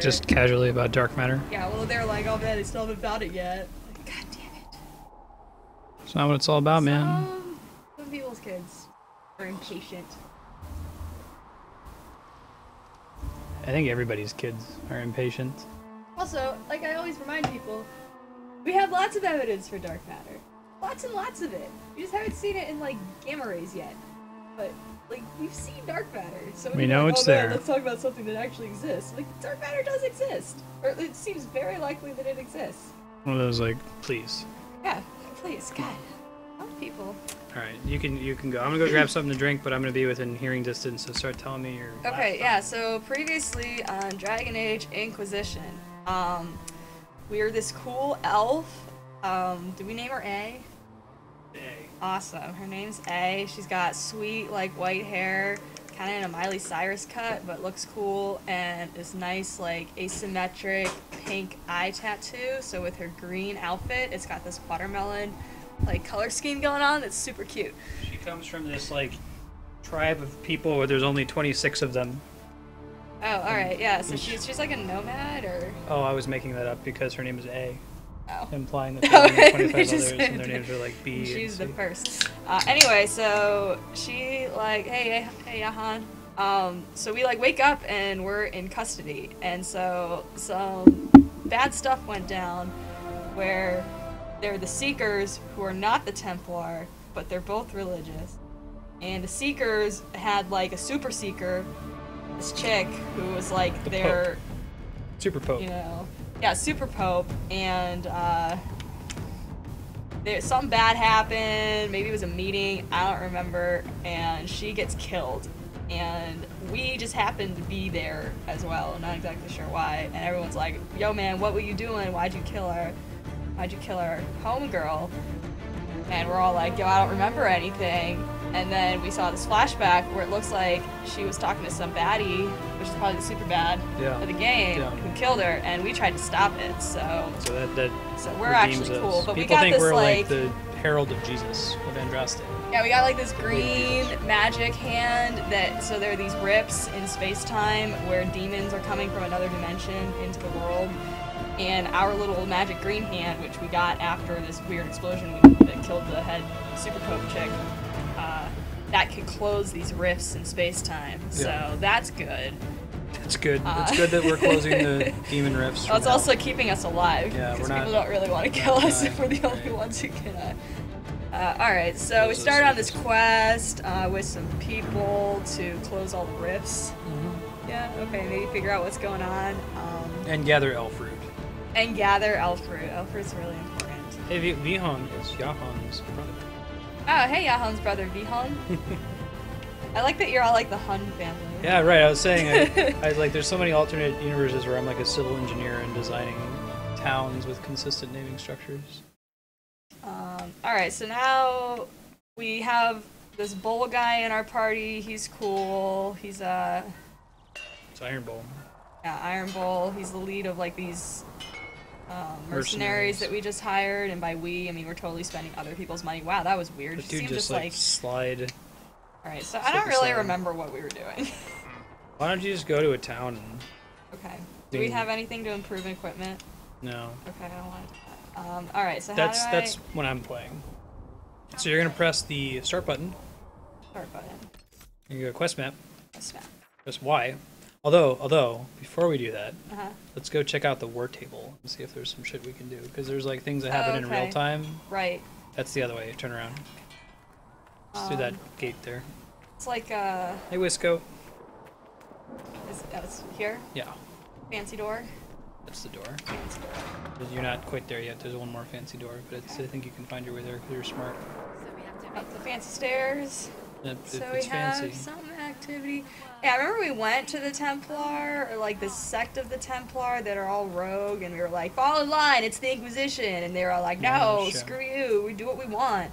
just casually about dark matter. Yeah, well, they're like, oh man, they still haven't found it yet. Like, God damn it. It's not what it's all about, man. Some people's kids are impatient. I think everybody's kids are impatient. Also, like I always remind people, we have lots of evidence for dark matter. Lots and lots of it. We just haven't seen it in, like, gamma rays yet. But, like, we've seen dark matter. So We know like, it's oh, man, there. let's talk about something that actually exists. Like, dark matter does exist. Or it seems very likely that it exists. One of those, like, please. Yeah, please, God. Help people. Alright, you can go. I'm gonna go grab something to drink, but I'm gonna be within hearing distance, so start telling me your Okay, yeah, so previously on Dragon Age Inquisition, we were this cool elf. Did we name her A? A. Awesome. Her name's A. She's got sweet, like, white hair, kind of in a Miley Cyrus cut, but looks cool, and this nice, like, asymmetric pink eye tattoo. So with her green outfit, it's got this watermelon, like, color scheme going on that's super cute. She comes from this, like, tribe of people where there's only 26 of them. Oh, alright, yeah, so she's like a nomad, or? Oh, I was making that up because her name is A. Oh. Implying that there are only 25 They just others said and their names are like B. She's the and C. first. Anyway, so she like, hey, Yahan. So we like wake up and we're in custody, and so some bad stuff went down, where they're the Seekers who are not the Templar, but they're both religious, and the Seekers had like a super Seeker, this chick who was like their Super Pope. You know. Yeah, Super Pope, and something bad happened, maybe it was a meeting, I don't remember, and she gets killed. And we just happened to be there as well, not exactly sure why, and everyone's like, yo man, what were you doing? Why'd you kill her? Why'd you kill our homegirl? And we're all like, yo, I don't remember anything. And then we saw this flashback where it looks like she was talking to some baddie, which is probably the super bad of the game, who killed her, and we tried to stop it. So we're actually cool. But People we got think this we're like the herald of Jesus of Andraste. Yeah, we got like this green magic hand so there are these rips in space-time where demons are coming from another dimension into the world. And our little magic green hand, which we got after this weird explosion that killed the head Super Pope chick, that can close these rifts in space-time. So that's good. It's good. It's good that we're closing the demon rifts. Well, it's also keeping us alive, because people don't really want to kill us if we're the only ones who can. Alright, so we started on this quest with some people to close all the rifts. Yeah, okay, maybe figure out what's going on. And gather elf root. And gather elf root. Elf root's really important. Hey, Vihon is Yahan's brother. Oh, hey, Yahan's brother, Vihon. I like that you're all like the Hun family. Yeah, right. I was saying, I like, there's so many alternate universes where I'm like a civil engineer and designing towns with consistent naming structures. Alright, so now we have this bull guy in our party. He's cool. He's It's Iron Bull. Yeah, Iron Bull. He's the lead of like these mercenaries that we just hired, and by we, I mean we're totally spending other people's money. Wow, that was weird. The dude just like slide. Alright, so I don't really remember what we were doing. Why don't you just go to a town and... Okay. Do we have anything to improve equipment? No. Okay, I don't want to do that. Alright, so that's when I'm playing. So you're gonna press the start button. Start button. You go quest map. Quest map. Press Y. Although, before we do that, let's go check out the war table and see if there's some shit we can do. Because there's like things that happen in real time. Right. That's the other way. Turn around. Let's do that gate there. It's like Hey, Wisco. It's here? Yeah. Fancy door? That's the door. Fancy door. You're not quite there yet. There's one more fancy door, but I think you can find your way there because you're smart. So we have to up the fancy stairs. Yep, So it's we have fancy. some activity. Yeah, I remember we went to the Templar, or like the sect of the Templar that are all rogue, and we were like, fall in line, it's the Inquisition, and they were all like, no, screw you, we do what we want.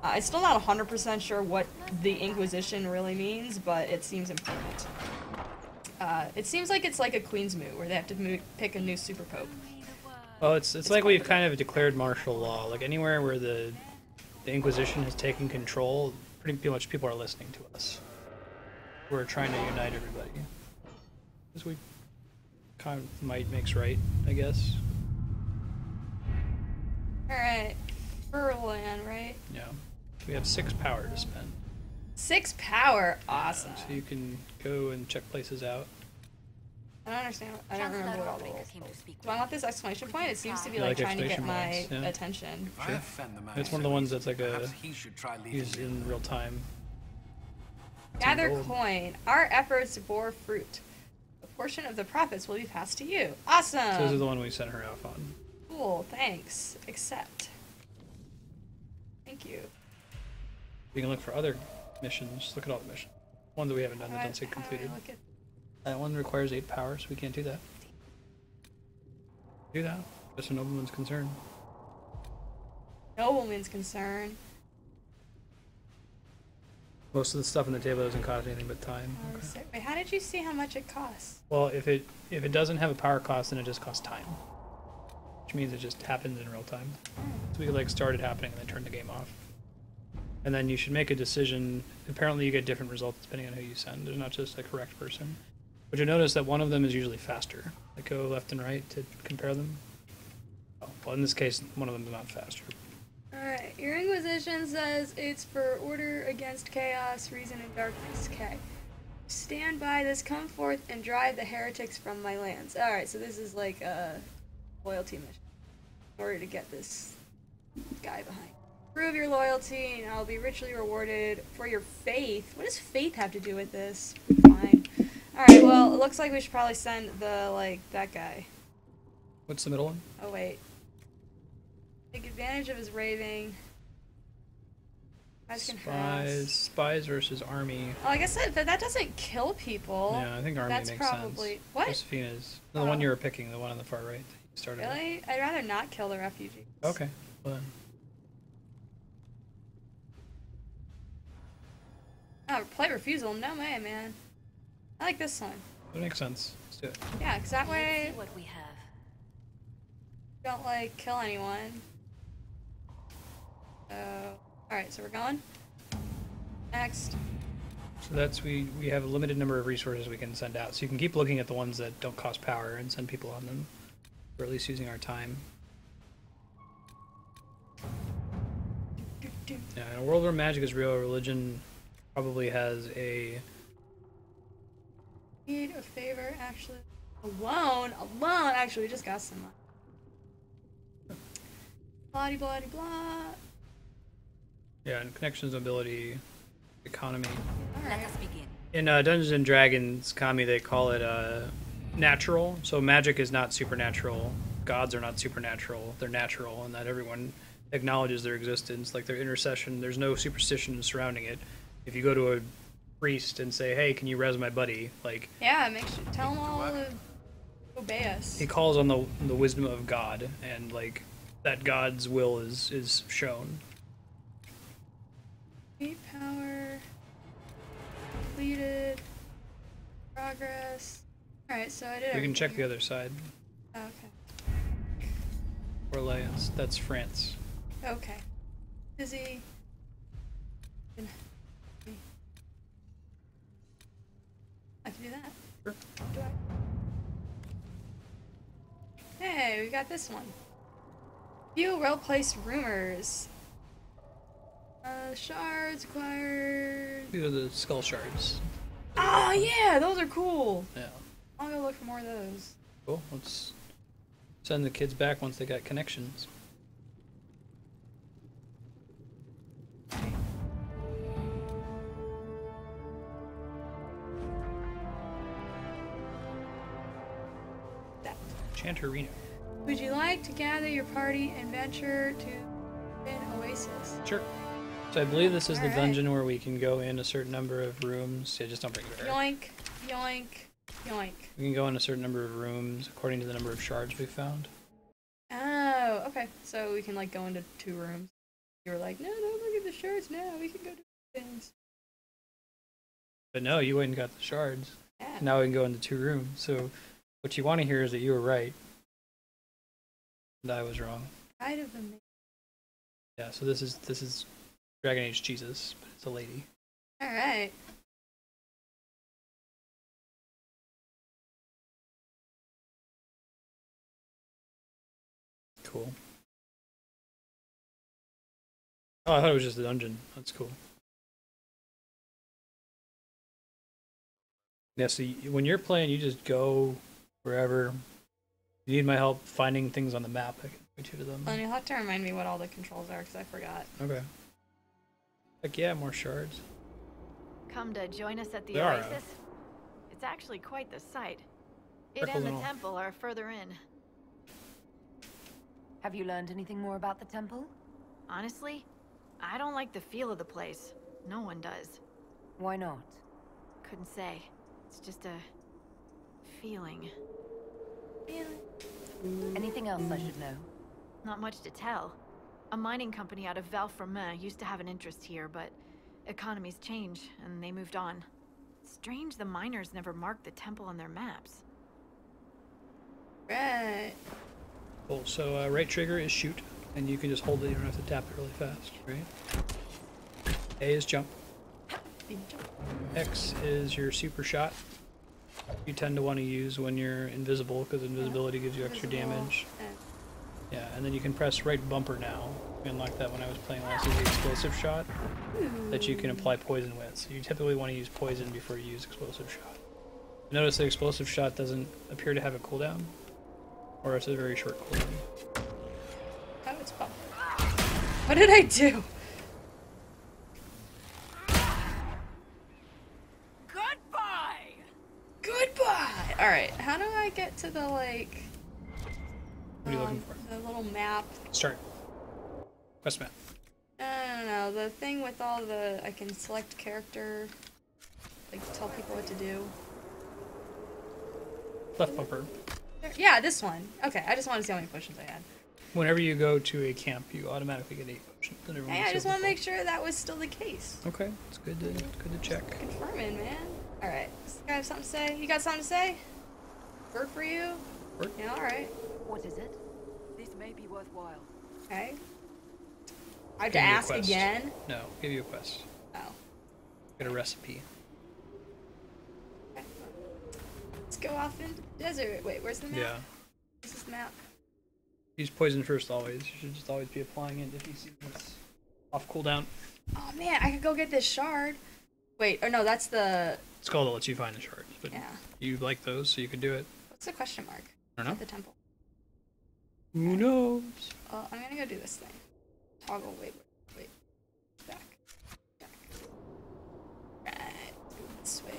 I'm still not 100% sure what the Inquisition really means, but it seems important. It seems like it's like a Queen's Moot, where they have to pick a new Super Pope. Well, it's like we've kind of declared martial law. Like anywhere where the Inquisition has taken control, pretty much people are listening to us. We're trying to unite everybody. Because we kind of might makes right, I guess. Alright. Furland, right? Yeah. We have 6 power to spend. 6 power. Awesome. So you can go and check places out. I don't understand. I don't remember what all the rules were. Do I want this exclamation point? It seems to be You like like trying to get my exclamation points, yeah. attention. Sure. It's one of the ones that's like a used in real time. Gather gold. coin. Our efforts bore fruit. A portion of the profits will be passed to you. Awesome. So this is the one we sent her off on. Cool. Thanks. Accept. Thank you. You can look for other missions. Look at all the missions. One that we haven't done that don't say How do I completed. look at- That one requires 8 power, so we can't do that. Do that. Just a nobleman's concern. Nobleman's concern. Most of the stuff on the table doesn't cost anything but time. Okay. Wait, how did you see how much it costs? Well, if it doesn't have a power cost, then it just costs time, which means it just happens in real time. So we could like start it happening and then turn the game off. And then you should make a decision. Apparently, you get different results depending on who you send. There's not just a correct person. But you'll notice that one of them is usually faster. Like go left and right to compare them. Oh, well, in this case, one of them is not faster. Alright, your Inquisition says it's for order against chaos, reason, and darkness. Okay. Stand by this, come forth, and drive the heretics from my lands. Alright, so this is like a loyalty mission. In order to get this guy behind. Prove your loyalty, and I'll be richly rewarded for your faith. What does faith have to do with this? Fine. Alright, well, it looks like we should probably send that guy. What's the middle one? Oh, wait. Take advantage of his raving. Spies versus army. Oh, I guess that doesn't kill people. Yeah, I think army That's makes probably... sense. What? Josephine's. The one you were picking, the one on the far right. That you started with. Really? I'd rather not kill the refugees. Okay. Well, then. Oh, play refusal? No way, man. I like this one. That makes sense. Let's do it. Yeah, because that way See what we have. you don't, like, kill anyone. So... Alright, so we're going. Next. So that's we have a limited number of resources we can send out. So you can keep looking at the ones that don't cost power and send people on them. Or at least using our time. Yeah, in a world where magic is real, religion probably has a... Need a favor, actually. Alone? Actually, we just got some. Blah blah blah. Yeah, and connections, mobility, economy. Let us begin. In Dungeons and Dragons, Kami, they call it natural. So magic is not supernatural. Gods are not supernatural. They're natural, and that everyone acknowledges their existence. Like their intercession, there's no superstition surrounding it. If you go to a priest and say, "Hey, can you res my buddy?" Like Yeah, make sure tell them all to obey us. he calls on the wisdom of God, and like that God's will is shown. 8 power. Completed. Progress. Alright, so I did We can check the everything. other side. Oh, okay. Orleans, that's France. Okay. Busy. I can do that. Sure. Do I? Hey, we got this one. Few well-placed rumors. Shards acquired. These are the skull shards. Oh yeah, those are cool. Yeah. I'll go look for more of those. Cool. Let's send the kids back once they got connections. That. Chanterino. Would you like to gather your party and venture to an oasis? Sure. So I believe this is the Alright. dungeon where we can go in a certain number of rooms. Yeah, just don't bring it there. Yoink, yoink, yoink. We can go in a certain number of rooms according to the number of shards we found. Oh, okay. So we can like go into 2 rooms. You were like, no, don't look at the shards now. We can go do things. But no, you went and got the shards. Yeah. Now we can go into 2 rooms. So what you want to hear is that you were right. And I was wrong. Pride of the ma- Yeah, so this is Dragon Age Jesus, but it's a lady. All right. cool. Oh, I thought it was just a dungeon. That's cool. Yeah, so when you're playing, you just go wherever. You need my help finding things on the map, I can point you to them. And you'll have to remind me what all the controls are, because I forgot. Okay. Heck yeah, more shards. Come to join us at the They are, Oasis? It's actually quite the sight. It Freckles and the and all. temple are further in. Have you learned anything more about the temple? Honestly, I don't like the feel of the place. No one does. Why not? Couldn't say. It's just a feeling. Anything else I should know? Not much to tell. A mining company out of Val-Fermin used to have an interest here, but economies change, and they moved on. Strange the miners never marked the temple on their maps. Right. Cool. So right trigger is shoot, and you can just hold it. You don't have to tap it really fast, right? A is jump. X is your super shot. You tend to want to use when you're invisible, because invisibility gives you extra damage. Yeah, and then you can press right bumper now. We unlocked that when I was playing last. Is the explosive shot that you can apply poison with. So you typically want to use poison before you use explosive shot. Notice the explosive shot doesn't appear to have a cooldown, or it's a very short cooldown. Oh, it's bumper. What did I do? Goodbye! Goodbye! Alright, how do I get to the, like... What are you looking for? The little map. Start. Quest map. No, the thing with all the... I can select character, like, tell people what to do. Left bumper. Yeah, this one. Okay, I just wanted to see how many potions I had. Whenever you go to a camp, you automatically get 8 potions. Hey, I just want to make sure that was still the case. Okay, it's good to check. Confirming, man. Alright, does this guy have something to say? You got something to say? Work for you? Work. Yeah, alright. What is it? This may be worthwhile. Okay. I have Give to you a ask quest. again? No, give you a quest. Oh. Get a recipe. Okay. Let's go off into the desert. Wait, where's the map? Yeah. Where's this map? Use poison first always. You should just always be applying it if you see it's off cooldown. Oh man, I could go get this shard. Wait, or no, that's the... Skull that lets you find the shards, but Yeah. you like those, so you could do it. What's the question mark? I don't know. At the temple. Who knows? I'm gonna go do this thing. Toggle, wait. Back. Right, this way.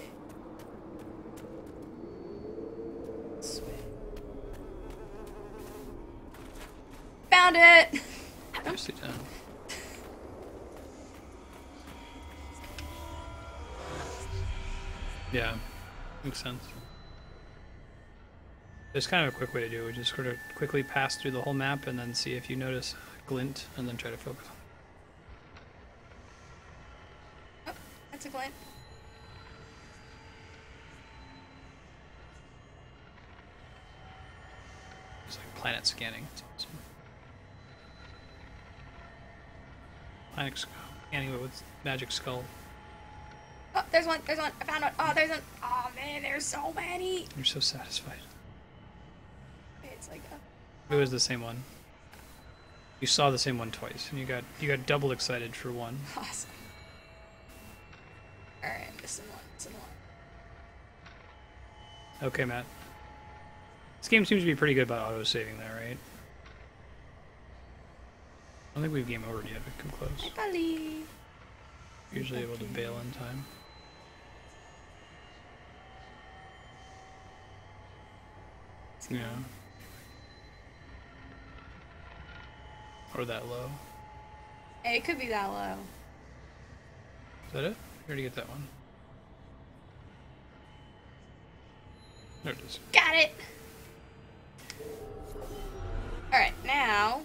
This way. Found it! Nicely done. Yeah, makes sense. There's kind of a quick way to do it. Just sort of quickly pass through the whole map and then see if you notice a glint and then try to focus. Oh, that's a glint. It's like planet scanning. It's awesome. Planet scanning with magic skull. Oh, there's one. I found one. Oh, there's one. Oh man, there's so many. You're so satisfied. It's like It was the same one. You saw the same one twice, and you got double excited for one. awesome. Alright, missing one. Okay, Matt. This game seems to be pretty good about auto-saving there, right? I don't think we've game over yet, but come close. Buddy. Usually able to bail in time. Yeah. Or that low. Hey, it could be that low. Is that it? You already get that one. There it is. Got it! Alright, now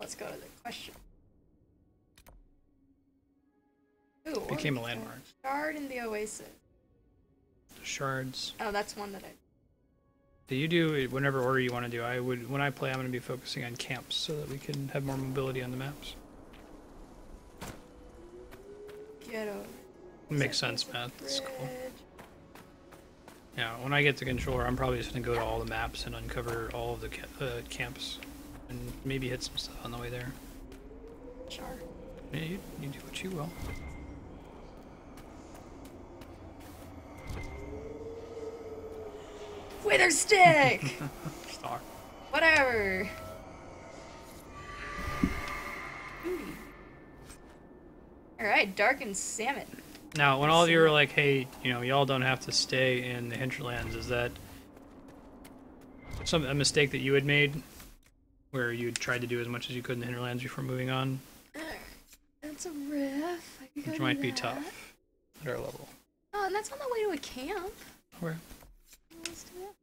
let's go to the question. Ooh, what Became a was that? landmark. Shard in the Oasis. The shards. Oh, that's one that I... Do you do it whatever order you want to do? When I play, I'm going to be focusing on camps so that we can have more mobility on the maps. Get over. Makes sense, Matt. That's cool. Yeah, when I get to controller, I'm probably just gonna go to all the maps and uncover all of the camps, and maybe hit some stuff on the way there. Sure. Yeah, you do what you will. Wither stick! Star. Whatever. Alright, darkened salmon. Now, when all of you are like, hey, you know, y'all don't have to stay in the hinterlands, is that a mistake that you had made? Where you tried to do as much as you could in the hinterlands before moving on? That's a riff. Which might be tough at our level. Oh, and that's on the way to a camp. Okay. Let's do that.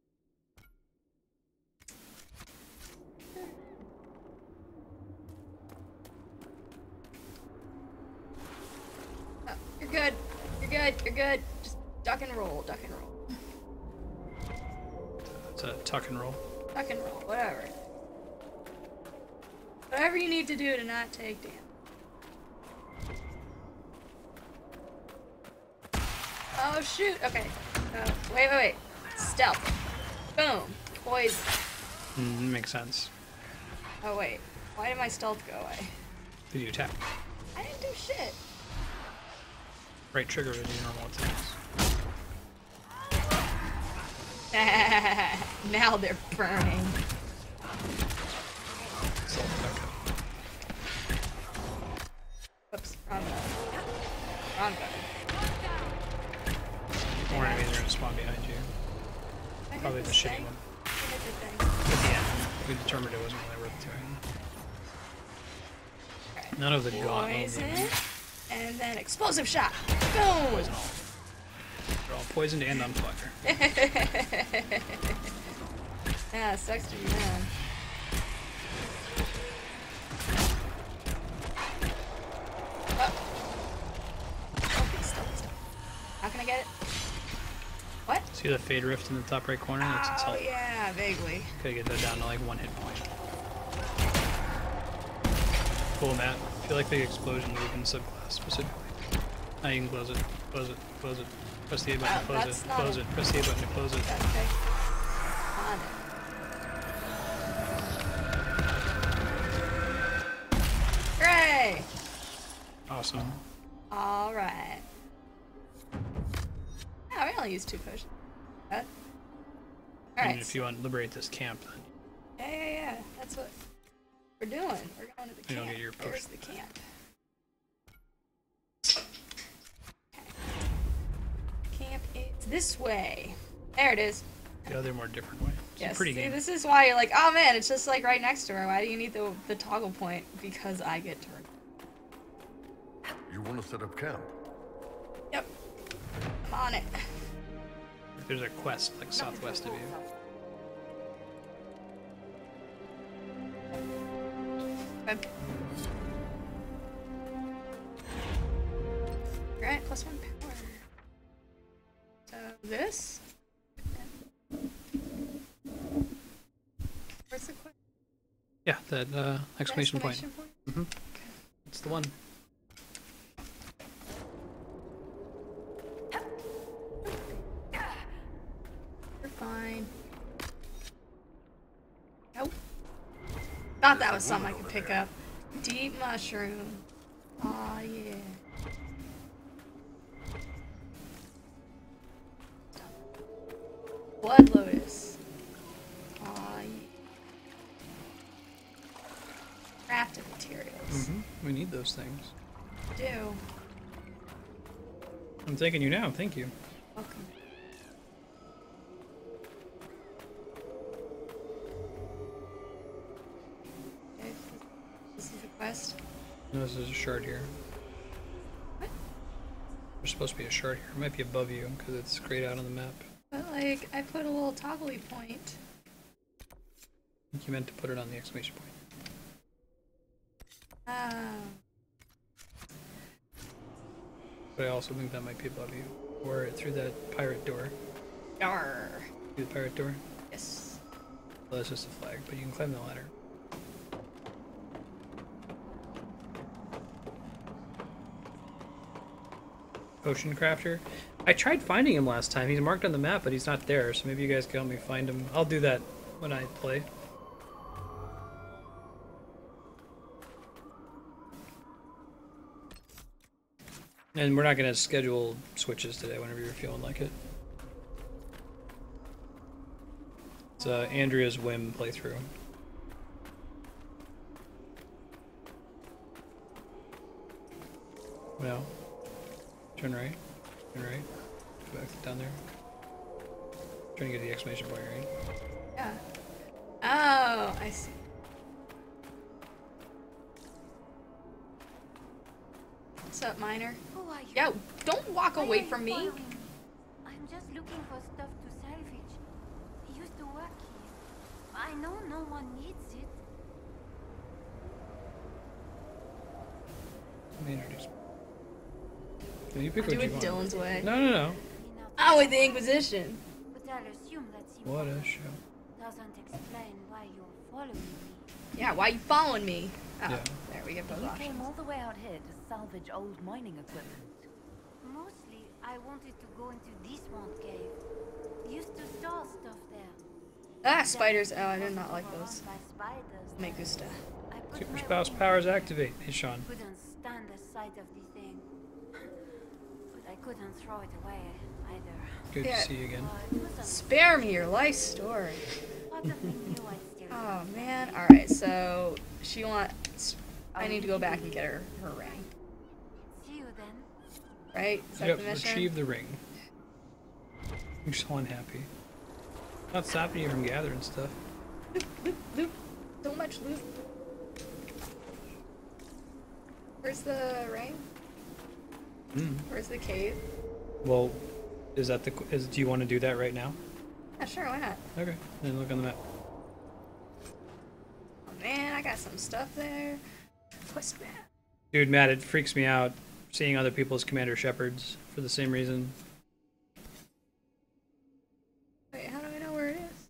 Oh, you're good. You're good. You're good. Just duck and roll. Duck and roll. It's a tuck and roll. Duck and roll. Whatever. Whatever you need to do to not take damage. Oh shoot. Okay. Wait. Stealth. Boom. Poison. Makes sense. Oh wait. Why did my stealth go away? Did you attack? I didn't do shit. Right trigger to do normal attacks. Now they're burning. Oops, wrong button. Wrong button. More enemies are gonna spawn behind you. I Probably hit the this shitty thing. one. I hit the thing. At the end, we determined it wasn't really worth doing. Alright. None of the gaunt Poison. enemies. And then explosive shot. Boom! Poison all. They're all poisoned and on fire. Yeah, it sucks to be them. Stop. How can I get it? What? See the fade rift in the top right corner? That's its Oh health. yeah, vaguely. Gotta get that down to like 1 hit point. Cool map. I feel like the explosion move in subclass specifically. Now you can close it. Close it. Close it. Press the A button to close that's it. not Close it. Press the A button to close it. Okay. On it. Hooray! Awesome. Alright. Yeah, we only used 2 potions. And Alright. if you want to liberate this camp, then Yeah. That's what we're doing. We're going to the camp. You don't get your There's potion. the camp. Camp is this way. There it is. the other more different way. It's a Yes. pretty See, game. this is why you're like, oh man, it's just like right next to her. Why do you need the toggle point? Because I get turned. You want to set up camp? Yep. I'm on it. There's a quest like southwest of you. Okay. Alright, +1 power. So this? Where's the quest? Yeah, that exclamation point. Mm-hmm. It's the one. You're fine. Nope. Thought that was something I could pick up. Deep mushroom. Aw, yeah. Blood lotus. Aw, yeah. Crafting materials. We need those things. Do. I'm thanking you now. Thank you. Welcome. Okay, this is the quest. No, this is a shard here. What? There's supposed to be a shard here. It might be above you because it's grayed out on the map. But like, I put a little toggly point. I think you meant to put it on the exclamation point. But I also think that might be above you. Or through that pirate door. Yarr. Through the pirate door. Yes. Well, that's just a flag, but you can climb the ladder. Potion crafter. I tried finding him last time. He's marked on the map, but he's not there. So maybe you guys can help me find him. I'll do that when I play. And we're not going to schedule switches today whenever you're feeling like it. It's Andrea's whim playthrough. No. Turn right. Turn right. Go back down there. Trying to get the exclamation point right. Yeah. Oh, I see. What's up, Miner? Who are you? Yo, don't walk Why away are you from me. following? I'm just looking for stuff to salvage. I used to work here. I know no one needs it. Let me introduce. Can you pick I'll do what you it want? Dylan's way. No, no, no. Oh, with the Inquisition. But I'll assume that's What a important. show. Doesn't explain why you're following me. Yeah, why you following me? Oh, Yeah. there we get both You options. came all the way out here to salvage old mining equipment. Mostly, I wanted to go into this one cave. Used to store stuff there. Ah, spiders. Oh, I did Wasn't not like overrun those. by spiders. Me gusta. I put Super my spouse own powers in. activate. Hey, Sean. Couldn't stand the sight of the thing. But I couldn't throw it away either. Good Yeah. to see you again. It wasn't Spare me your life story. part of me knew I'd still Oh man. All right. So she wants. I need to go back and get her ring. see you then. Right? Is that Yep, the mission? retrieve the ring. You're so unhappy. Not stopping you from gathering stuff. Loop, loop, loop. So much loot. Where's the ring? Mm. Where's the cave? Well, is that the? Do you want to do that right now? Yeah, sure. Why not? Okay, then look on the map. Oh man, I got some stuff there. What's that? Dude, Matt, it freaks me out seeing other people's Commander Shepherds for the same reason. Wait, how do I know where it is?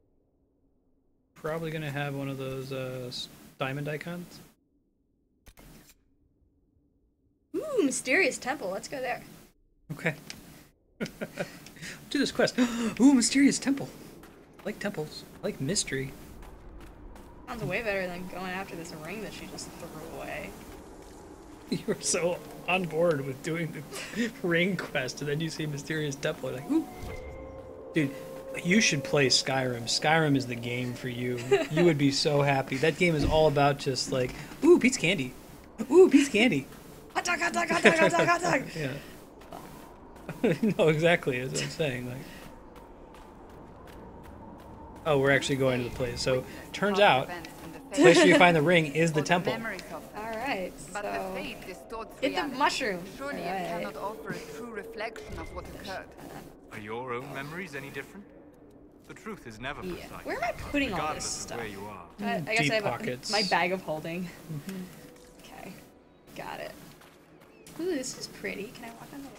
Probably gonna have one of those diamond icons. Ooh, mysterious temple. Let's go there. Okay. Do this quest. Ooh, mysterious temple. I like temples. I like mystery. Sounds way better than going after this ring that she just threw away. You were so on board with doing the ring quest, and then you see mysterious temple. You're like, ooh. Dude, you should play Skyrim. Skyrim is the game for you. You would be so happy. That game is all about just like, ooh, pizza candy. Ooh, pizza candy. Hot dog, hot dog, hot dog, hot dog, hot dog. Yeah. No, exactly. That's what I'm saying. Like, oh, we're actually going to the place. So, turns out, the place where you find the ring is the temple. Alright, But the so... fate distorts Get the reality. mushroom. Surely it Alright. cannot offer a true reflection of what occurred. Are your own memories any different? The truth is never Yeah. precise. Where am I putting all regardless this of stuff? where you are. I guess Deep I have pockets. my bag of holding. Okay, got it. Ooh, this is pretty. Can I walk on the...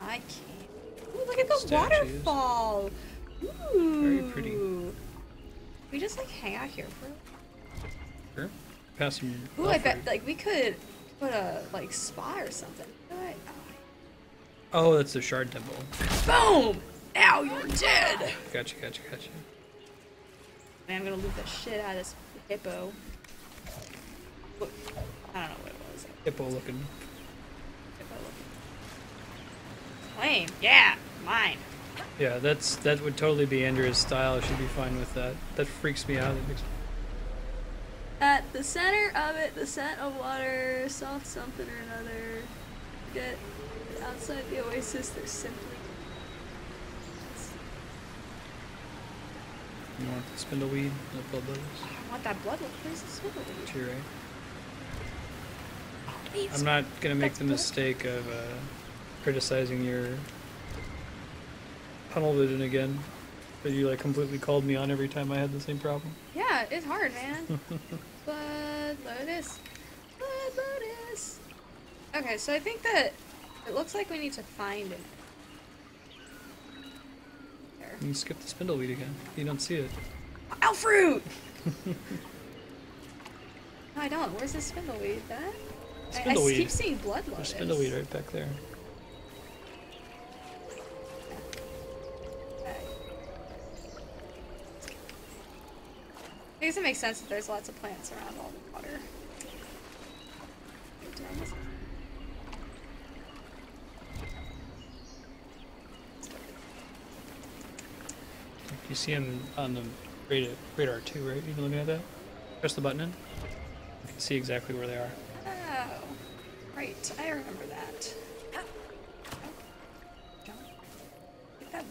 I can't. Ooh, look at the Statues. waterfall. Ooh. Very pretty. We just like hang out here for... Sure. Pass some. Ooh, I belfry. bet like we could put a like spa or something. Alright. Oh, that's the Shard Temple. Boom! Now you're dead! Gotcha. Man, I'm gonna loot the shit out of this hippo. Look, I don't know what it was. Hippo looking. Hippo. Claim. Yeah, mine. Yeah, that would totally be Andrea's style. She'd be fine with that. That freaks me out. It makes... At the center of it, the scent of water, soft something or another. Get outside the oasis, there's simply... You want the spindleweed? The blood lilies? I want that blood. Where's the silver? To your right. I'm not gonna make the mistake of criticizing your tunnel vision again. That you like completely called me on every time I had the same problem. Yeah, it's hard, man. Blood lotus. Blood lotus. Okay, so I think that it looks like we need to find it. There. You skip the spindleweed again. You don't see it. Owl fruit! No, I don't. Where's the spindleweed? That? I Spindleweed. keep seeing blood lotus. There's spindleweed right back there. I guess it makes sense that there's lots of plants around all the water. You see him on the radar too, right? You've been looking at that? Press the button in. You can see exactly where they are. Oh, right. I remember that. Jump. Get that loot.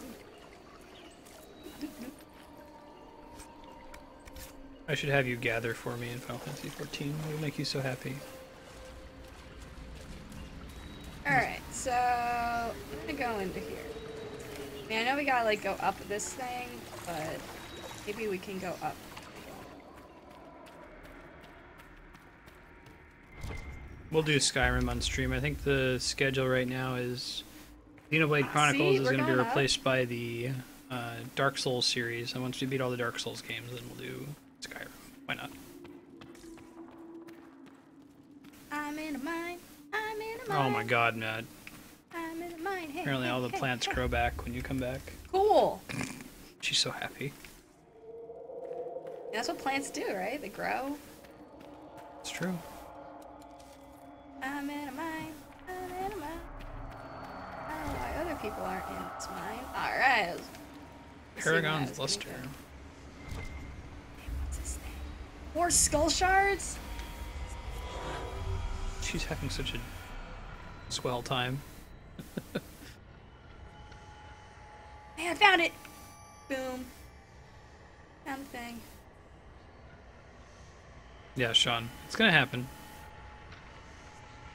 I should have you gather for me in Final Fantasy 14. It would make you so happy. Alright, so I'm gonna go into here. I mean, I know we gotta like go up this thing, but maybe we can go up. We'll do Skyrim on stream. I think the schedule right now is Xenoblade Chronicles is going to be replaced by the Dark Souls series. And once we beat all the Dark Souls games, then we'll do Skyrim. Why not? I'm in a mine. I'm in a mine. Oh my god, Matt. I'm in a mine. Hey, Apparently all the plants grow back when you come back. Cool. She's so happy. That's what plants do, right? They grow. It's true. I'm in a mine. I'm in a mine. I don't know why other people aren't in this mine. Alright. Paragon's Luster. What's this thing? More skull shards? She's having such a swell time. Hey, I found it! Boom. Found the thing. Yeah, Sean. It's gonna happen.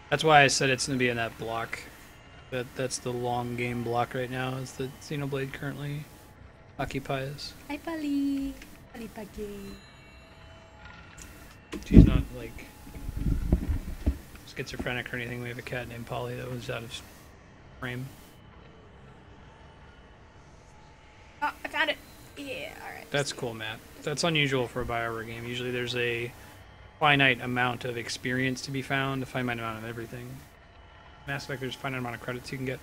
That's why I said it's gonna be in that block. That's the long game block right now, is that Xenoblade currently occupies. Hi, Polly. Polly Puggy. She's not like schizophrenic or anything. We have a cat named Polly that was out of frame. Oh, I found it. Yeah, alright. That's cool, Matt. That's unusual for a BioWare game. Usually there's a finite amount of experience to be found, a finite amount of everything. Mass Effect, there's a finite amount of credits you can get.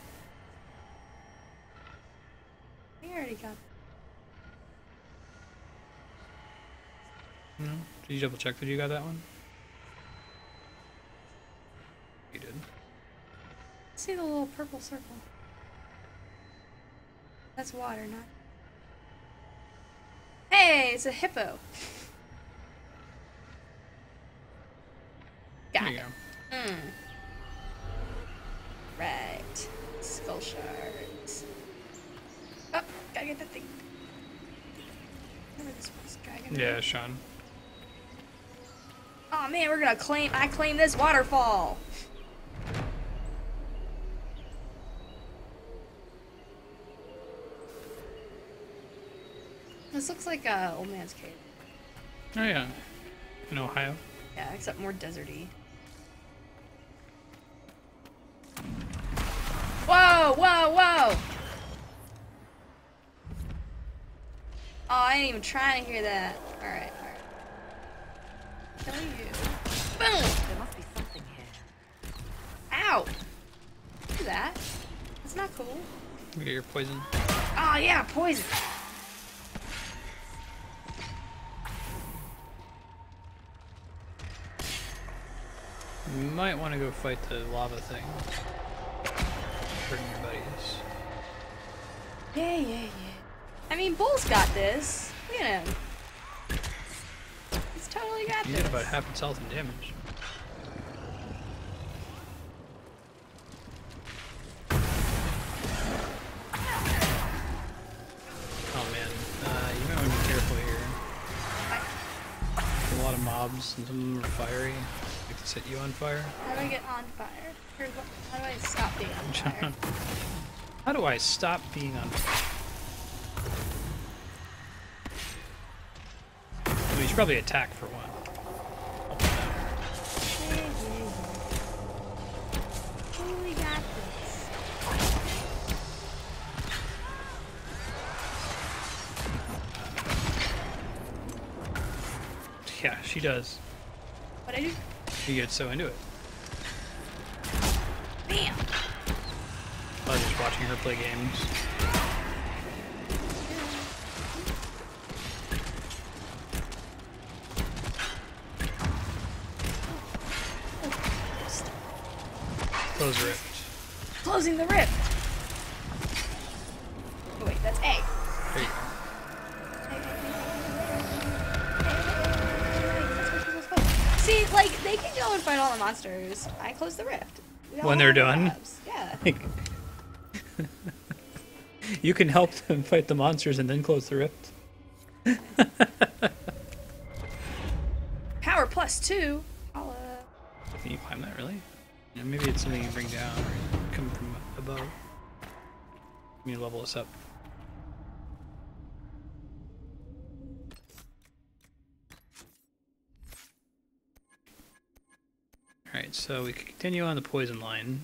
We already got it. No? Did you double check that you got that one? You did. See the little purple circle? That's water, not... Hey, it's a hippo. Got There you it. go. Right. Skull shards. Oh, gotta get that thing. Remember this was dragon? Yeah, Sean. Oh man, we're gonna claim. I claim this waterfall. This looks like a old man's cave. Oh yeah. In Ohio. Yeah, except more deserty. Whoa, whoa, whoa! Oh, I ain't even trying to hear that. Alright, alright. Kill you. Boom! There must be something here. Ow! Do that. That's not cool. You get your poison. Oh yeah, poison! You might want to go fight the lava thing. Hurting your buddies. Yeah, yeah, yeah. I mean, Bull's got this. Look at him. He's totally got You this. did about half its health and damage. Oh man, you might want to be careful here. There's a lot of mobs and some of them are fiery. Like to set you on fire. How do I get on fire? How do I stop being on fire? How do I stop being on fire? Well, you should probably attack for one. Oh, we got this. Yeah, she does. What'd I do? You get so into it. Bam! I was just watching her play games. Close the rift. Closing the rift. Oh wait, that's A. There you go. See, like, they can go and fight all the monsters. I close the rift. We all When they're have done? grabs. Yeah. You can help them fight the monsters and then close the rift. Power +2. Holla. Can you climb that, really? Yeah, maybe it's something you bring down or come from above. Let me level this up. Alright, so we can continue on the poison line.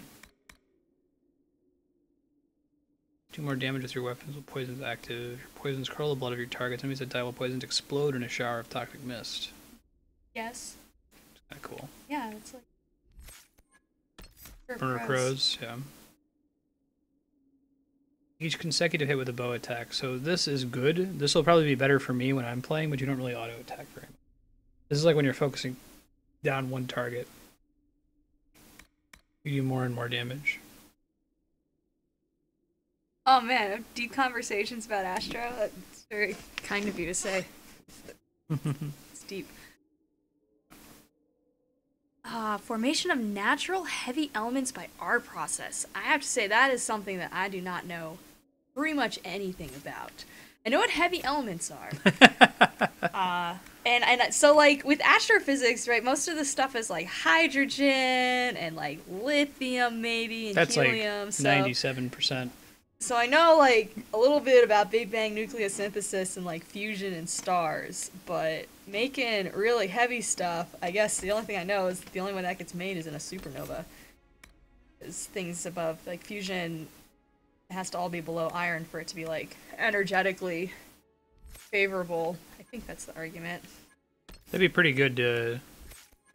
2 more damage with your weapons while poison is active. Your poisons curl the blood of your targets. Enemies that die while poisons explode in a shower of toxic mist. Yes. It's kind of cool. Yeah, it's like. Burner crows, yeah. Each consecutive hit with a bow attack. So this is good. This will probably be better for me when I'm playing, but you don't really auto attack very much. This is like when you're focusing down one target. You do more and more damage. Oh man, deep conversations about Astro. That's very kind of you to say. It's deep. Formation of natural heavy elements by our process. I have to say that is something that I do not know pretty much anything about. I know what heavy elements are. And so like with astrophysics, right, most of the stuff is like hydrogen and like lithium maybe and That's helium. like 97%. So I know like a little bit about Big Bang nucleosynthesis and like fusion and stars, but making really heavy stuff, I guess the only thing I know is the only one that gets made is in a supernova. Is things above like fusion, it has to all be below iron for it to be like energetically favorable. I think that's the argument. That'd be pretty good to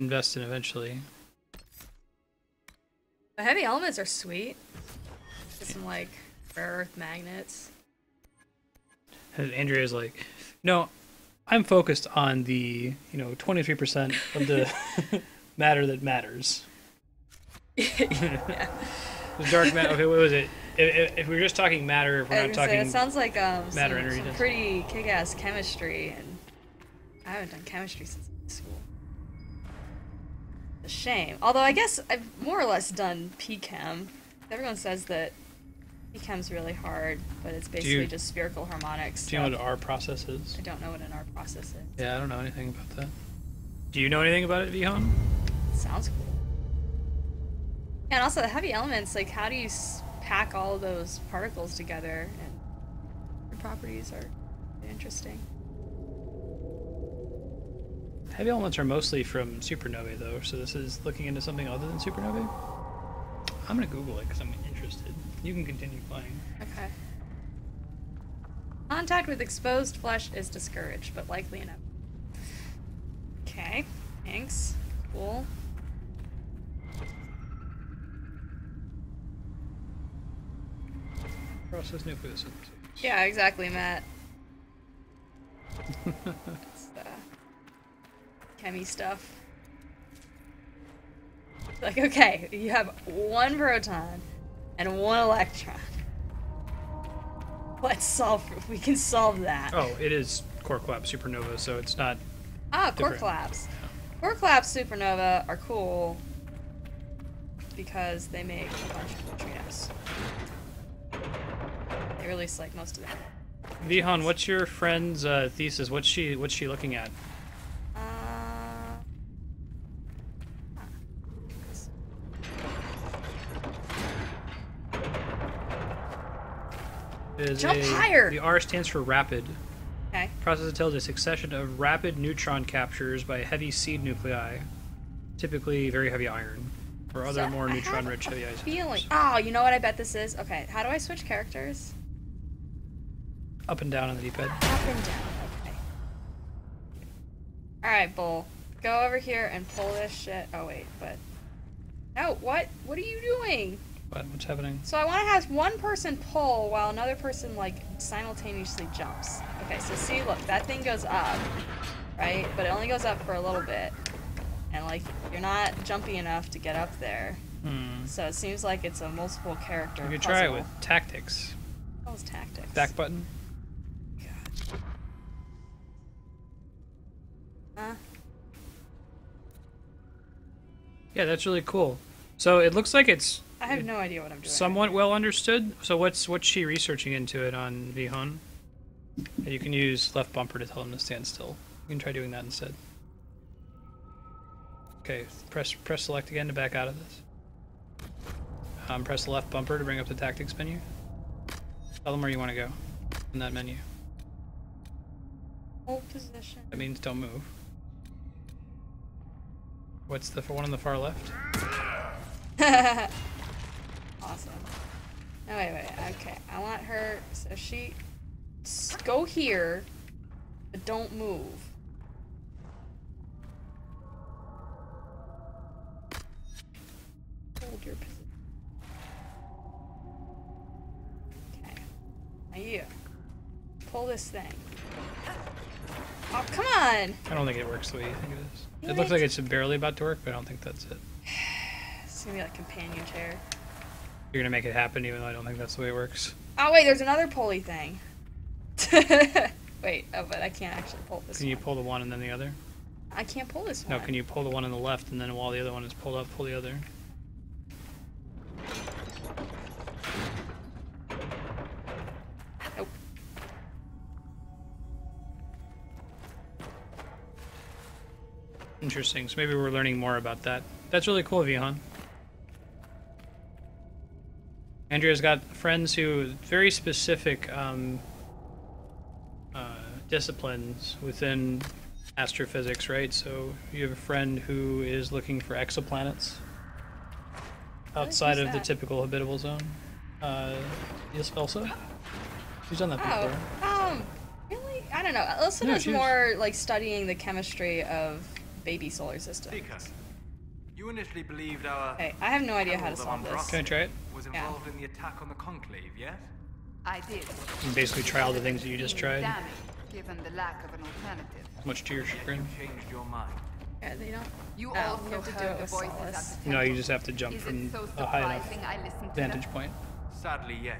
invest in eventually. The heavy elements are sweet. Get some like rare earth magnets. And Andrea's like, no, I'm focused on the, 23% of the matter that matters. Yeah. The dark matter. Okay, what was it? If we're just talking matter, if we're not talking it sounds like matter energy. some pretty kick-ass chemistry, and I haven't done chemistry since school. A shame. Although I guess I've more or less done PChem. Everyone says that PChem's really hard, but it's basically just spherical harmonics. Do you know what R process is? I don't know what an R process is. Yeah, I don't know anything about that. Do you know anything about it, Vihan? Sounds cool. Yeah, and also the heavy elements, like how do you pack all of those particles together, and their properties are interesting. Heavy elements are mostly from supernovae, though, so this is looking into something other than supernovae. I'm gonna Google it because I'm interested. You can continue playing. Okay. Contact with exposed flesh is discouraged, but likely enough. Okay, thanks. Cool. Process nucleosynthesis. Yeah, exactly, Matt. It's the chemi stuff. Like, okay, you have one proton and one electron. Let's solve. We can solve that. Oh, it is core collapse supernova, so it's not. Core different. collapse. Core collapse supernova are cool because they make a bunch of neutrinos. They release like most of them. Vihan, what's your friend's thesis? What's she looking at? Jump higher! The R stands for rapid. Okay. Process entails a succession of rapid neutron captures by heavy seed nuclei, typically very heavy iron, or other So, more I neutron-rich have heavy a isotopes. feeling. Oh, you know what I bet this is? Okay, how do I switch characters? Up and down on the D-pad. Up and down. Okay. Alright, Bull. Go over here and pull this shit. Oh, wait, but... No, what? What are you doing? What's happening? So I want to have one person pull while another person, like, simultaneously jumps. Okay, so see, look, that thing goes up, right? But it only goes up for a little bit. And, like, you're not jumpy enough to get up there. So it seems like it's a multiple character You could puzzle. try it with tactics. What was tactics? Back button. God. Huh? Yeah, that's really cool. So it looks like it's I have no idea what I'm doing. somewhat well understood. So what's she researching into it on Vihon? And you can use left bumper to tell them to stand still. You can try doing that instead. Okay, press select again to back out of this. Press the left bumper to bring up the tactics menu. Tell them where you want to go in that menu. Hold position. That means don't move. What's the one on the far left? Awesome. No, wait. Okay, I want her. So go here, but don't move. Hold your position. Okay. Now you pull this thing. Oh, come on! I don't think it works the way you think it is. Damn It looks it. like it's barely about to work, but I don't think that's it. It's gonna be like companion chair. You're gonna make it happen even though I don't think that's the way it works. Oh wait, there's another pulley thing. Wait, oh, but I can't actually pull this Can you one. pull the one and then the other? I can't pull this No, one. can you pull the one on the left and then while the other one is pulled up, pull the other? Nope. Interesting. So maybe we're learning more about that. That's really cool, Vihan. Andrea's got friends who very specific disciplines within astrophysics, right? So you have a friend who is looking for exoplanets outside who's of the that? typical habitable zone. Yes, Elsa? She's done that before. Really? I don't know. Elsa No, does she's- more like studying the chemistry of baby solar systems. Seeker, you initially believed our Okay, I have no idea how to Herald solve of this. Can I try it? was Yeah. involved in the attack on the Conclave, yes? I did. And basically try all the things that you just tried, Damning, given the lack of an alternative. much to your chagrin. You changed your mind. Yeah, they don't. You Oh, also you have to do heard it the with voices Solace. at the No, you temple. just have to jump Is from it so a high enough surprising I listened to vantage them? point. Sadly, yes.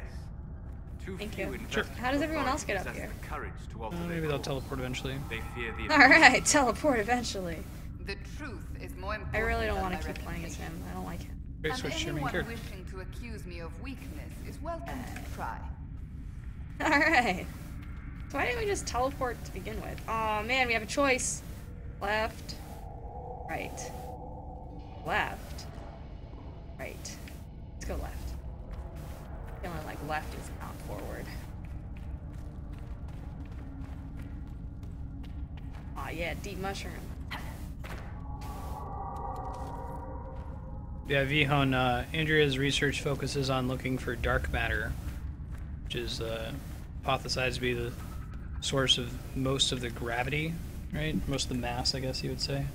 Too Thank few you. investigative How does everyone else get up authorities here? possess the courage to alter their Maybe they'll course. teleport eventually. They fear the Alright, teleport eventually. The truth is more important. I really don't than want my to keep playing as him. reputation. I don't like him. Great And switch to your main anyone character. wishing to accuse me of weakness is welcome to try. Alright. So why didn't we just teleport to begin with? Oh man, we have a choice. Left. Right. Left. Right. Let's go left. Feeling like left is not forward. Aw yeah, deep mushroom. Yeah, Vihon, Andrea's research focuses on looking for dark matter, which is hypothesized to be the source of most of the gravity, right? Most of the mass, I guess you would say.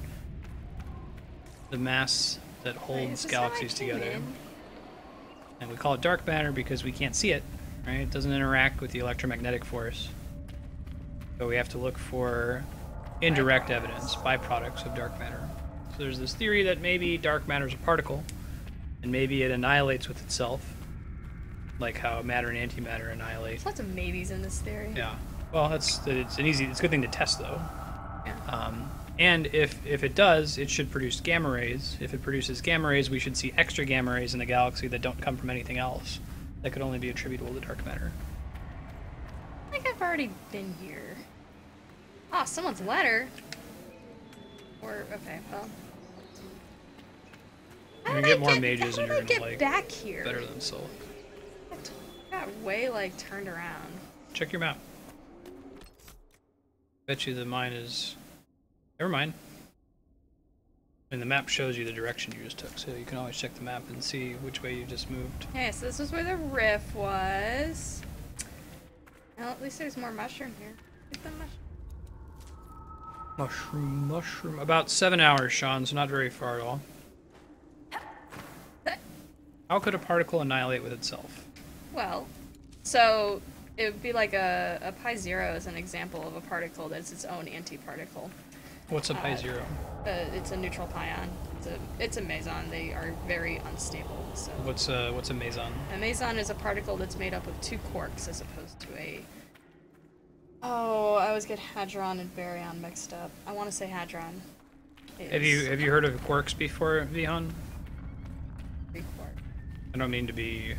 The mass that Wait, holds is this how I galaxies came together. in? And we call it dark matter because we can't see it, right? It doesn't interact with the electromagnetic force. So we have to look for indirect evidence, byproducts of dark matter. So there's this theory that maybe dark matter is a particle, and maybe it annihilates with itself, like how matter and antimatter annihilate. There's lots of maybes in this theory. Yeah. Well, it's a good thing to test though. Yeah. And if it does, it should produce gamma rays. If it produces gamma rays, we should see extra gamma rays in the galaxy that don't come from anything else. That could only be attributable to dark matter. I think I've already been here. Ah, someone's letter. Or okay, well. How You did get I more mages how and did you're I gonna get like back here? better than Soul. I got way like turned around. Check your map. Bet you the mine is. Never mind. And the map shows you the direction you just took, so you can always check the map and see which way you just moved. Okay, so this is where the riff was. Well, at least there's more mushroom here. Get the mushroom. Mushroom. About 7 hours, Sean, so not very far at all. How could a particle annihilate with itself? Well, so it would be like a pi zero is an example of a particle that's its own antiparticle. What's a pi zero? It's a neutral pion. It's a meson. They are very unstable. So What's a meson? a meson is a particle that's made up of two quarks as opposed to a. Oh, I always get hadron and baryon mixed up. I want to say hadron. Have you heard of quarks before, Vihan? Three quark. I don't mean to be.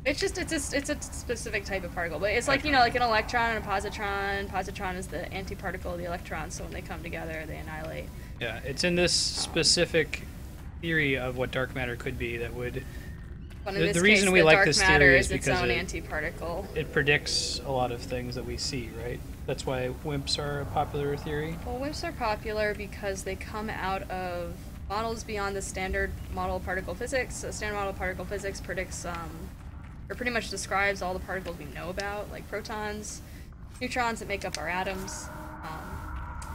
It's a specific type of particle, but it's like, you know, like an electron and a positron. Positron is the antiparticle of the electron, so when they come together, they annihilate. Yeah, it's in this specific theory of what dark matter could be that would. But in this The reason case, we the like dark this matter theory is is its because own it antiparticle. predicts a lot of things that we see, right? That's why WIMPs are a popular theory. Well, WIMPs are popular because they come out of models beyond the standard model of particle physics. So standard model of particle physics predicts, or pretty much describes all the particles we know about, like protons, neutrons that make up our atoms.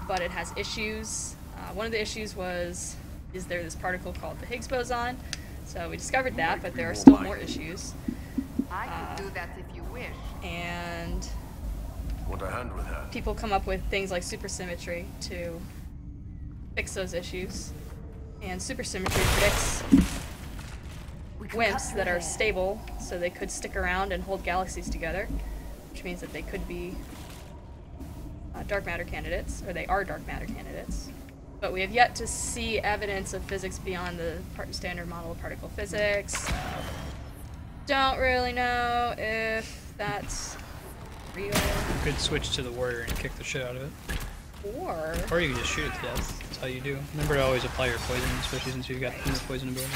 But it has issues. One of the issues was, is there this particle called the Higgs boson? So we discovered that, but there are still more issues. I could do that if you wish. And Want a hand with that? people come up with things like supersymmetry to fix those issues. And supersymmetry predicts WIMPs that are stable, so they could stick around and hold galaxies together, which means that they could be dark matter candidates, or they are dark matter candidates. But we have yet to see evidence of physics beyond the standard model of particle physics. Don't really know if that's real. You could switch to the warrior and kick the shit out of it. Or you can just shoot it to death. That's how you do. Remember to always apply your poison, especially since you've got the poison ability.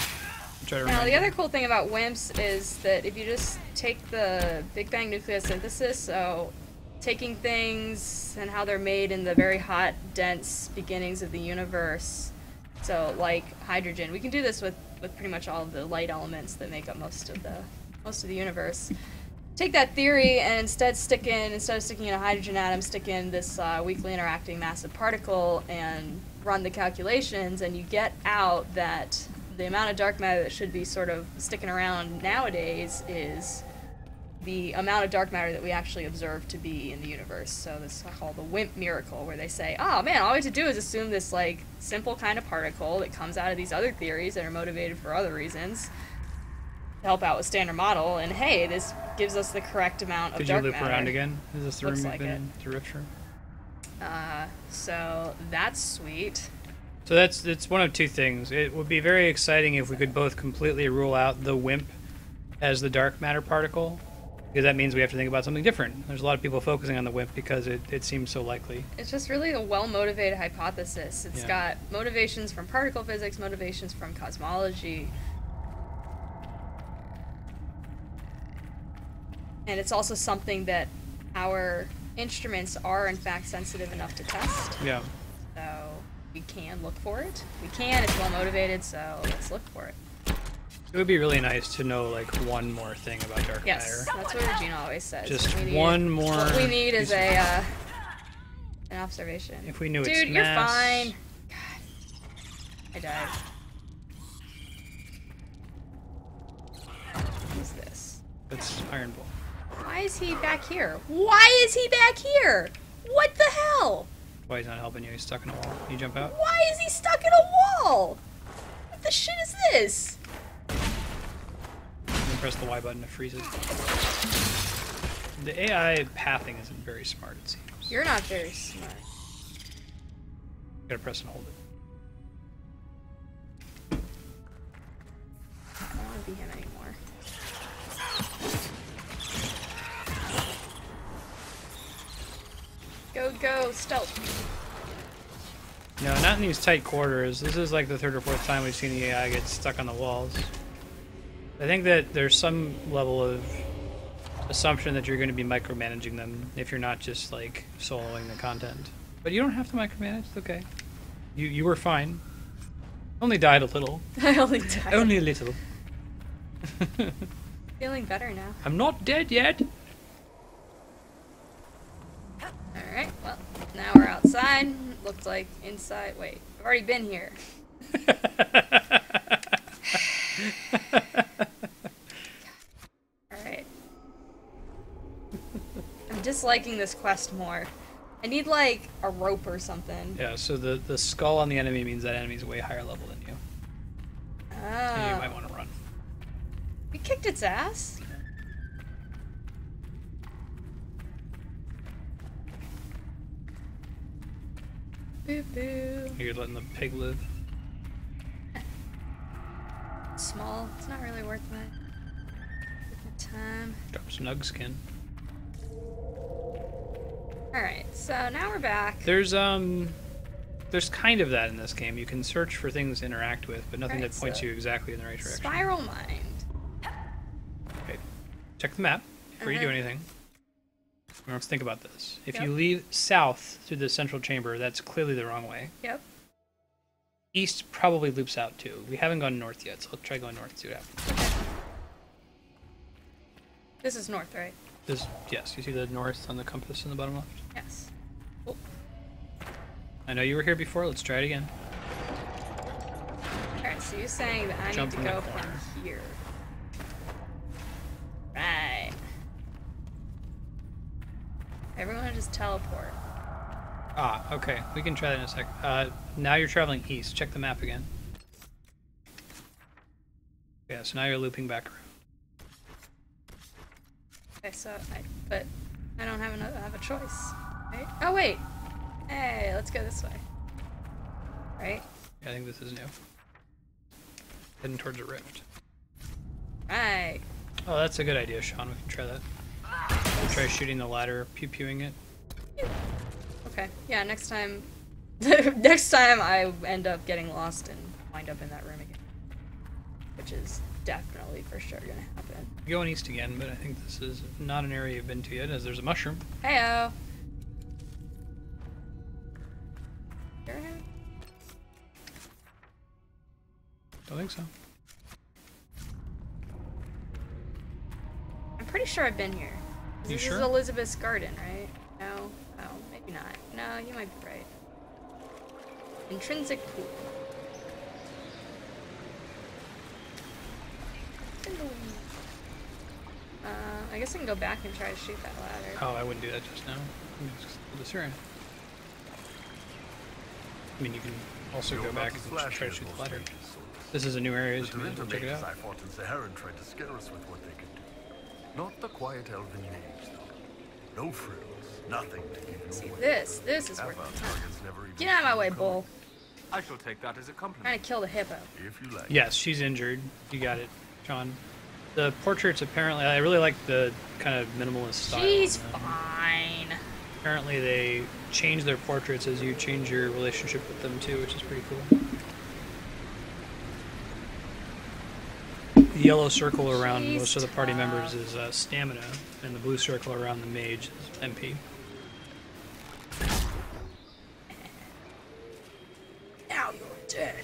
Try to Now, remind the you. other cool thing about WIMPs is that if you just take the Big Bang nucleosynthesis, so taking things and how they're made in the very hot, dense beginnings of the universe, so like hydrogen, we can do this with pretty much all of the light elements that make up most of the universe. Take that theory and instead of sticking in a hydrogen atom, stick in this weakly interacting massive particle and run the calculations, and you get out that the amount of dark matter that should be sort of sticking around nowadays is the amount of dark matter that we actually observe to be in the universe. So this is called the WIMP miracle, where they say, oh man, all we have to do is assume this like simple kind of particle that comes out of these other theories that are motivated for other reasons to help out with standard model, and hey, this gives us the correct amount of Did dark you loop matter. around again? Is this the room Looks you've like been it. in to Rifter? So that's sweet. So it's one of two things. It would be very exciting if we could both completely rule out the WIMP as the dark matter particle, because that means we have to think about something different. There's a lot of people focusing on the WIMP because it seems so likely. It's just really a well-motivated hypothesis. It's Yeah. got motivations from particle physics, motivations from cosmology. And it's also something that our instruments are in fact sensitive enough to test. Yeah. So we can look for it. We can, it's well-motivated, so let's look for it. It would be really nice to know like one more thing about dark Yes, matter. that's what Regina always says. Just We need- one more What we need is piece of- an observation. If we knew its Dude, you're mass. fine. God. I died. What is this? It's Iron Bull. Why is he back here? Why is he back here? What the hell? Why he's not helping you? He's stuck in a wall. Can you jump out? Why is he stuck in a wall? What the shit is this? You can press the Y button to freeze it. The AI pathing isn't very smart, it seems. You're not very smart. You gotta press and hold it. I don't want to be him anymore. Go, stealth. No, not in these tight quarters. This is like the third or fourth time we've seen the AI get stuck on the walls. I think that there's some level of assumption that you're going to be micromanaging them if you're not just like soloing the content. But you don't have to micromanage. It's okay. You were fine. Only died a little. I only died. Only a little. Feeling better now. I'm not dead yet. Alright, well, now we're outside. Looks like inside. Wait, I've already been here. Alright. I'm disliking this quest more. I need like a rope or something. Yeah, so the skull on the enemy means that enemy's way higher level than you. And you might want to run. We kicked its ass. Boo boo. You're letting the pig live. Small. It's not really worth my time. Drop snug skin. Alright, so now we're back. There's kind of that in this game. You can search for things to interact with, but nothing Right, that points so you exactly in the right direction. Spiral Mind. Okay. Check the map before you do anything. Let's think about this. If you Yep. leave south through the central chamber, that's clearly the wrong way. Yep. East probably loops out too. We haven't gone north yet, so let's try going north, see what happens. This is north, right? Yes, you see the north on the compass in the bottom left? Yes. Oh. I know you were here before, let's try it again. Alright, so you're saying that I Jump need from to that go corner. from here. Right. Everyone just teleport. Ah, okay. We can try that in a sec. Now you're traveling east. Check the map again. Yeah, so now you're looping back around. Okay, so but I don't have have a choice, right? Oh wait. Hey, let's go this way. Right? Yeah, I think this is new. Heading towards a rift. Right. Oh, that's a good idea, Sean. We can try that. We'll try shooting the ladder, pew-pewing it. Okay. Yeah, next time next time I end up getting lost and wind up in that room again. Which is definitely for sure gonna happen. We're going east again, but I think this is not an area you've been to yet, as there's a mushroom. Heyo. Don't think so. I'm pretty sure I've been here. You This sure? is Elizabeth's garden, right? No? Oh, maybe not. No, you might be right. Intrinsic pool. I guess I can go back and try to shoot that ladder. Oh, I wouldn't do that just now. Let me just put this here in. I mean, you can also go back and just try to shoot the ladder. This is a new area, so you may as well check it out. I fought in Saharan tried to scare us with what they could do. Not the quiet elven mage, though. No frills, nothing to give you See, away. this is Half worth our the time. targets never even Get out of my see way, the bull. I shall take that as a Trying compliment. to kill the hippo. color, if you like. Yes, she's injured. You got it, John. The portraits apparently, I really like the kind of minimalist style. She's on them. fine. Apparently they change their portraits as you change your relationship with them too, which is pretty cool. The yellow circle around She's most of the party tough. members is stamina, and the blue circle around the mage is MP. Now you're dead.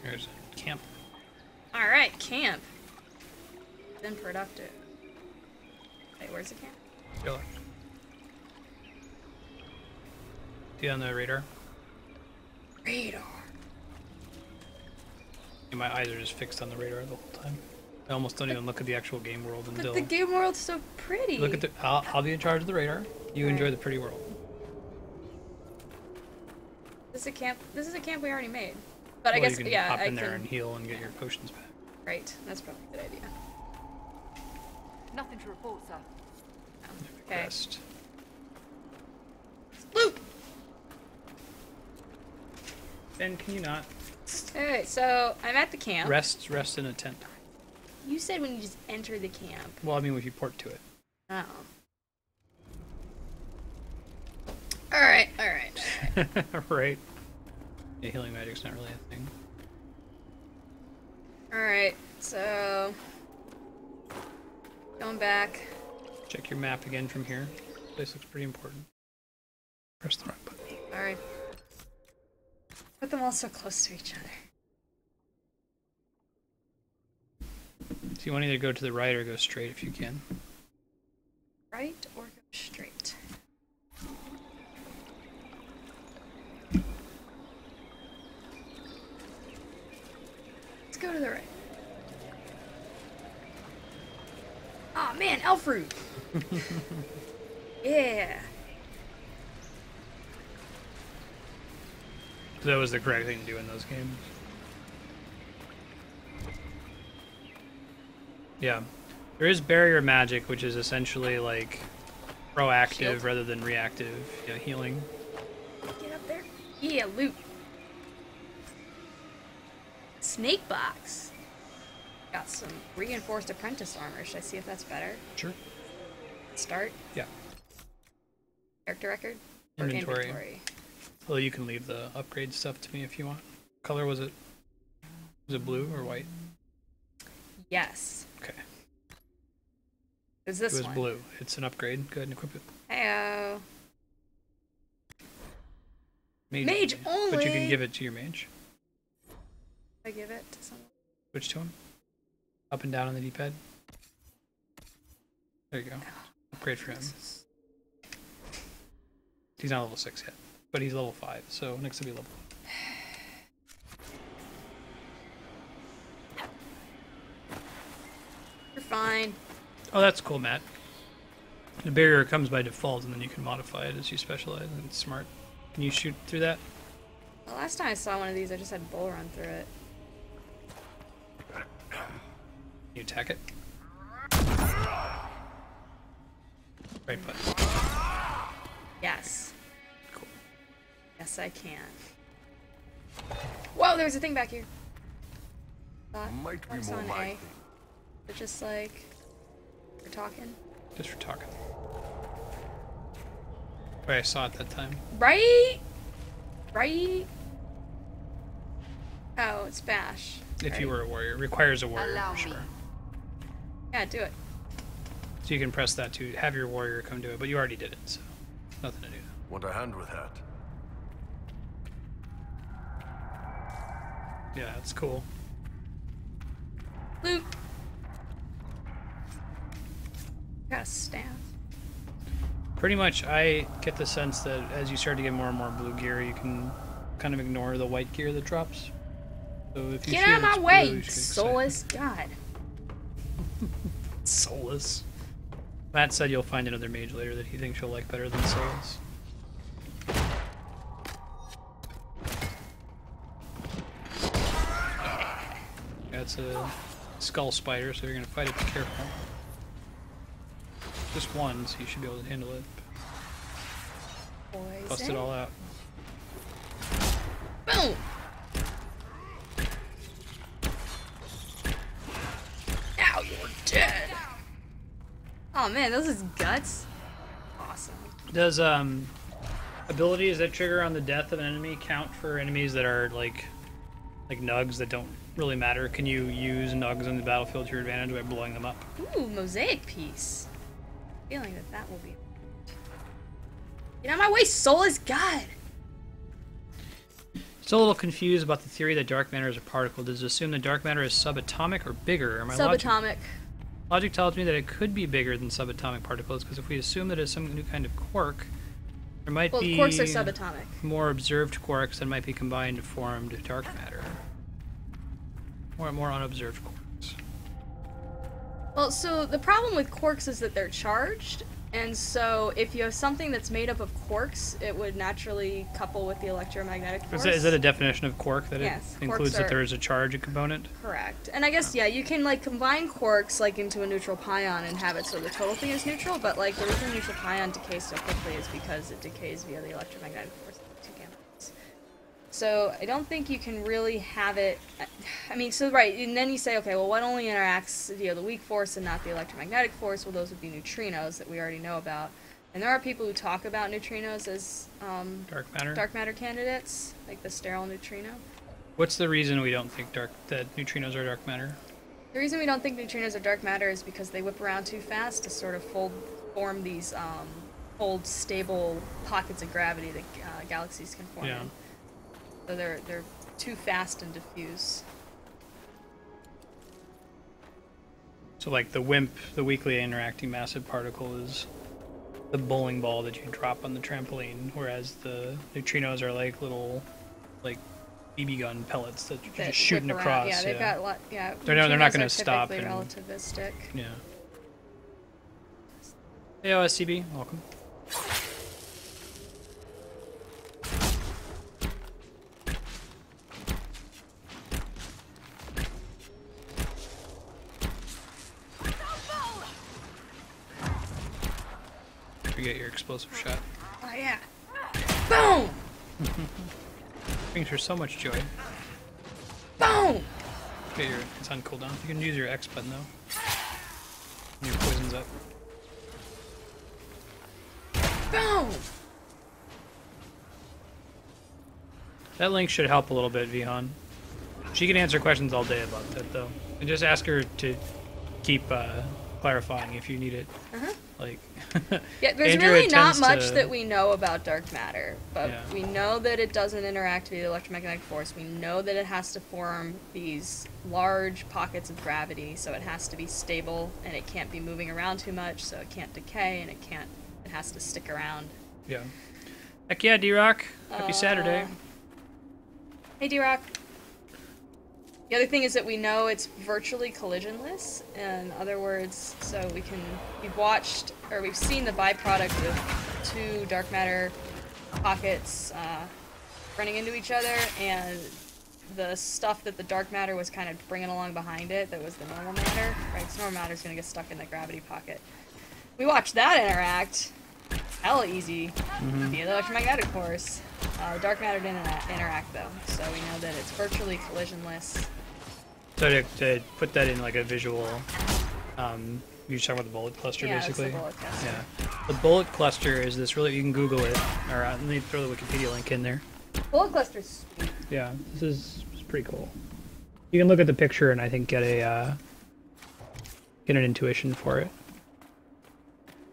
There's camp. Alright, camp. Been productive. Wait, where's the camp? Go left. See on the radar? Radar. Yeah, my eyes are just fixed on the radar the whole time. I almost don't even look at the actual game world But until the game world's so pretty. look at the. I'll be in charge of the radar. You enjoy the pretty world. This is a camp. This is a camp we already made. But I Well, guess you can yeah, hop I in can. there and heal and get your potions back. Right, that's probably a good idea. Nothing to report, sir. Okay. Rest. Loop. Ben, can you not Alright, so I'm at the camp. rest in a tent? You said when you just enter the camp. Well, I mean, if you port to it. Oh. Alright. Right. Yeah, healing magic's not really a thing. Alright, so going back. Check your map again from here. This place looks pretty important. Press the wrong button. Alright. Put them all so close to each other. So you want to either go to the right or go straight if you can. Right or go straight? Let's go to the right. Oh man, elf fruit! Yeah! That was the correct thing to do in those games. Yeah. There is barrier magic, which is essentially like proactive Shield. rather than reactive. Yeah, healing. Get up there. Yeah, loot. Snake box. Got some reinforced apprentice armor. Should I see if that's better? Sure. Start. Yeah. Character record. Or Inventory. Well, you can leave the upgrade stuff to me if you want. Color was it? Was it blue or white? Yes. Okay. Is this It was one? blue. It's an upgrade. Go ahead and equip it. Heyo. Mage only. But you can give it to your mage. I give it to someone. Switch to him. Up and down on the D-pad. There you go. Upgrade for him. He's not level 6 yet, but he's level 5, so next will be level. You're fine. Oh, that's cool, Matt. The barrier comes by default, and then you can modify it as you specialize, and it's smart. Can you shoot through that? The last time I saw one of these, I just had a bull run through it. Can you attack it? Right button. Yes. Cool. Yes, I can. Whoa, there's a thing back here. Might be Marks more on my A. thing. They're just like, we're talking. Just for talking. Wait, I saw it that time. Right? Right? Oh, it's bash. If you Right. were a warrior. It requires a warrior, Allow for me. sure. Yeah, do it. So you can press that to have your warrior come do it, but you already did it, so nothing to do. Want a hand with that? Yeah, it's cool. Loot. Got a staff. Pretty much, I get the sense that as you start to get more and more blue gear, you can kind of ignore the white gear that drops. So if you Get feel out of my it's blue, way, you should get excited. soulless god. Soulless. Matt said you'll find another mage later that he thinks you'll like better than Soulless. Yeah, it's a skull spider, so you're gonna fight it, be careful. Just one, so you should be able to handle it. Bust it all out. Boom! Now you're dead! Oh man, those is guts. Awesome. Does abilities that trigger on the death of an enemy count for enemies that are like nugs that don't really matter? Can you use nugs on the battlefield to your advantage by blowing them up? Ooh, mosaic piece. Feeling that that will be. Get out of my way, soulless god! Still a little confused about the theory that dark matter is a particle. Does it assume that dark matter is subatomic or bigger? Or my Subatomic. logic tells me that it could be bigger than subatomic particles, because if we assume that it's some new kind of quark, there might Well, be quarks are subatomic. more observed quarks that might be combined to form dark matter. More unobserved quarks. Well, so the problem with quarks is that they're charged, and so if you have something that's made up of quarks, it would naturally couple with the electromagnetic force. Is that a definition of quark, that Yes, it includes quarks that are- there is a charge component? Correct. And I guess, yeah, you can, like, combine quarks, like, into a neutral pion and have it so the total thing is neutral, but, like, the reason neutral pion decays so quickly is because it decays via the electromagnetic force of the two gametes. So, I don't think you can really have it... I mean, so, right, and then you say, okay, well, what only interacts via the weak force and not the electromagnetic force? Well, those would be neutrinos that we already know about. And there are people who talk about neutrinos as Dark matter? candidates, like the sterile neutrino. What's the reason we don't think that neutrinos are dark matter? The reason we don't think neutrinos are dark matter is because they whip around too fast to sort of form these hold stable pockets of gravity that galaxies can form Yeah. in. So they're too fast and diffuse. So like the WIMP, the weakly interacting massive particle, is the bowling ball that you drop on the trampoline, whereas the neutrinos are like little, like BB gun pellets that you're That just shooting whip around. across. Yeah, they've got a lot. Yeah, They're not neutrinos gonna are stop typically and- relativistic. Yeah. Hey, OSCB, welcome. forget your explosive shot. Oh yeah. Boom! Brings her so much joy. Boom! Okay, it's on cooldown. You can use your X button though. And your poison's up. Boom! That link should help a little bit, Vihan. She can answer questions all day about that though. And just ask her to keep clarifying if you need it. Like, yeah, there's Andrea really not tends much to- that we know about dark matter, but Yeah. we know that it doesn't interact with the electromagnetic force. We know that it has to form these large pockets of gravity, so it has to be stable and it can't be moving around too much, so it can't decay and it has to stick around. Yeah. Heck yeah, D-Rock. Happy Saturday. Hey, D-Rock. The other thing is that we know it's virtually collisionless. In other words, so we've seen the byproduct of two dark matter pockets running into each other, and the stuff that the dark matter was kind of bringing along behind it, that was the normal matter, right? 'Cause normal matter is going to get stuck in the gravity pocket. We watched that interact. Hella easy via the electromagnetic force. Dark matter didn't interact though, so we know that it's virtually collisionless. So to put that in like a visual, you're talking about the bullet cluster, Yeah, basically. it's the bullet cluster. Yeah, the bullet cluster is this really. You can Google it, or let me throw the Wikipedia link in there. Bullet cluster's sweet. Yeah, this is pretty cool. You can look at the picture and I think get an intuition for it.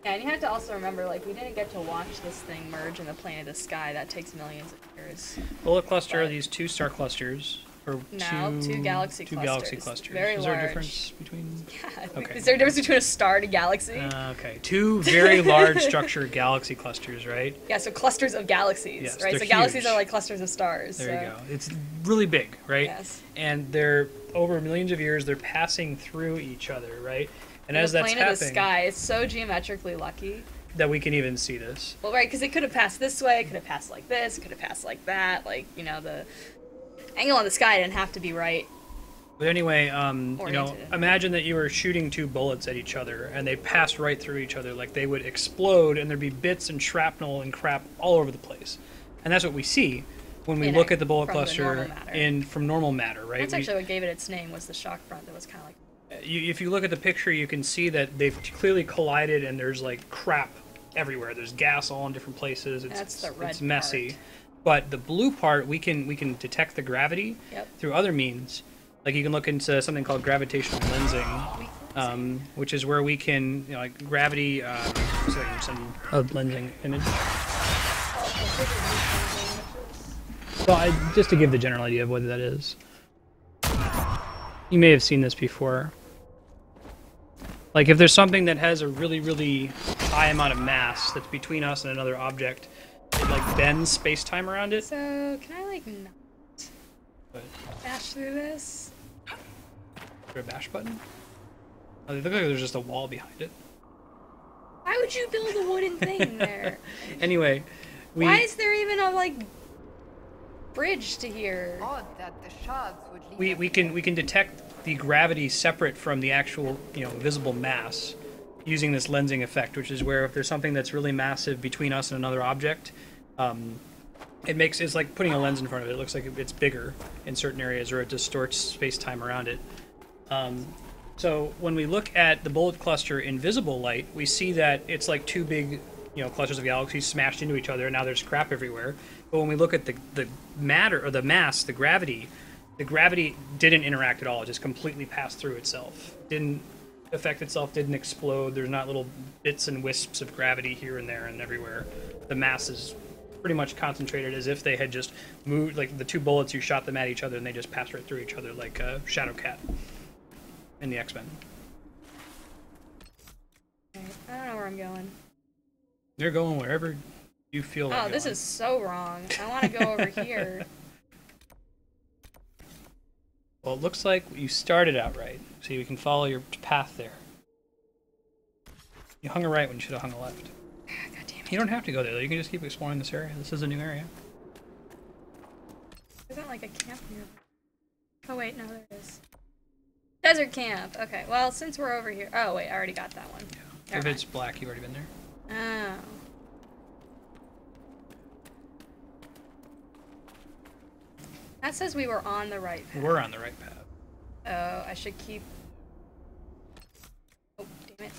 Yeah, and you have to also remember, like, we didn't get to watch this thing merge in the plane of the sky. That takes millions of years. Bullet cluster are But- these two star clusters, or No, two galaxy two clusters. galaxy clusters. Very is there a large. difference between? Yeah, Okay. is there a difference between a star and a galaxy? Okay, two very large structured galaxy clusters, right? Yeah, so clusters of galaxies, Yes, right? they're So galaxies huge. are like clusters of stars. There so. you go. It's really big, right? Yes. And they're over millions of years. They're passing through each other, right? And In as the that's plane of the happening, sky, it's so geometrically lucky. that we can even see this. Well, right, because it could have passed this way, it could have passed like this, it could have passed like that. Like, you know, the angle on the sky didn't have to be right. But anyway, you know, Oriented. imagine that you were shooting two bullets at each other, and they passed right through each other. Like they would explode, and there'd be bits and shrapnel and crap all over the place. And that's what we see when we In look a- at the bullet from the cluster normal matter. from normal matter, right? That's actually what gave it its name, was the shock front that was kind of like... If you look at the picture, you can see that they've clearly collided, and there's like crap everywhere. There's gas all in different places. That's the red It's messy. part. But the blue part, we can detect the gravity Yep. through other means. Like you can look into something called gravitational lensing, which is where we can, you know, like gravity. So I can send a lensing image. Well, just to give the general idea of what that is. You may have seen this before. Like if there's something that has a really, really high amount of mass that's between us and another object, it like bends space-time around it. So, can I, like, not But, bash through this? is there a bash button? Oh, they look like there's just a wall behind it. Why would you build a wooden thing there? Anyway, Why is there even a, like, bridge to here? Odd that the shards would lead we can detect the gravity separate from the actual, you know, visible mass using this lensing effect, which is where if there's something that's really massive between us and another object, it's like putting a lens in front of it. It looks like it's bigger in certain areas, or it distorts space-time around it. So when we look at the bullet cluster in visible light, we see that it's like two big, you know, clusters of galaxies smashed into each other, and now there's crap everywhere. But when we look at the matter, or the mass, the gravity didn't interact at all. It just completely passed through itself. Didn't affect itself, didn't explode. There's not little bits and wisps of gravity here and there and everywhere. The mass is pretty much concentrated as if they had just moved, like the two bullets, you shot them at each other and they just passed right through each other, like Shadow Cat in the X-Men. I don't know where I'm going. They're going wherever you feel like Oh, this going. is so wrong. I want to go over here. Well, it looks like you started out right. See, we can follow your path there. You hung a right when you should have hung a left. God damn it. You don't have to go there, though. You can just keep exploring this area. This is a new area. Isn't like a camp here? Oh wait, no, there is. Desert camp. Okay, well, since we're over here. Oh wait, I already got that one. If it's black, you've already been there. Oh. That says we were on the right path. We're on the right path. Oh, I should keep... Oh, damn it.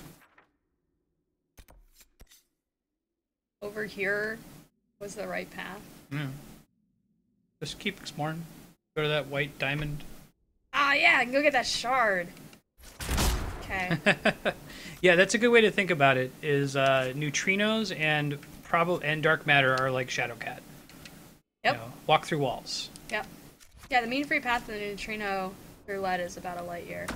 Over here was the right path. Yeah. Just keep exploring. Go to that white diamond. Ah, yeah, I can go get that shard. Okay. Yeah, that's a good way to think about it. Is neutrinos and dark matter are like Shadowcat. Yep. You know, walk through walls. Yep. Yeah, the mean free path of the neutrino through lead is about a light year.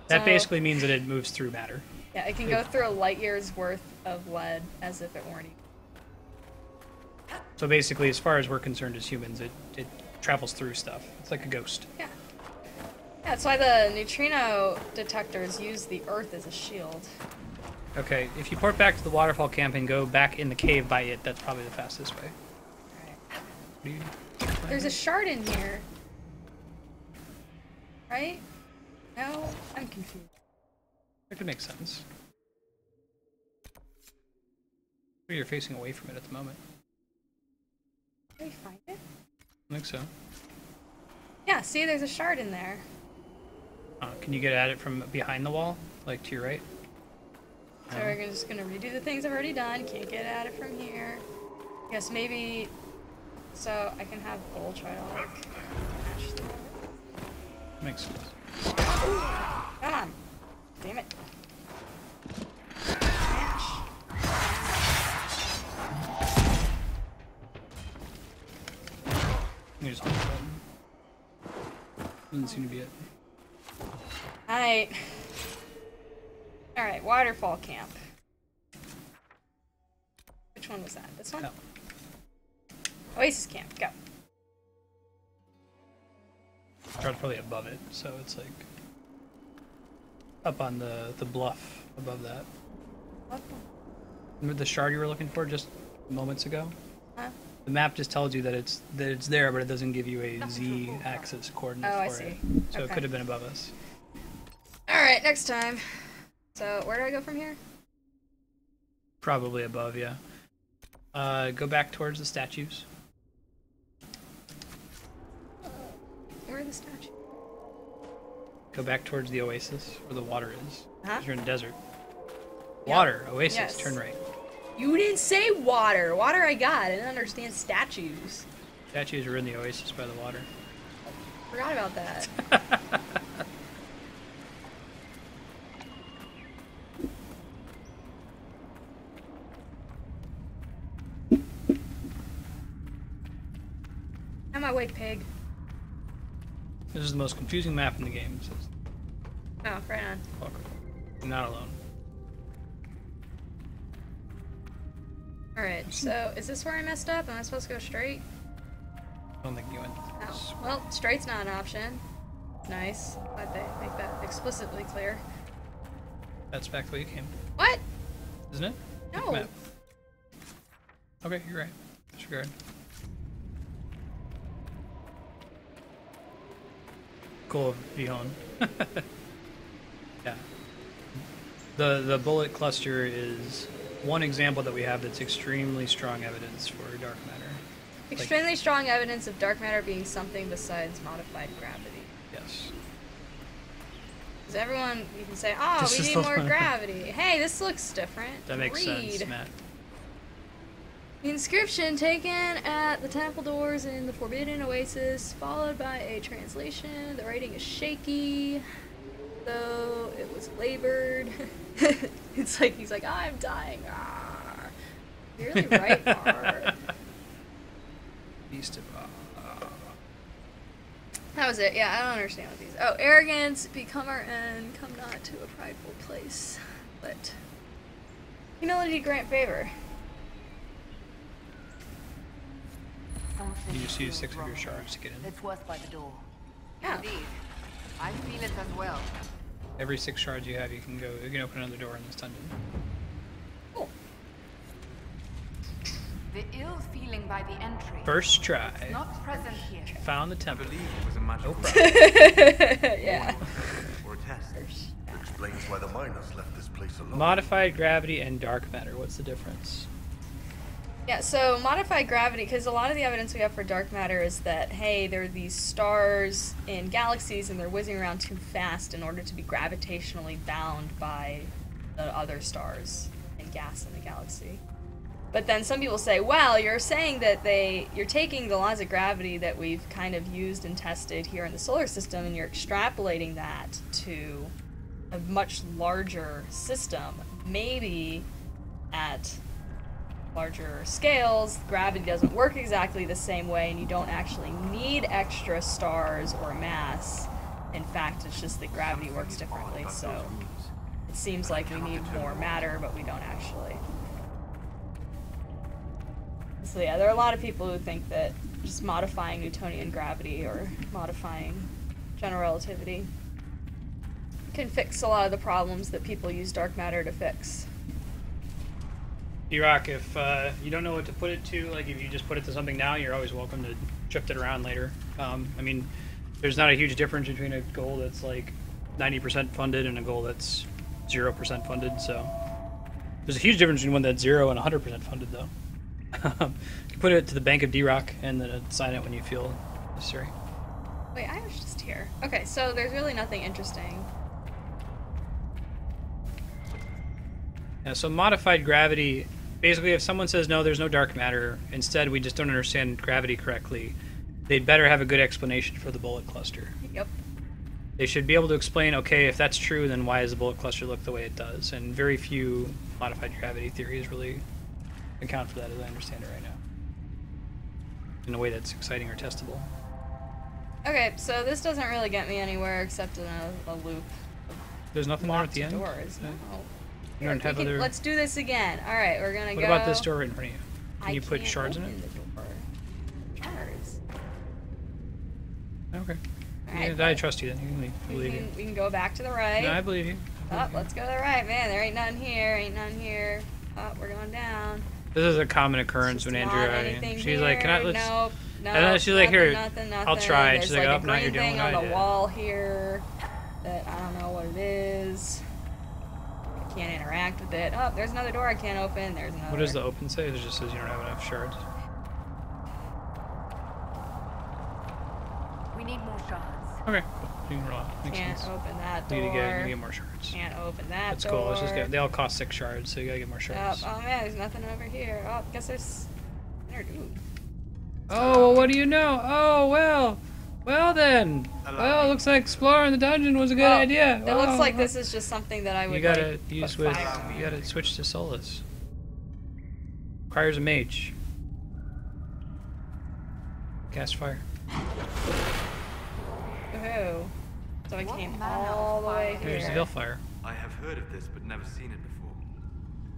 That So- basically means that it moves through matter. Yeah, it can go through a light year's worth of lead as if it weren't even. So basically, as far as we're concerned as humans, it travels through stuff. It's like a ghost. Yeah. Yeah, that's why the neutrino detectors use the Earth as a shield. Okay, if you port back to the waterfall camp and go back in the cave by it, that's probably the fastest way. What do you... There's a shard in here. Right? No? I'm confused. That could make sense. Maybe you're facing away from it at the moment. Did we find it? I think so. Yeah, see, there's a shard in there. Can you get at it from behind the wall? Like to your right? So we're just gonna redo the things I've already done. Can't get at it from here. Guess maybe... So I can have Bull try to, like, mash through it. Makes sense. Come on. Damn it. Smash. You just hold the button. Doesn't seem to be it. Alright. Alright, waterfall camp. Which one was that? This one? No. Oasis camp, go. Shard's probably above it, so it's like up on the bluff above that. What? Remember the shard you were looking for just moments ago? Huh? The map just tells you that it's there, but it doesn't give you a z-axis coordinate Oh, I for see. it. So it Okay. could have been above us. Alright, next time. So, where do I go from here? Probably above, yeah. Go back towards the statues. Where are the statues? Go back towards the oasis, where the water is. Huh? 'Cause you're in a desert. Yeah. Water, oasis, Yes. turn right. You didn't say water! Water I got, I didn't understand statues. Statues are in the oasis by the water. Forgot about that. I'm awake, pig. This is the most confusing map in the game. So Oh, right on. welcome. You're not alone. Alright, so is this where I messed up? Am I supposed to go straight? I don't think you went. Oh, well, straight's not an option. Nice. Glad they make that explicitly clear. That's back the way you came, What? isn't it? No. Map. Okay, you're right. Disregard. Cool, Vihon. Yeah. The bullet cluster is one example that we have that's extremely strong evidence for dark matter. Extremely strong evidence of dark matter being something besides modified gravity. Yes. Because everyone, you can say, oh, This we is need the more one. gravity. Hey, this looks different. That makes Read. sense, Matt. The inscription taken at the temple doors in the Forbidden Oasis, followed by a translation. The writing is shaky, though it was labored. It's like, he's like, I'm dying. Ah. You're really right, Bard. Beast of That was it. Yeah, I don't understand what these. Oh, arrogance, become our end, come not to a prideful place. But humility grant favor. Something You just use feels 6 of your wrong. shards to get in. Let's work by the door. Yeah. Indeed. I feel it as well. Every 6 shards you have, you can open another door in this dungeon. Cool. The ill feeling by the entry. First try. Not present here. Found the I temple. believe it was a magical No problem. Yeah. or a test. Explains why the miners left this place alone. Modified gravity and dark matter. What's the difference? Yeah, so modified gravity, because a lot of the evidence we have for dark matter is that, hey, there are these stars in galaxies and they're whizzing around too fast in order to be gravitationally bound by the other stars and gas in the galaxy. But then some people say, well, you're saying that you're taking the laws of gravity that we've kind of used and tested here in the solar system and you're extrapolating that to a much larger system. Maybe at larger scales, gravity doesn't work exactly the same way and you don't actually need extra stars or mass. In fact, it's just that gravity works differently, so it seems like we need more matter, but we don't actually. So yeah, there are a lot of people who think that just modifying Newtonian gravity or modifying general relativity can fix a lot of the problems that people use dark matter to fix. D-Rock, if you don't know what to put it to, like if you just put it to something now, you're always welcome to shift it around later. I mean, there's not a huge difference between a goal that's like 90% funded and a goal that's 0% funded, so there's a huge difference between one that's 0 and 100% funded, though. You put it to the bank of D-Rock and then assign it when you feel necessary. Wait, I was just here. Okay, so there's really nothing interesting. Yeah, so modified gravity, basically if someone says no, there's no dark matter, instead we just don't understand gravity correctly, they'd better have a good explanation for the bullet cluster. Yep. They should be able to explain, okay, if that's true, then why does the bullet cluster look the way it does? And very few modified gravity theories really account for that, as I understand it right now, in a way that's exciting or testable. Okay, so this doesn't really get me anywhere except in a loop. There's nothing there at the end? Doors. No. You don't have other... Let's do this again. All right, we're gonna go. What about this door right in front of you? Can you put can't shards in open it? the door. Shards. Okay. All right, Yeah, I trust you then. You can leave. I believe you. We can go back to the right. No, I believe you. Let's go to the right, man. There ain't none here. Ain't none here. We're going down. This is a common occurrence when Andrea. She's like, "Can I?" Let's. Nope. And then she's like, "Here, nothing. I'll try." There's She's like, like "Oh, now you're doing what I did." on the wall here that I don't know what it is. I can't interact with it. Oh, there's another door I can't open. There's another. What does the open say? It just says you don't have enough shards. We need more shards. Okay. You can roll. Makes Can't sense. open that You door. need to get more shards. Can't open that That's door. cool. Let's just get. They all cost 6 shards, so you gotta get more shards. Oh man, there's nothing over here. Oh, guess there's. Ooh. Oh, well, what do you know? Oh, well. Well then. Well, looks like exploring the dungeon was a good idea. It looks like this is just something that I would. You gotta like, use put with. fire on. You gotta switch to Solus. Requires a mage. Cast fire. Woohoo. So I came manner all of the way fire? There's the here. Veilfire. I have heard of this, but never seen it before.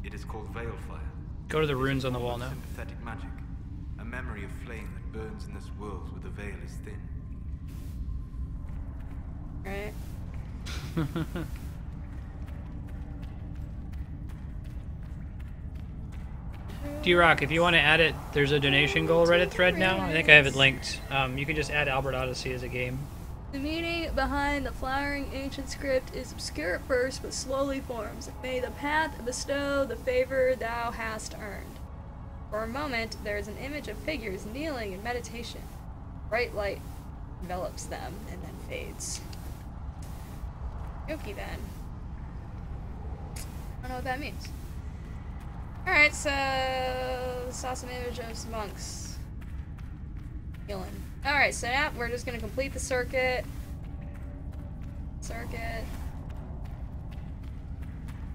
It is called Veilfire. Go to the It is runes a on the form wall of now. Sympathetic magic. A memory of flame that burns in this world where the veil is thin. Right. D-Rock, if you want to add it, there's a donation goal Reddit thread now. I think I have it linked. You can just add Albert Odyssey as a game. The meaning behind the flowering ancient script is obscure at first, but slowly forms. May the path bestow the favor thou hast earned. For a moment, there is an image of figures kneeling in meditation. Bright light envelops them and then fades. Yoki then. I don't know what that means. Alright, so saw some image of some monks healing. Alright, so now we're just gonna complete the circuit.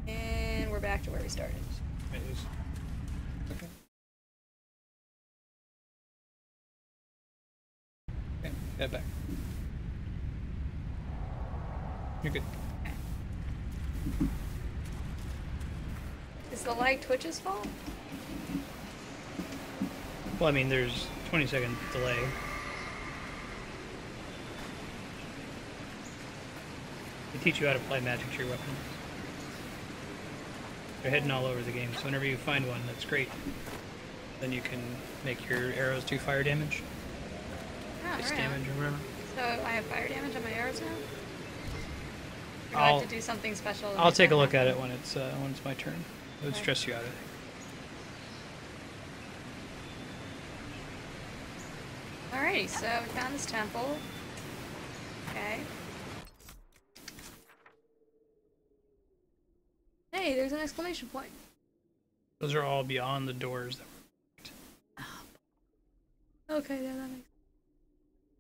And we're back to where we started. Okay. Okay, head back. You're good. Is the lag Twitch's fault? Well, I mean, there's 20-second delay. They teach you how to apply magic to your weapon. They're hidden all over the game, so whenever you find one, that's great. Then you can make your arrows do fire damage. Oh, Ice right. damage or whatever. So I have fire damage on my arrows now? Or do I I'll- have to do something special? to I'll make take that a look happen? at it when it's my turn. It would Okay. stress you out, I think. Alrighty, so we found this temple. Okay. Hey, there's an exclamation point. Those are all beyond the doors that were. Okay, yeah, that makes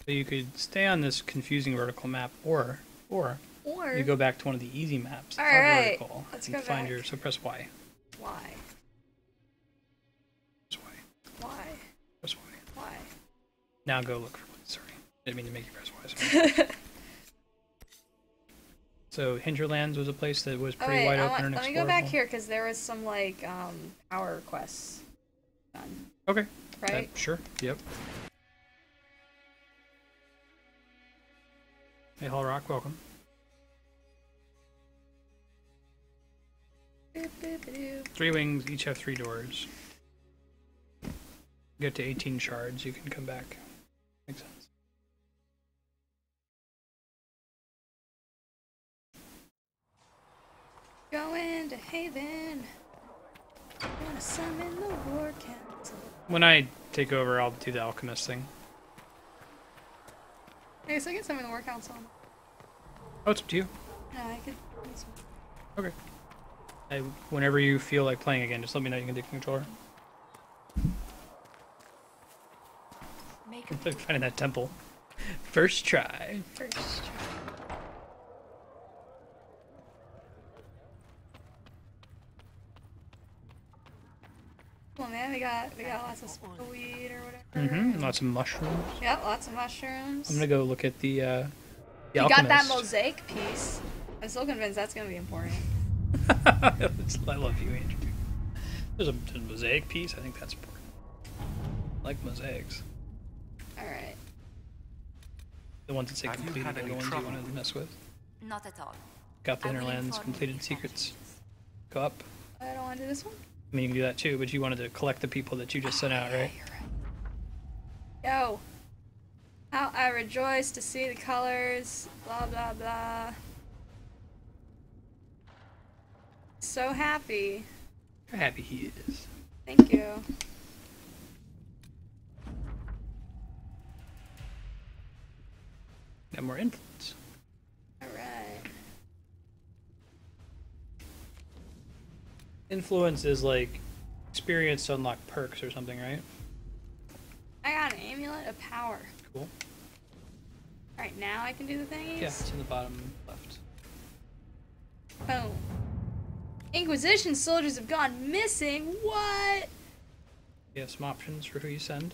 So you could stay on this confusing vertical map, or you go back to one of the easy maps. That are Alright, vertical, let's and go find back. your. So press Y. Why? Press Y. Why? Press Y. Why? Now go look for. Sorry, didn't mean to make you press Y. Sorry. So Hinterlands was a place that was pretty wide open and let me explorable. go back here because there was some like power quests done. Okay. Right? Sure. Yep. Hey, Hall Rock, welcome. Boop, boop, boop. 3 wings, each have 3 doors. Get to 18 shards, you can come back. Makes sense. Going to Haven. Gonna summon the War Council. When I take over, I'll do the alchemist thing. Okay, so I can summon the War Council. Oh, it's up to you. No, I could. Okay. Whenever you feel like playing again, just let me know. You can take the controller. Make I'm finding that temple. First try. First try. Well, man, we got lots of weed or whatever. Mm-hmm. Lots of mushrooms. Yep, lots of mushrooms. I'm gonna go look at the You got that alchemist. mosaic piece. I'm still convinced that's gonna be important. I love you, Andrew. There's a mosaic piece. I think that's important. I like mosaics. Alright. The ones that say Have you completed had are the any ones you trouble? want to mess with. Not at all. Got the I will Hinterlands inform you completed if that secrets. changes. Go up. I don't want to do this one. I mean, you can do that too, but you wanted to collect the people that you just sent out, right? Yo. How I rejoice to see the colors. Blah, blah, blah. So happy. How happy he is. Thank you. Got more influence. Alright. Influence is like experience to unlock perks or something, right? I got an amulet of power. Cool. Alright, now I can do the thingies? Yeah, it's in the bottom left. Boom. Inquisition soldiers have gone missing. What? You have some options for who you send.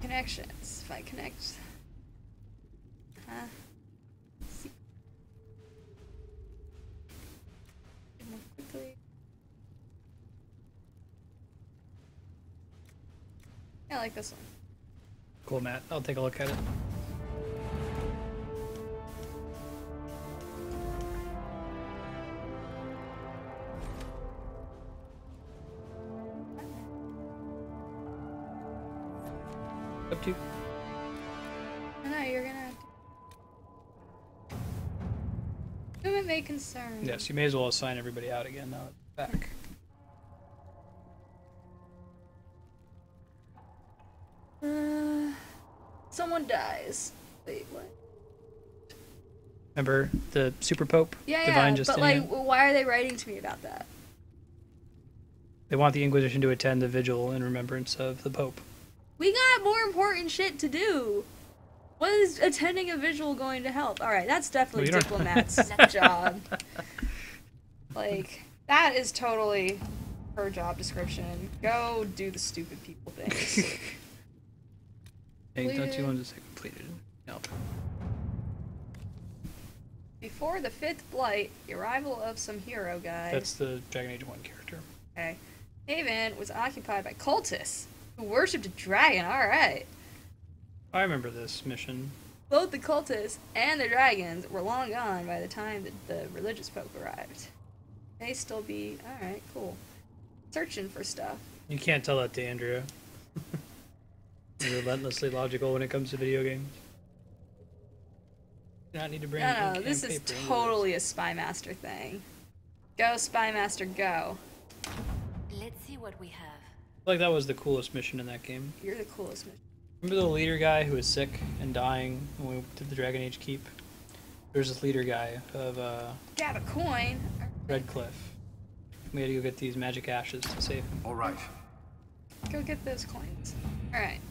Connections. If I connect. Huh? See. More quickly. I like this one. Cool, Matt. I'll take a look at it. Up to you. I know you're gonna have to. Whom it may concern. Yes, you may as well assign everybody out again now. Back. Someone dies. Wait, what? Remember the Super Pope? Yeah, Divine yeah, but Justinian? like, why are they writing to me about that? They want the Inquisition to attend the vigil in remembrance of the Pope. We got more important shit to do. What is attending a vigil going to help? Alright, that's definitely Well, you don't- diplomat's job. Like, that is totally her job description. Go do the stupid people things. Hey, don't you want to say completed? Nope. Before the fifth blight, the arrival of some hero guy. That's the Dragon Age 1 character. Okay. Haven was occupied by cultists who worshipped a dragon. Alright. I remember this mission. Both the cultists and the dragons were long gone by the time that the religious folk arrived. They still be alright, cool. Searching for stuff. You can't tell that to Andrea. You're relentlessly logical when it comes to video games. You not need to bring No, ink this and is paper into totally a Spy Master thing. Go, Spy Master, go. Let's see what we have. like that was the coolest mission in that game. You're the coolest man. Remember the leader guy who was sick and dying when we did the Dragon Age Keep? There's this leader guy of Got a coin. Redcliffe. We had to go get these magic ashes to save him. All right. Go get those coins. Alright.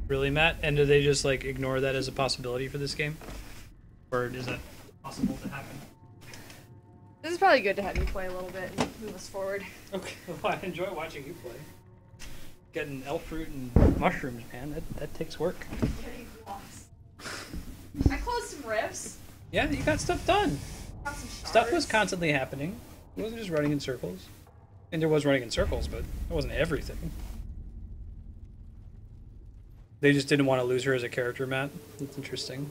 Really, Matt? And do they just like ignore that as a possibility for this game? Or is that possible to happen? This is probably good to have you play a little bit and move us forward. Okay, well, I enjoy watching you play. Getting elf fruit and mushrooms, man, that takes work. I closed some rifts. Yeah, you got stuff done. Got some shards. Stuff was constantly happening. It wasn't just running in circles. And there was running in circles, but it wasn't everything. They just didn't want to lose her as a character, Matt. That's interesting.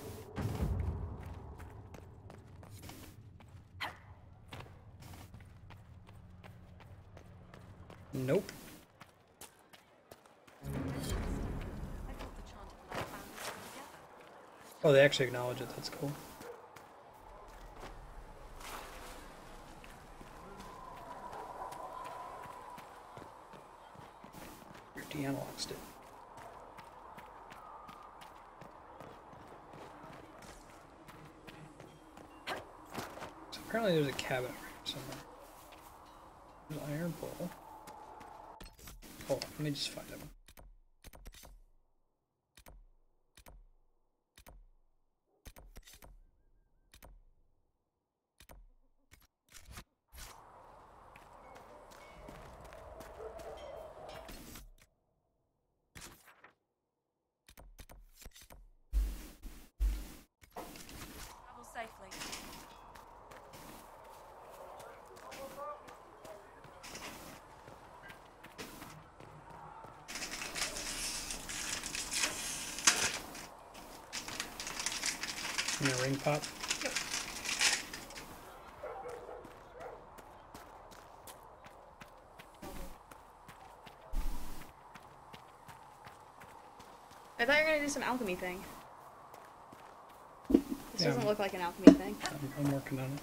Nope. Oh, they actually acknowledge it. That's cool. Your de-analoged it. So apparently there's a cabin right here somewhere. There's an iron bowl. Hold on, let me just find them. Travel safely. And a ring pop. I thought you were gonna do some alchemy thing. This Yeah. doesn't look like an alchemy thing. I'm working on it.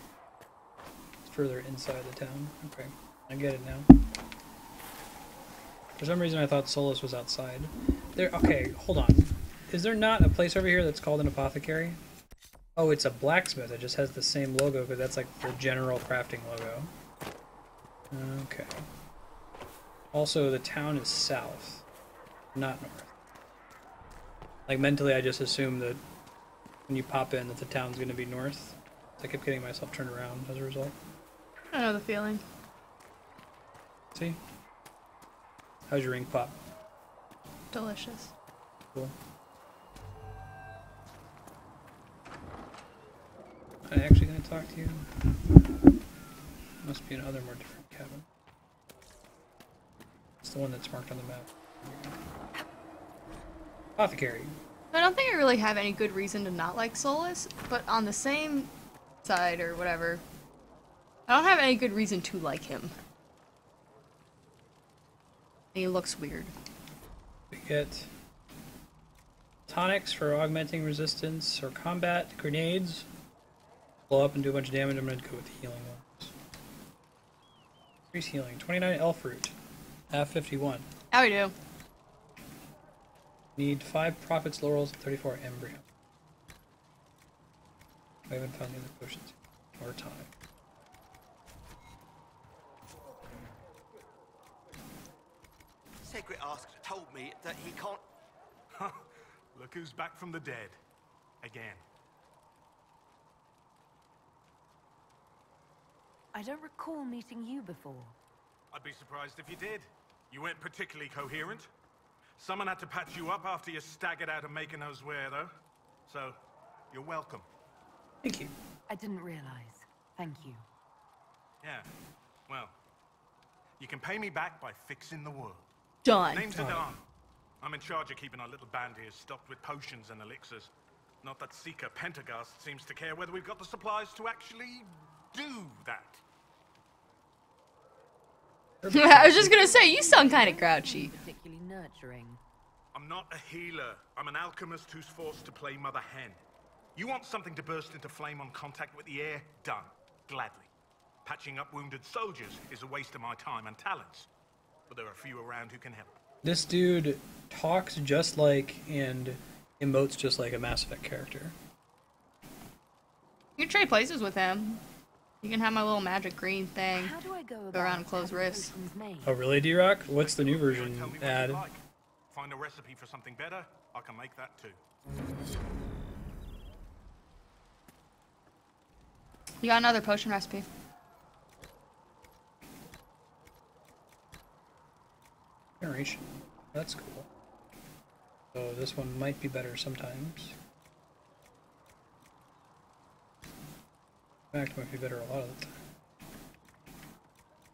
It's further inside the town. Okay, I get it now. For some reason I thought Solus was outside. There. Okay, hold on. Is there not a place over here that's called an apothecary? Oh, it's a blacksmith. It just has the same logo because that's like the general crafting logo. Okay. Also, the town is south, not north. Like mentally, I just assumed that when you pop in that the town's going to be north. I kept getting myself turned around as a result. I know the feeling. See? How's your ring pop? Delicious. Cool. Am I actually going to talk to you? Must be another more different cabin. It's the one that's marked on the map. Apothecary. I don't think I really have any good reason to not like Solus, but on the same side or whatever, I don't have any good reason to like him. He looks weird. We get tonics for augmenting resistance or combat, grenades. Blow up and do a bunch of damage. I'm going to go with the healing ones. Increase healing. 29 elf root. Half 51. How we do? Need 5 prophets, laurels, and 34 embryo. I haven't found the other potions. Or tonic. Sacred Ask told me that he can't... Look who's back from the dead. Again. I don't recall meeting you before. I'd be surprised if you did. You weren't particularly coherent. Someone had to patch you up after you staggered out of making knows where, though. So, you're welcome. Thank you. I didn't realize. Thank you. Yeah, well, you can pay me back by fixing the world. Done. Name's Adam. I'm in charge of keeping our little band here stocked with potions and elixirs. Not that Seeker Pentagast seems to care whether we've got the supplies to actually do that. I was just gonna say, you sound kind of grouchy. Particularly nurturing. I'm not a healer. I'm an alchemist who's forced to play Mother Hen. You want something to burst into flame on contact with the air? Done. Gladly. Patching up wounded soldiers is a waste of my time and talents. But there are few around who can help. This dude talks just like and emotes just like a Mass Effect character. You can trade places with him. You can have my little magic green thing. How do I go around and close having rifts. potions made? Oh really, D-Rock? What's the new Tell version me what add? you like. Find a recipe for something better, I can make that too. You got another potion recipe. Generation. That's cool. So this one might be better sometimes. In fact, it might be better a lot of the time.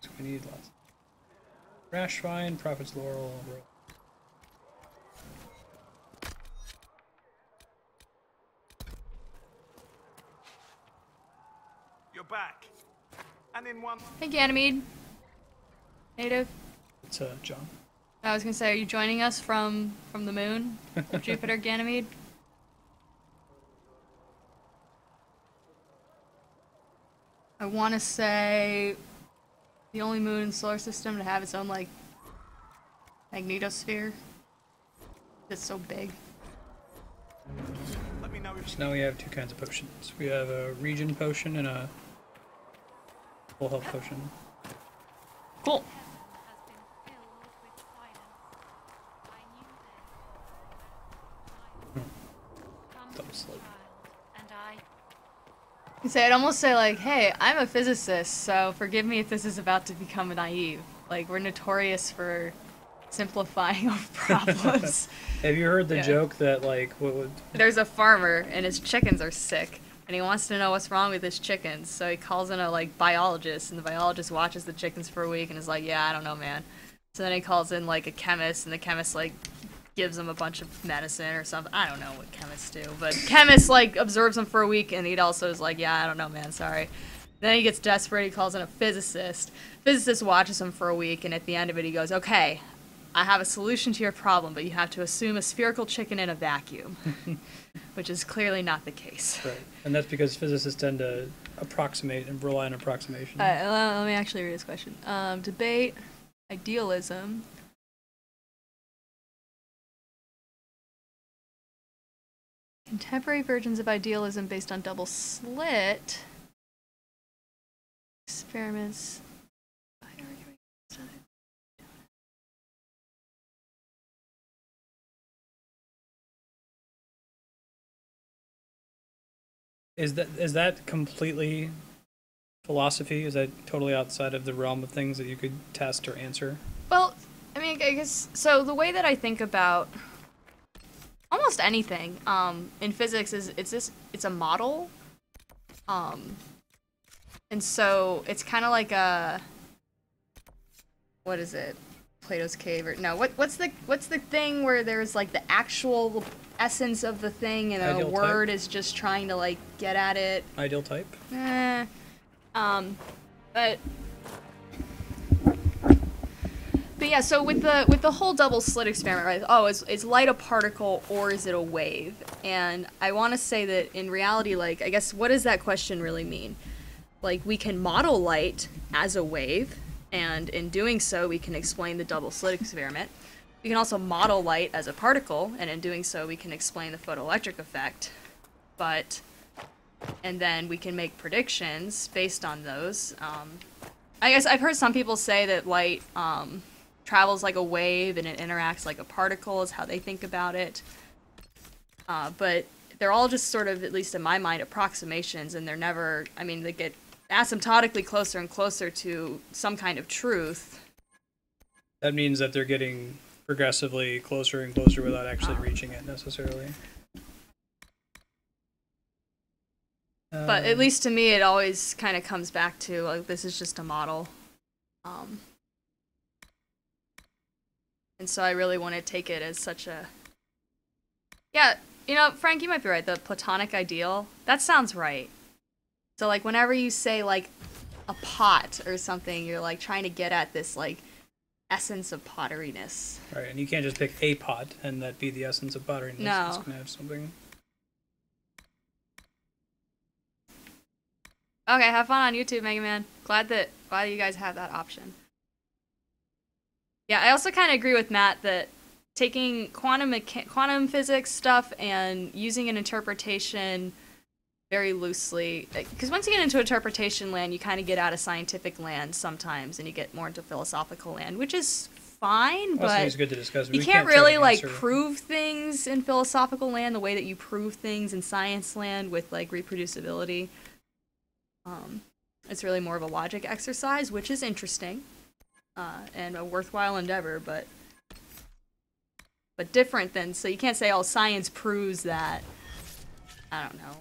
So we need lots. Rash Vine, Prophet's Laurel, You're back. And in one... Hey, Ganymede. Native. it's John. I was gonna say, are you joining us from the moon of Jupiter, Ganymede? I want to say the only moon in the solar system to have its own like magnetosphere. It's so big. Let me know if So now we have two kinds of potions. We have a region potion and a full health potion. Cool. Double slit. You say, I'd almost say like, hey, I'm a physicist, so forgive me if this is about to become naive. Like, we're notorious for simplifying our problems. Have you heard the Yeah. joke that like what would There's a farmer, and his chickens are sick, and he wants to know what's wrong with his chickens, so he calls in a, like, biologist, and the biologist watches the chickens for a week and is like, yeah, I don't know, man. So then he calls in, like, a chemist, and the chemist, like, gives him a bunch of medicine or something. I don't know what chemists do, but chemist, like, observes him for a week, and he also is like, yeah, I don't know, man, sorry. Then he gets desperate, he calls in a physicist. Physicist watches him for a week, and at the end of it he goes, okay, I have a solution to your problem, but you have to assume a spherical chicken in a vacuum. Which is clearly not the case. right? And that's because physicists tend to approximate and rely on approximation. Alright, let me actually read this question. Debate, idealism. Contemporary versions of idealism based on double slit. Experiments. Is that completely philosophy? Is that totally outside of the realm of things that you could test or answer? Well, I mean, I guess, so the way that I think about almost anything in physics is it's a model. And so it's kind of like a, what is it? Plato's cave or no, what's the thing where there's like the actual essence of the thing and Ideal a word type? is just trying to like get at it. Ideal type? But yeah, so with the whole double slit experiment, right? Oh, is light a particle or is it a wave? And I want to say that in reality, like, I guess, what does that question really mean? Like, we can model light as a wave, and in doing so, we can explain the double slit experiment. We can also model light as a particle, and in doing so, we can explain the photoelectric effect. And then we can make predictions based on those. I guess I've heard some people say that light travels like a wave and it interacts like a particle is how they think about it. But they're all just sort of, at least in my mind, approximations, and they're never, I mean, they get asymptotically closer and closer to some kind of truth. That means that they're getting progressively closer and closer without actually reaching it necessarily. But at least to me, it always kind of comes back to, like, this is just a model. And so I really want to take it as such a... Yeah, you know, Frank, you might be right. The Platonic ideal, that sounds right. So, like, whenever you say, like, a pot or something, you're, like, trying to get at this, like, essence of potteriness. Right, and you can't just pick a pot and that be the essence of potteriness. No. It's going to have something. Okay, have fun on YouTube, Mega Man. Glad you guys have that option. Yeah, I also kind of agree with Matt that taking quantum physics stuff and using an interpretation very loosely, because once you get into interpretation land, you kind of get out of scientific land sometimes, and you get more into philosophical land, which is fine, but it's good to discuss. You can't really like prove things in philosophical land the way that you prove things in science land with like reproducibility. It's really more of a logic exercise, which is interesting and a worthwhile endeavor, but different than, so you can't say, oh, science proves that, I don't know,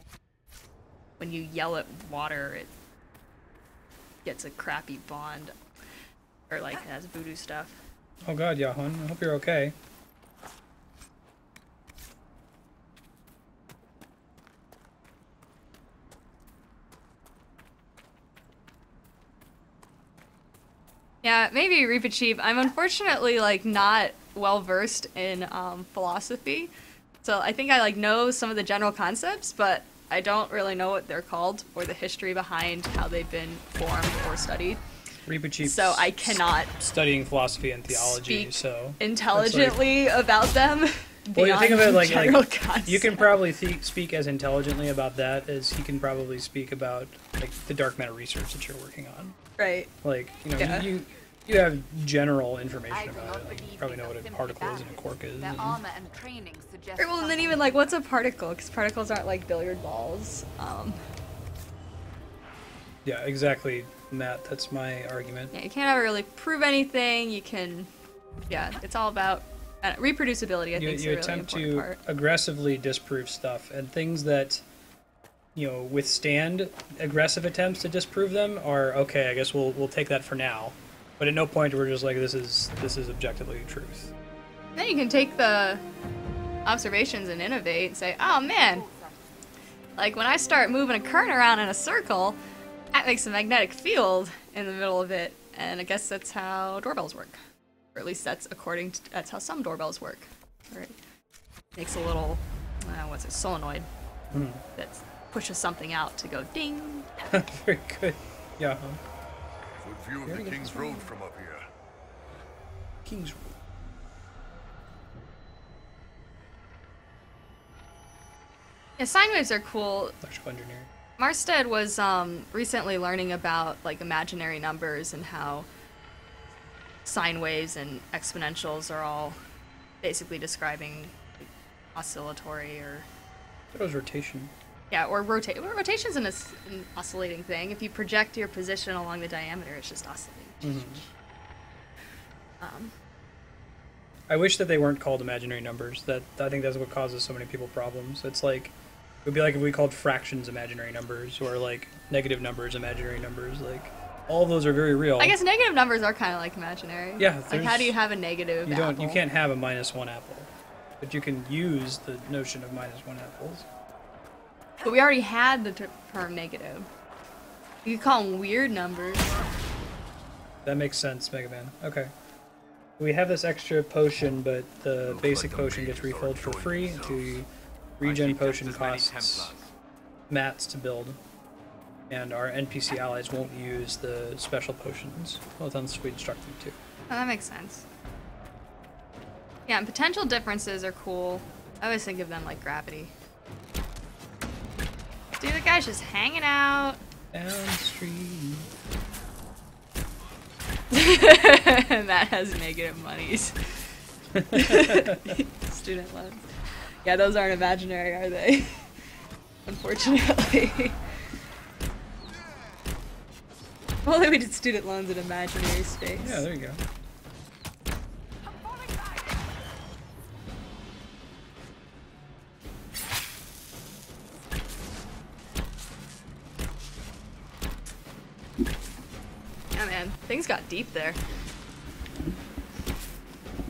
when you yell at water, it gets a crappy bond, or like it has voodoo stuff. Oh god, Yahun, I hope you're okay. Yeah, maybe Reaper Chief. I'm unfortunately like not well versed in philosophy, so I think I like know some of the general concepts, but I don't really know what they're called or the history behind how they've been formed or studied. Reaper Chief. So I cannot studying philosophy and theology. Speak so intelligently about them. Well, you think of it like concepts. You can probably speak as intelligently about that as he can probably speak about like the dark matter research that you're working on. Right. Like, you know, Yeah. you have general information about it. Like, you probably know what a particle is and a quark is. Their And, armor and training suggest Well, and then even like, what's a particle? Because particles aren't like billiard balls. yeah, exactly, Matt. That's my argument. Yeah, you can't ever really prove anything. You can, yeah, it's all about reproducibility. I think is a You really attempt important to part. aggressively disprove stuff, and things that, you know, withstand aggressive attempts to disprove them are okay. I guess we'll take that for now, but at no point we're just like this is objectively truth. Then you can take the observations and innovate and say, oh man, like when I start moving a current around in a circle, that makes a magnetic field in the middle of it, and I guess that's how doorbells work, or at least that's how some doorbells work. Or it makes a little, solenoid that pushes something out to go ding. Very good. Yeah. Good view of the King's Road from up here. King's Road. Yeah, sine waves are cool. Electrical engineering. Marstead was recently learning about like imaginary numbers and how sine waves and exponentials are all basically describing like, oscillatory or That was rotation. yeah, or rotate. Well, rotation's an oscillating thing. If you project your position along the diameter, it's just oscillating. I wish that they weren't called imaginary numbers. I think that's what causes so many people problems. It's like it would be like if we called fractions imaginary numbers or like negative numbers imaginary numbers. Like all of those are very real. I guess negative numbers are kind of like imaginary. Yeah. Like how do you have a negative? Apple? You can't have a -1 apple, but you can use the notion of -1 apples. But we already had the term negative. You could call them weird numbers. That makes sense, Mega Man. Okay. We have this extra potion, but the basic potion gets refilled for free. The regen potion costs mats to build, and our NPC allies won't use the special potions, well, unless we instruct them to. Oh, that makes sense. Yeah, and potential differences are cool. I always think of them like gravity. Dude, the guy's just hanging out. Downstream. That has negative monies. Student loans. Yeah, those aren't imaginary, are they? Unfortunately. Well, we did student loans in imaginary space. Yeah, there you go. Yeah, man. Things got deep there.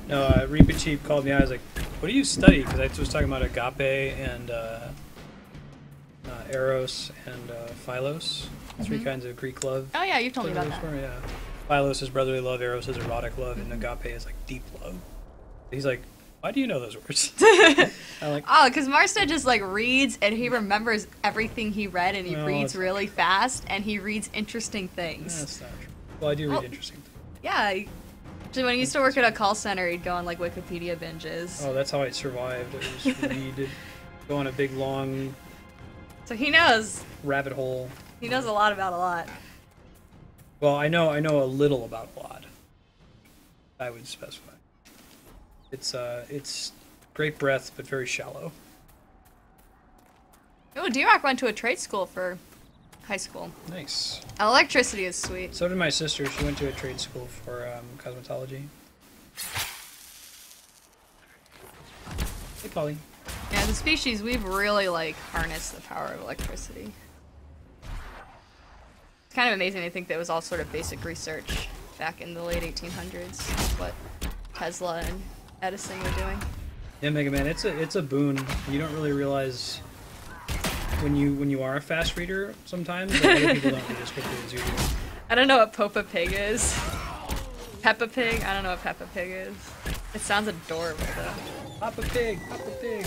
No, Reaper Chief called me out. I was like, what do you study? Because I was talking about agape and eros and philos. Three kinds of Greek love. Oh yeah, you've told me about that. Yeah. Philos is brotherly love, eros is erotic love, and agape is like deep love. He's like, Why do you know those words? I like. Oh, because Marstead just like reads and he remembers everything he read and he reads really fast and he reads interesting things. That's not true. Well, I do read interesting things. Yeah. Actually, when he used to work at a call center, he'd go on like Wikipedia binges. Oh, that's how I survived. I just read, go on a big long. So he knows. Rabbit hole. He knows a lot about a lot. Well, I know a little about a lot. I would specify. It's great breadth, but very shallow. Oh, D-Rock went to a trade school for high school. Nice. Electricity is sweet. So did my sister. She went to a trade school for cosmetology. Hey, Polly. Yeah, as a species, we've really like harnessed the power of electricity. It's kind of amazing to think that it was all sort of basic research back in the late 1800s. What Tesla and Edison were doing. Yeah, Mega Man, it's a boon. You don't really realize when you are a fast reader sometimes that other people don't read as quickly as you do. I don't know what Popa Pig is. Peppa Pig? I don't know what Peppa Pig is. It sounds adorable though. Papa Pig, Papa Pig.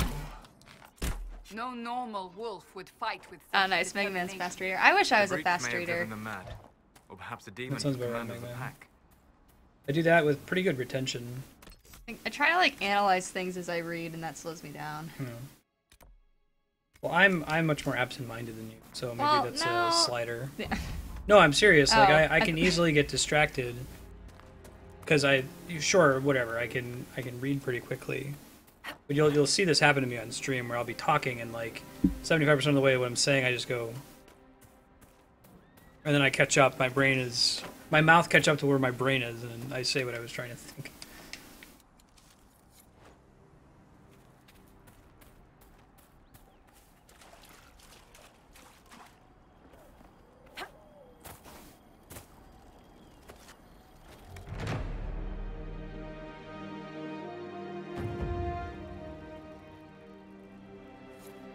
No normal wolf would fight with. Oh, nice. Mega Man's fast reader. I wish I was a fast reader. Or perhaps a demon That sounds about right, commander of Mega the Man. pack. I do that with pretty good retention. I try to like analyze things as I read, and that slows me down. Yeah. Well, I'm much more absent-minded than you, so maybe that's a slider. Yeah. No, I'm serious. Like Oh, I can easily get distracted because sure, whatever. I can read pretty quickly, but you'll see this happen to me on stream where I'll be talking and like 75% of the way what I'm saying I just go, and then I catch up. My mouth catch up to where my brain is, and I say what I was trying to think.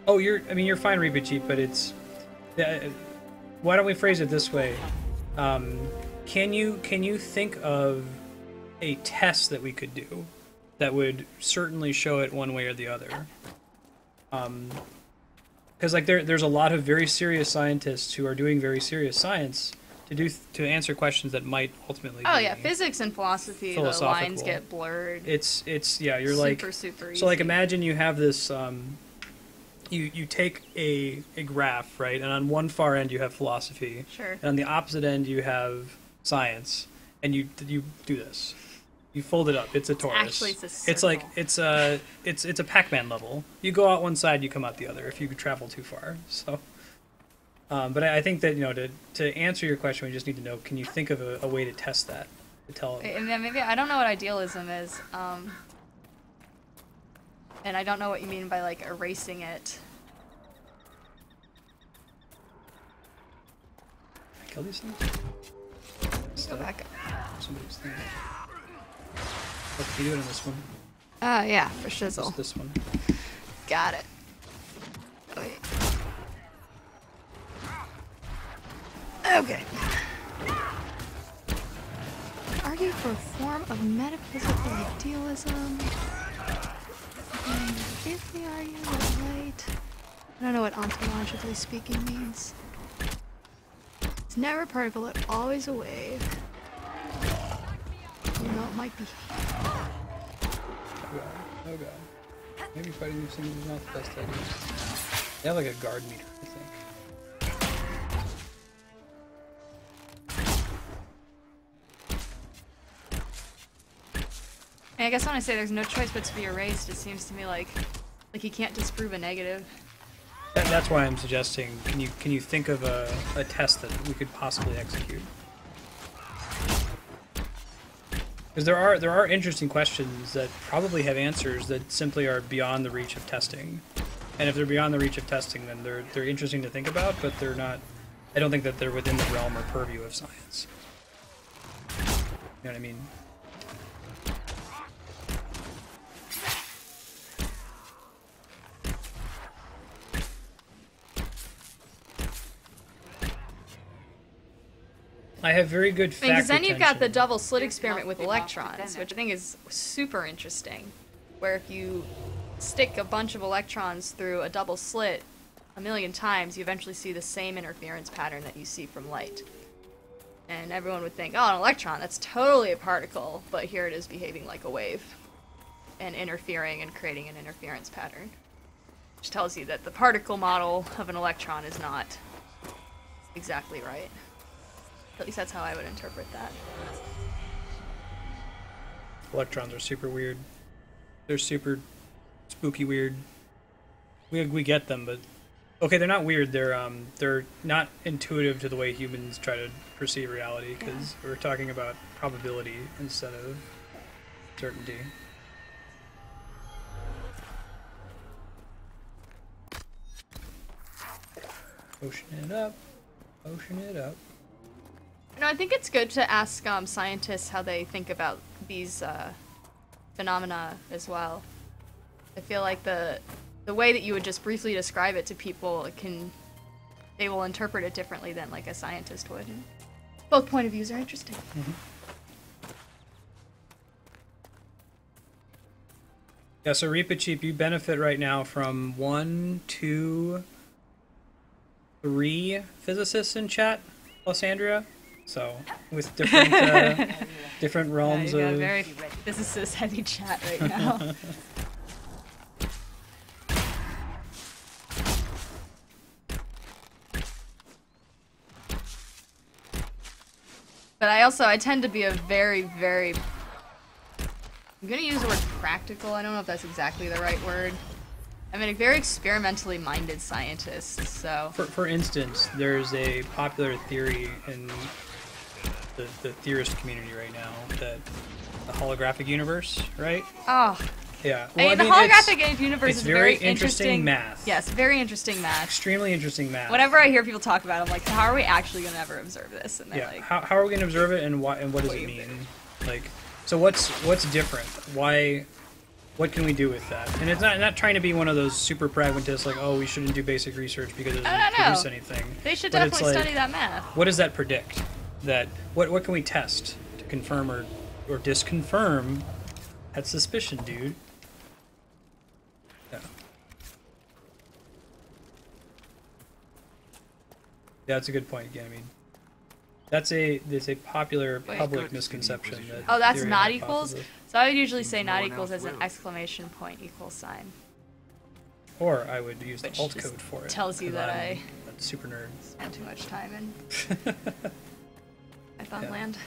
Oh, you're fine, Rebacheap, but it's... why don't we phrase it this way? Can you think of a test that we could do that would certainly show it one way or the other? Because like there's a lot of very serious scientists who are doing very serious science to answer questions that might ultimately Oh be yeah, physics and philosophy, the philosophical. lines get blurred. It's yeah, you're super easy. So like imagine you have this you take a graph, right? And on one far end you have philosophy. Sure. And on the opposite end you have science. And you do this. You fold it up. It's a torus. Actually, it's a circle. It's like it's a Pac-Man level. You go out one side, you come out the other if you travel too far. So but I think that, to answer your question, we just need to know, can you think of a way to test that? To tell And then maybe, I don't know what idealism is, and I don't know what you mean by, like, erasing it. Can I kill these things? Go back up. Somebody's thing. What can you do it in this one? Yeah, for shizzle. Just this one. Got it. Wait. Okay. Argue for a form of metaphysical idealism. And if the argument is right... I don't know what ontologically speaking means. It's never a particle, it's always a wave. You know, it might be... Oh god. Maybe fighting these things is not the best idea. They have like a guard meter, I think. I guess when I say there's no choice but to be erased, it seems to me like you can't disprove a negative. That's why I'm suggesting, can you think of a test that we could possibly execute? Because there are interesting questions that probably have answers that simply are beyond the reach of testing. And if they're beyond the reach of testing, then they're interesting to think about, but they're not... I don't think that they're within the realm or purview of science. You know what I mean? I have very good fact Because then you've got the retention. double slit experiment with electrons, which I think is super interesting. where if you stick a bunch of electrons through a double slit a million times, you eventually see the same interference pattern that you see from light. And everyone would think, oh, an electron, that's totally a particle, but here it is behaving like a wave and interfering and creating an interference pattern. Which tells you that the particle model of an electron is not exactly right. At least that's how I would interpret that. Electrons are super weird. They're super spooky weird. We get them, but okay, they're not weird. They're not intuitive to the way humans try to perceive reality, because we're talking about probability instead of certainty. Ocean it up. Ocean it up. You know, I think it's good to ask scientists how they think about these phenomena as well. I feel like the way that you would just briefly describe it to people, they will interpret it differently than like a scientist would. And both point of views are interesting. Mm-hmm. Yeah, so Reaper Cheap, you benefit right now from 1, 2, 3 physicists in chat, Lysandria. So with different different realms yeah, of very physicist heavy chat right now. But I tend to be a very, very, I'm gonna use the word practical. I don't know if that's exactly the right word. I'm a very experimentally minded scientist, so. For instance, there's a popular theory in the theorist community right now that the holographic universe, right? Oh. Yeah. Well, I mean, the holographic universe is very interesting math. Yes, very interesting math. Extremely interesting math. Whenever I hear people talk about it, I'm like, how are we actually going to ever observe this? And they're like, how are we going to observe it, and what does it mean? Like, so what's different? What can we do with that? And it's not trying to be one of those super pragmatists, like, oh, we shouldn't do basic research because it doesn't produce anything. They should definitely study that math. What does that predict? What can we test to confirm or disconfirm that suspicion, dude? Yeah. Yeah, that's a good point, Gammy. There's a popular public misconception that. Oh, that's not equals? So I would usually say not equals as an exclamation point equal sign. Or I would use the alt code for it. Tells you that I'm a super nerd. Spend too much time in Python land.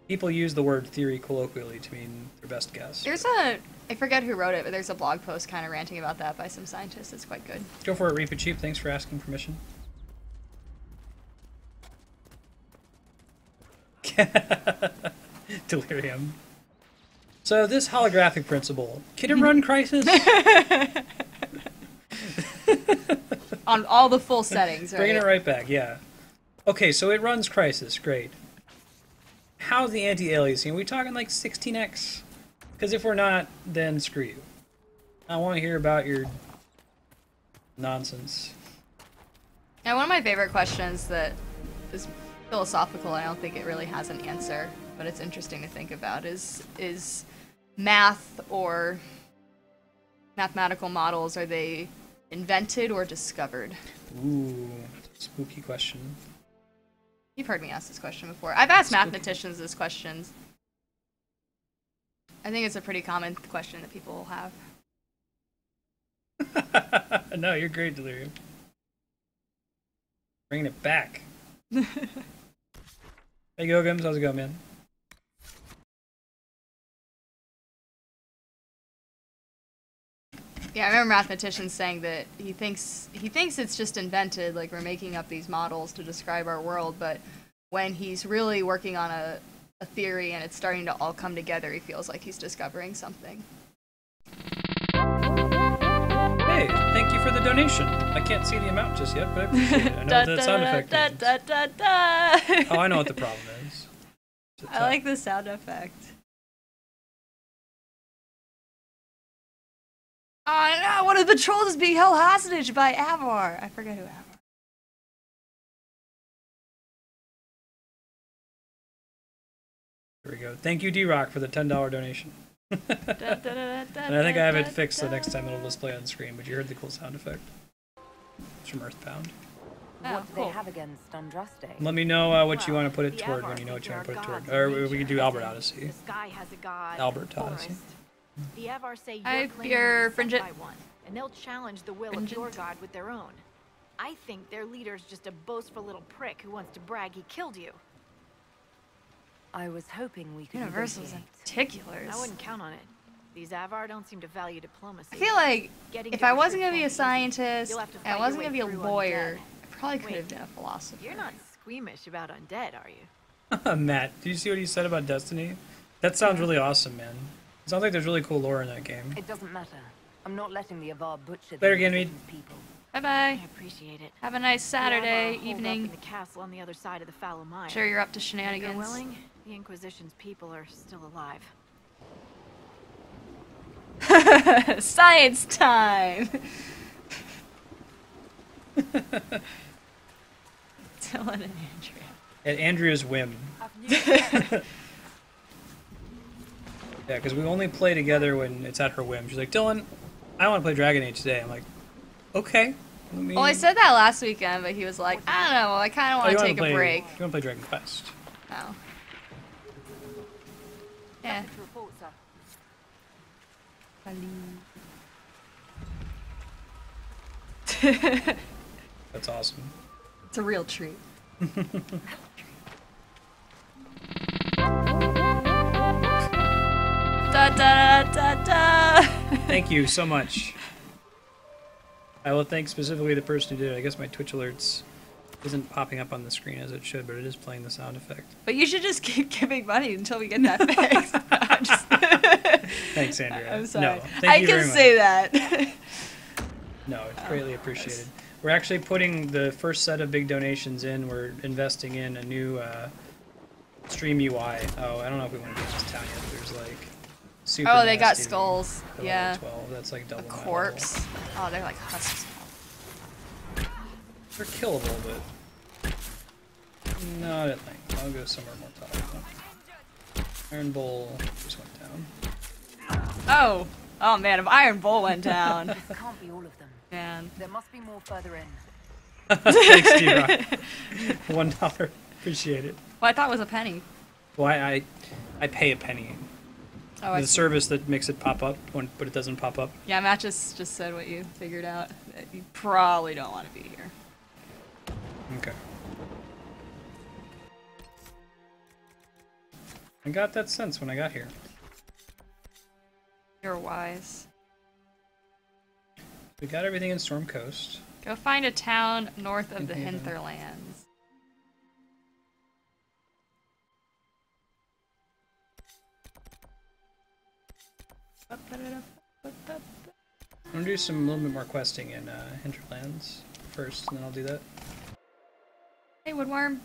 People use the word theory colloquially to mean their best guess. I forget who wrote it, but there's a blog post kind of ranting about that by some scientists. It's quite good. Go for it, Reaper Cheap. Thanks for asking permission. Delirium. So this holographic principle, can it run Crisis? On all the full settings, right? Bringing it right back, yeah. Okay, so it runs Crisis, great. How's the anti-aliasing? Are we talking like 16x? Because if we're not, then screw you. I want to hear about your nonsense. Now, one of my favorite questions that is philosophical, I don't think it really has an answer, but it's interesting to think about, is math or mathematical models, are they invented or discovered? Ooh, spooky question. You've heard me ask this question before. I've asked mathematicians this question. I think it's a pretty common question that people will have. No, you're great, Delirium. Bringing it back. Hey, Gogums, how's it going, man? Yeah, I remember mathematicians saying that he thinks it's just invented, like we're making up these models to describe our world, but when he's really working on a theory and it's starting to all come together, he feels like he's discovering something. Hey, thank you for the donation. I can't see the amount just yet, but I appreciate it. I know what that sound effect means. Oh, I know what the problem is. I like the sound effect. Oh no, one of the trolls is being held hostage by Avar. I forget who Avar. Here we go. Thank you, D-Rock, for the $10 donation. And I think I have it fixed so next time it'll display on screen, but you heard the cool sound effect. It's from Earthbound. What do they have against Andraste? Let me know what you want to put it toward when you know what you want to put it toward. Or we can do Albert Odyssey. The sky has a god. Albert Odyssey. Forest. The Avar say I your claim fear is set Fringent. by one, and they'll challenge the will of your god with their own. I think their leader's just a boastful little prick who wants to brag he killed you. I was hoping we could Universals and negotiate. particulars. I wouldn't count on it. These Avar don't seem to value diplomacy. I feel like Getting if to I the wasn't truth gonna be a won't easy. scientist You'll have to and I fight wasn't your gonna be a way through lawyer, undead. I probably could Wait, have been a philosopher. You're not squeamish about undead, are you? Matt, do you see what he said about Destiny? That sounds really awesome, man. It sounds like there's really cool lore in that game. It doesn't matter. I'm not letting the Avar butcher Later, the Ganymede. Inquisition's people. Bye bye. I appreciate it. Have a nice The Avar Saturday holed up evening. in the castle on the other side of the fallow mine. Sure you're up to If you're shenanigans. willing, the Inquisition's people are still alive. Science time! Dylan and Andrea. At Andrea's whim. Yeah, because we only play together when it's at her whim. She's like, Dylan, I want to play Dragon Age today. I'm like, okay. Let me... Well, I said that last weekend, but he was like, I don't know, I kind of want you to wanna take play- a break. You want to play Dragon Quest. Oh. Yeah. To report, sir. That's awesome. It's a real treat. Da da da da. Thank you so much. I will thank specifically the person who did it. I guess my Twitch alerts isn't popping up on the screen as it should, but it is playing the sound effect. But you should just keep giving money until we get that fixed. I'm just- Thanks, Andrea. I'm sorry. No, thank I you can very much. say that. No, it's greatly appreciated. We're actually putting the first set of big donations in. We're investing in a new stream UI. Oh, I don't know if we want to do this town yet. There's like super Oh, they got nasty skulls. level Yeah. 12. That's like double A my level. corpse. Oh, they're like husks. They're killable, but not at length. I'll go somewhere more tolerable. Iron Bowl just went down. Oh. Oh man, if Iron Bull went down. This can't be all of them. Man. There must be more further in. Thanks, T-Rock. $1. Appreciate it. Well, I thought it was a penny. Well, I pay a penny. Oh, I The see. service that makes it pop up, but it doesn't pop up. Yeah, Matt just said what you figured out. That you probably don't want to be here. Okay. I got that sense when I got here. You're wise. We got everything in Storm Coast. Go find a town north of the Mhm. Hinterlands. I'm gonna do a little bit more questing in Hinterlands first, and then I'll do that. Hey, Woodworm.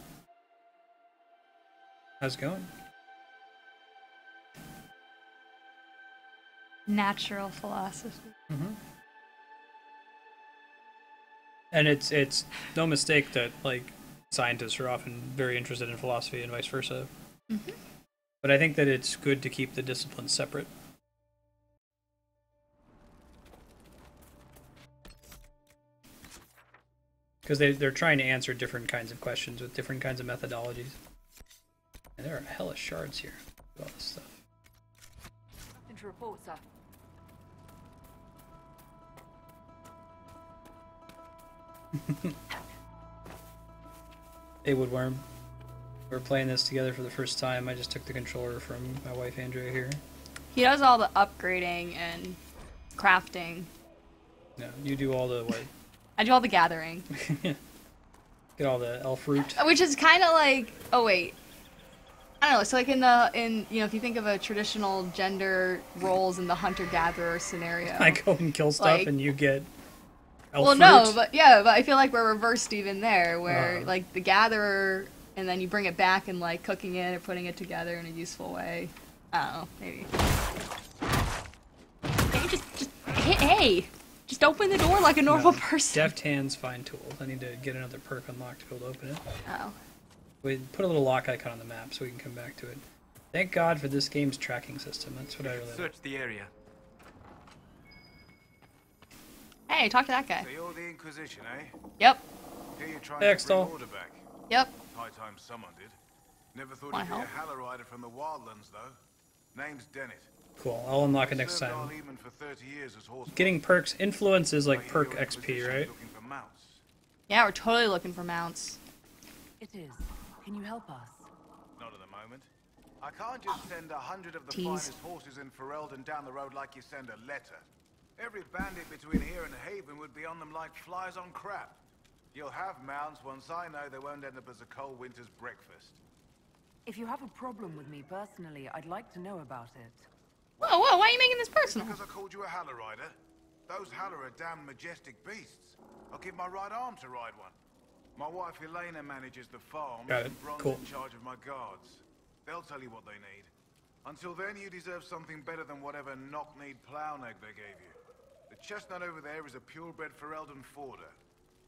How's it going? Natural philosophy. Mm-hmm. And it's no mistake that like scientists are often very interested in philosophy and vice versa. Mm-hmm. But I think that it's good to keep the disciplines separate. Because they're trying to answer different kinds of questions with different kinds of methodologies. And there are hella shards here. Look at all this stuff. Nothing to report, sir. Hey, Woodworm. We're playing this together for the first time. I just took the controller from my wife, Andrea, here. He does all the upgrading and crafting. No, you do all the, what? I do all the gathering. Get all the elf root. Which is kind of like, oh wait, I don't know. So like in you know, if you think of a traditional gender roles in the hunter-gatherer scenario. I go and kill stuff like- and you get elf Well, root. no, but I feel like we're reversed even there, where Uh-huh. like the gatherer, and then you bring it back and like cooking it or putting it together in a useful way. I don't know, maybe. Hey, hey, just open the door like a normal No. person. Deft hands, find tools. I need to get another perk unlocked to be able to open it. Oh. We put a little lock icon on the map so we can come back to it. Thank God for this game's tracking system. That's what I really like. Search the area. Hey, talk to that guy. So you're the Inquisition, eh? Yep. Here you're trying Hey, to bring Extol. order back. Yep. High time someone did. Never thought Wanna you'd be a help? Halorider from the Wildlands, though. Name's Dennett. Cool. I'll unlock it I next served time. Arl Eamon for 30 years as horseman. Getting perks influence is I like hear perk your XP, Inquisition's right? looking for mounts. Yeah, we're totally looking for mounts. It is. Can you help us? Not at the moment. I can't just send 100 of the Tease. finest horses in Ferelden down the road like you send a letter. Every bandit between here and Haven would be on them like flies on crap. You'll have mounts once I know they won't end up as a cold winter's breakfast. If you have a problem with me personally, I'd like to know about it. Whoa, whoa, why are you making this personal? Because I called you a Halorider? Those Haller are damn majestic beasts. I'll give my right arm to ride one. My wife Elena manages the farm, Got it. and Bron's Cool. in charge of my guards. They'll tell you what they need. Until then, you deserve something better than whatever knock-kneed plow neck they gave you. The chestnut over there is a purebred Ferelden forder.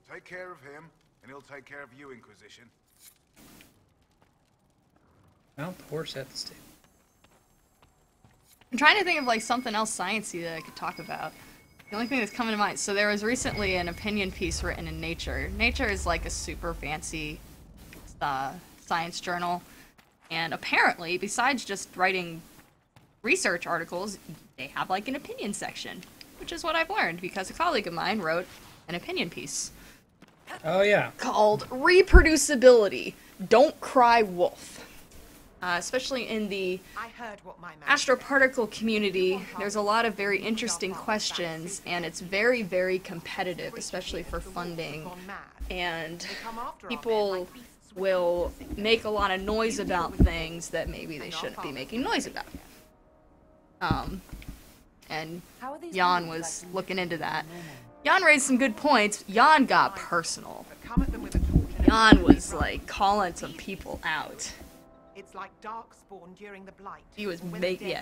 Take care of him, and he'll take care of you, Inquisition. Mount the horse at the stable. I'm trying to think of like something else sciencey that I could talk about. The only thing that's coming to mind. So there was recently an opinion piece written in Nature. Nature is like a super fancy science journal, and apparently, besides just writing research articles, they have like an opinion section, which is what I've learned because a colleague of mine wrote an opinion piece Oh yeah. called "Reproducibility. Don't Cry Wolf." Especially in the astroparticle community, there's a lot of very interesting questions, and it's very, very competitive, especially for funding. And people will make a lot of noise about things that maybe they shouldn't be making noise about. And Jan was looking into that. Jan raised some good points. Jan got personal. Jan was like calling some people out. It's like darkspawn during the blight. He was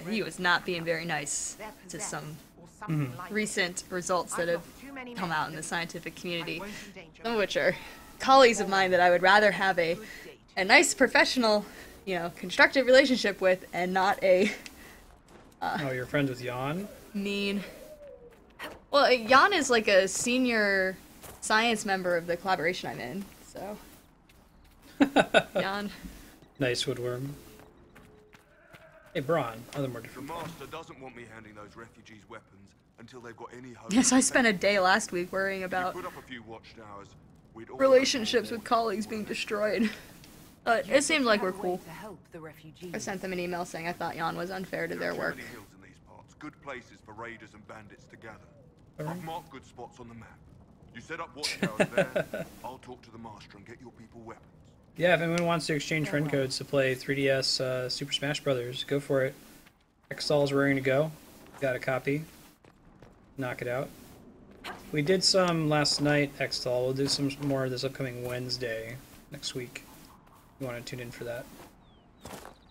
he was not being very nice to some recent results that have come out in the scientific community. Some of which are colleagues of mine that I would rather have a nice professional, constructive relationship with, and not a Oh, you're friends with Jan? mean. Well, Jan is like a senior science member of the collaboration I'm in, so Jan. Nice woodworm. Hey, Braun. Other more The different. Master doesn't want me handing those refugees weapons until they've got any hope. Yes, I spent a day last week worrying about Put up a few watchtowers. We'd all relationships with colleagues being destroyed. It seemed like we're cool. To help the refugees. I sent them an email saying I thought Jan was unfair to There are their too work. many hills in these parts. Good places for raiders and bandits to gather. Alright. I've marked good spots on the map. You set up watchtowers there. I'll talk to the Master and get your people weapons. Yeah, if anyone wants to exchange friend codes to play 3DS Super Smash Brothers, go for it. Xstall's raring to go. Got a copy. Knock it out. We did some last night, Xstall. We'll do some more this upcoming Wednesday next week. You want to tune in for that.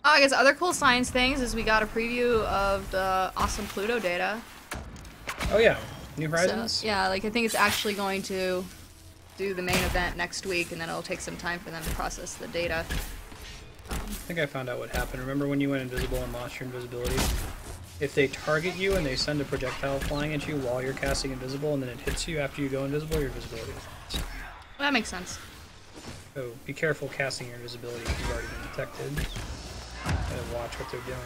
I guess other cool science things is we got a preview of the awesome Pluto data. Oh yeah, New So, Horizons? yeah, like I think it's actually going to do the main event next week, and then it'll take some time for them to process the data. I think I found out what happened. Remember when you went invisible and lost your invisibility? If they target you and they send a projectile flying at you while you're casting invisible and then it hits you after you go invisible, your invisibility is lost. That makes sense. So be careful casting your invisibility if you've already been detected. Gotta watch what they're doing.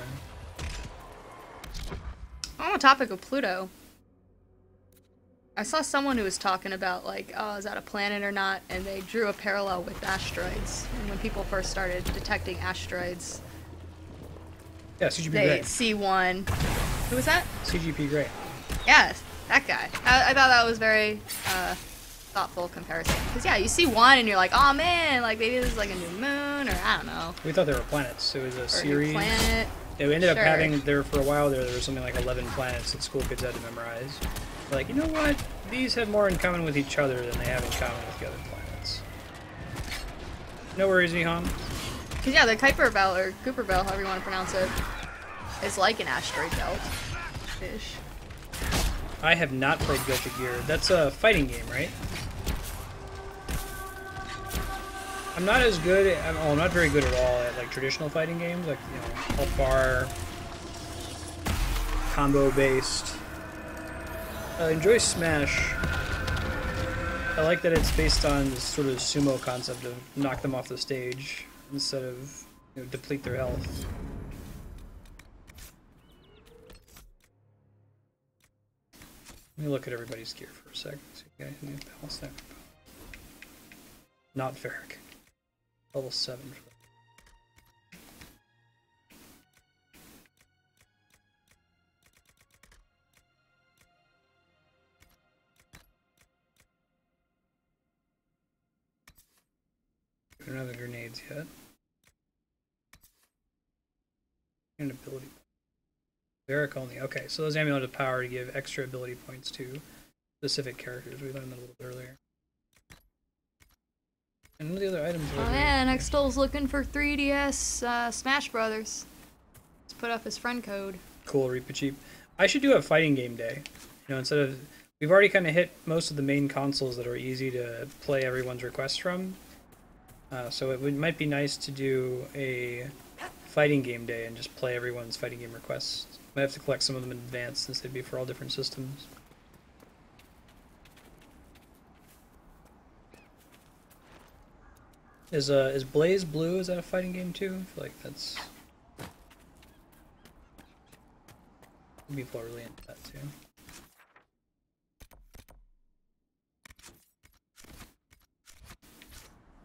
On the topic of Pluto, I saw someone who was talking about, like, oh, is that a planet or not? And they drew a parallel with asteroids. And when people first started detecting asteroids, Yeah, CGP they Grey. see one. Who was that? CGP Grey. Yes, that guy. I thought that was very thoughtful comparison. Because, yeah, you see one and you're like, oh man, like maybe this is like a new moon, or I don't know. We thought they were planets. It was a Or a new series. planet. Yeah, we ended up Sure. having, for a while there was something like 11 planets that school kids had to memorize. Like, you know what? These have more in common with each other than they have in common with the other planets. No worries, Nihon. Because, yeah, the Kuiper Belt, or Cooper Belt, however you want to pronounce it, is like an asteroid belt. Ish. I have not played Guilty Gear. That's a fighting game, right? I'm not as good at, well, I'm not very good at all at like traditional fighting games, like, you know, health bar, combo based. I enjoy Smash. I like that it's based on this sort of sumo concept of knock them off the stage instead of, you know, deplete their health. Let me look at everybody's gear for a second. See if I can balance that. Not Varric. Level 7. We don't have the grenades yet. And ability. Varric only. Okay, so those amulet of power to give extra ability points to specific characters. We learned that a little bit earlier. And what are the other items? Oh yeah, Nextol's looking for 3DS Smash Brothers. Let's put up his friend code. Cool, Reaper Cheap. I should do a fighting game day. You know, instead of... We've already kind of hit most of the main consoles that are easy to play everyone's requests from. So it might be nice to do a fighting game day and just play everyone's fighting game requests. Might have to collect some of them in advance since they'd be for all different systems. Is Blaze Blue, is that a fighting game too? I feel like that's... People are really into that too.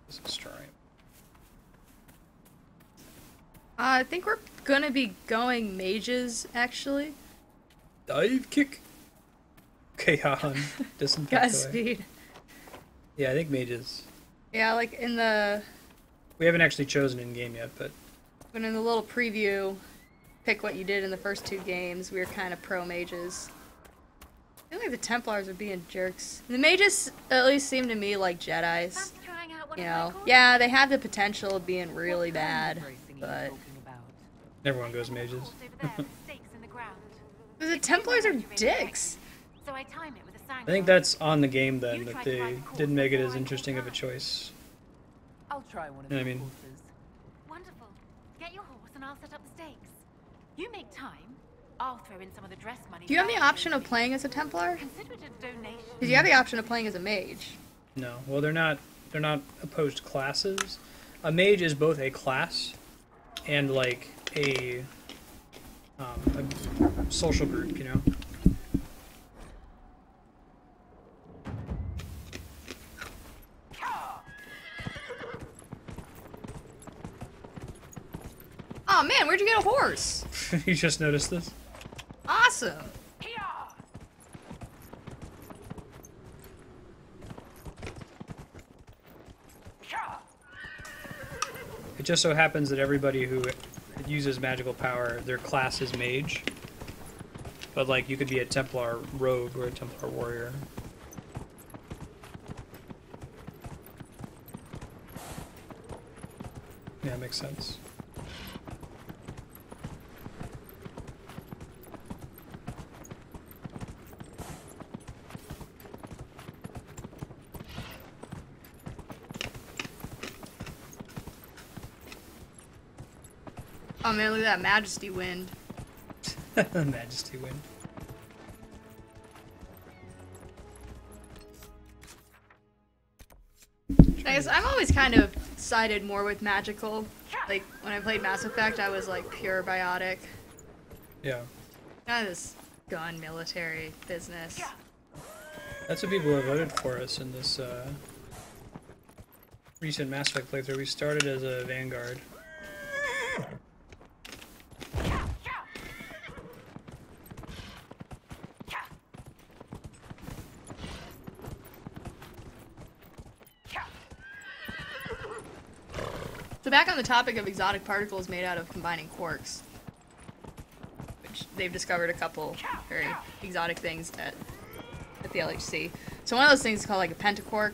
This is Stripe. I think we're gonna be going mages, actually. Dive kick! Okay, Han. Disinfect away. Godspeed. Yeah, I think mages. Yeah, like in the... We haven't actually chosen in-game yet, but... When in the little preview, pick what you did in the first 2 games, we were kind of pro-mages. I feel like the Templars are being jerks. The mages at least seem to me like Jedis. You know, yeah, they have the potential of being really bad, but... Everyone goes mages. The Templars are dicks. I think that's on the game then, that they didn't make it as interesting of a choice. I'll try one of You know what I these mean? horses. Wonderful. Get your horse and I'll set up the stakes. You make time. I'll throw in some of the dress money. Do you have the option of playing as a Templar? Consider it a donation. Because you have the option of playing as a mage. No, well they're not opposed classes. A mage is both a class and like a social group, you know? Oh man, where'd you get a horse? You just noticed this? Awesome. It just so happens that everybody who uses magical power, their class is mage. But like, you could be a Templar rogue or a Templar warrior. Yeah, makes sense. Oh man, look at that Majesty wind. Majesty wind. I guess I'm always kind of sided more with magical. Like, when I played Mass Effect, I was like pure biotic. Yeah. Kind of this gun military business. That's what people have voted for us in this recent Mass Effect playthrough. We started as a Vanguard. So back on the topic of exotic particles made out of combining quarks, which they've discovered a couple very exotic things at the LHC. So one of those things is called like a pentaquark.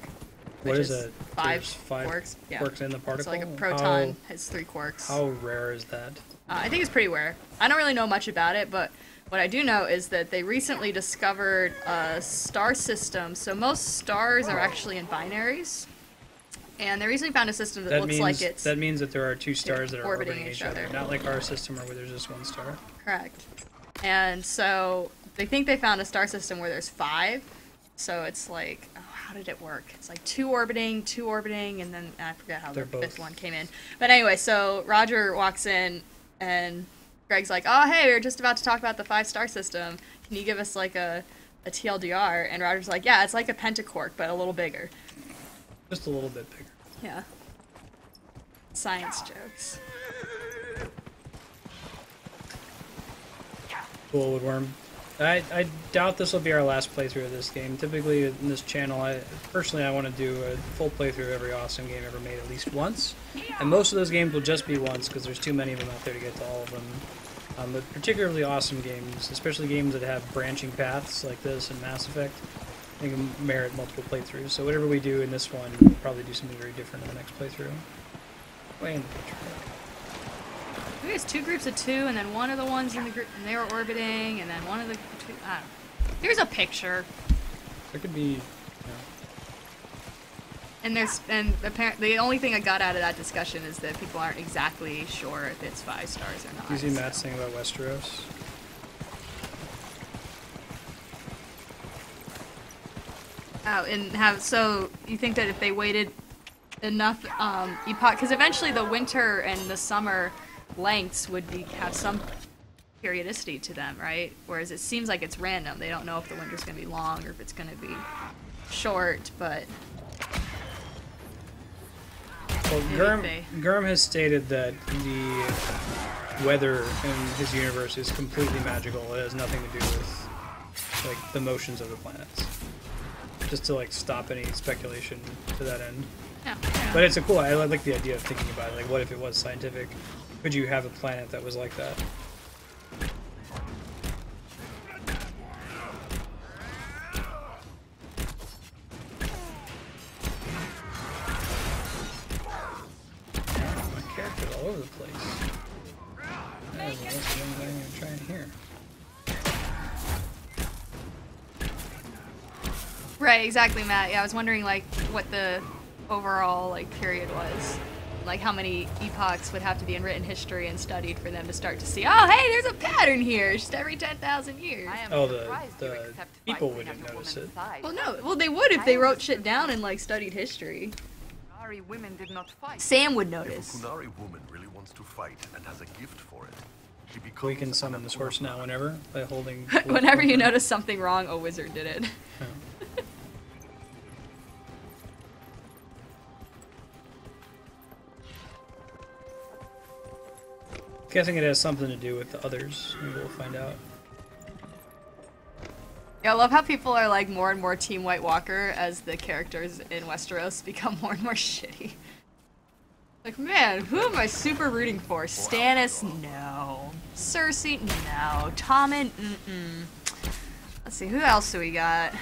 What which is it? Five There's 5 quarks. Yeah. quarks in the particle? So like a proton has 3 quarks. How rare is that? I think it's pretty rare. I don't really know much about it, but what I do know is that they recently discovered a star system. So most stars are actually in binaries. And they recently found a system that looks like it's that means that there are 2 stars that are orbiting each other, other. not like our system where there's just 1 star. Correct. And so they think they found a star system where there's 5. So it's like, oh, how did it work? It's like 2 orbiting, and then I forget how the 5th one came in. But anyway, so Roger walks in, and Greg's like, oh, hey, we were just about to talk about the 5-star system. Can you give us like a TLDR? And Roger's like, yeah, it's like a pentacork, but a little bigger. Just a little bit bigger. Yeah. Science jokes. Cool, Woodworm. I doubt this will be our last playthrough of this game. Typically in this channel, I want to do a full playthrough of every awesome game ever made at least once. And most of those games will just be once because there's too many of them out there to get to all of them. But particularly awesome games, especially games that have branching paths like this and Mass Effect, I think merit multiple playthroughs. So whatever we do in this one, we'll probably do something very different in the next playthrough. Way in the picture. Maybe it's 2 groups of 2, and then one of the ones in the group, and they were orbiting, and then one of the 2. I don't know. Here's a picture. There could be. And apparently the only thing I got out of that discussion is that people aren't exactly sure if it's 5 stars or not. You see Matt's thing about Westeros? Oh, and so you think that if they waited enough epoch, because eventually the winter and the summer lengths would have some periodicity to them, right? Whereas it seems like it's random. They don't know if the winter's going to be long or if it's going to be short, but... Well, Gurm has stated that the weather in his universe is completely magical. It has nothing to do with like the motions of the planets. Just to like stop any speculation to that end. Yeah. But it's I like the idea of thinking about it. Like, what if it was scientific? Could you have a planet that was like that? My character's all over the place. That was the most thing I'm even trying here. Right, exactly, Matt. Yeah, I was wondering, like, what the overall, like, period was. Like, how many epochs would have to be in written history and studied for them to start to see, oh, hey, there's a pattern here, just every 10,000 years. Oh, the people wouldn't notice it. Well, no. Well, they would if they wrote shit down and, like, studied history. Women did not fight. Sam would notice. If a Qunari woman really wants to fight and has a gift for it, she becomes... We can summon this horse now whenever, by holding... Whenever you notice something wrong, a wizard did it. Oh. Guessing it has something to do with the others. Maybe we'll find out. Yeah, I love how people are like more and more Team White Walker as the characters in Westeros become more and more shitty. Like, man, who am I super rooting for? Stannis? No. Cersei? No. Tommen? Mm-mm. Let's see, who else do we got? I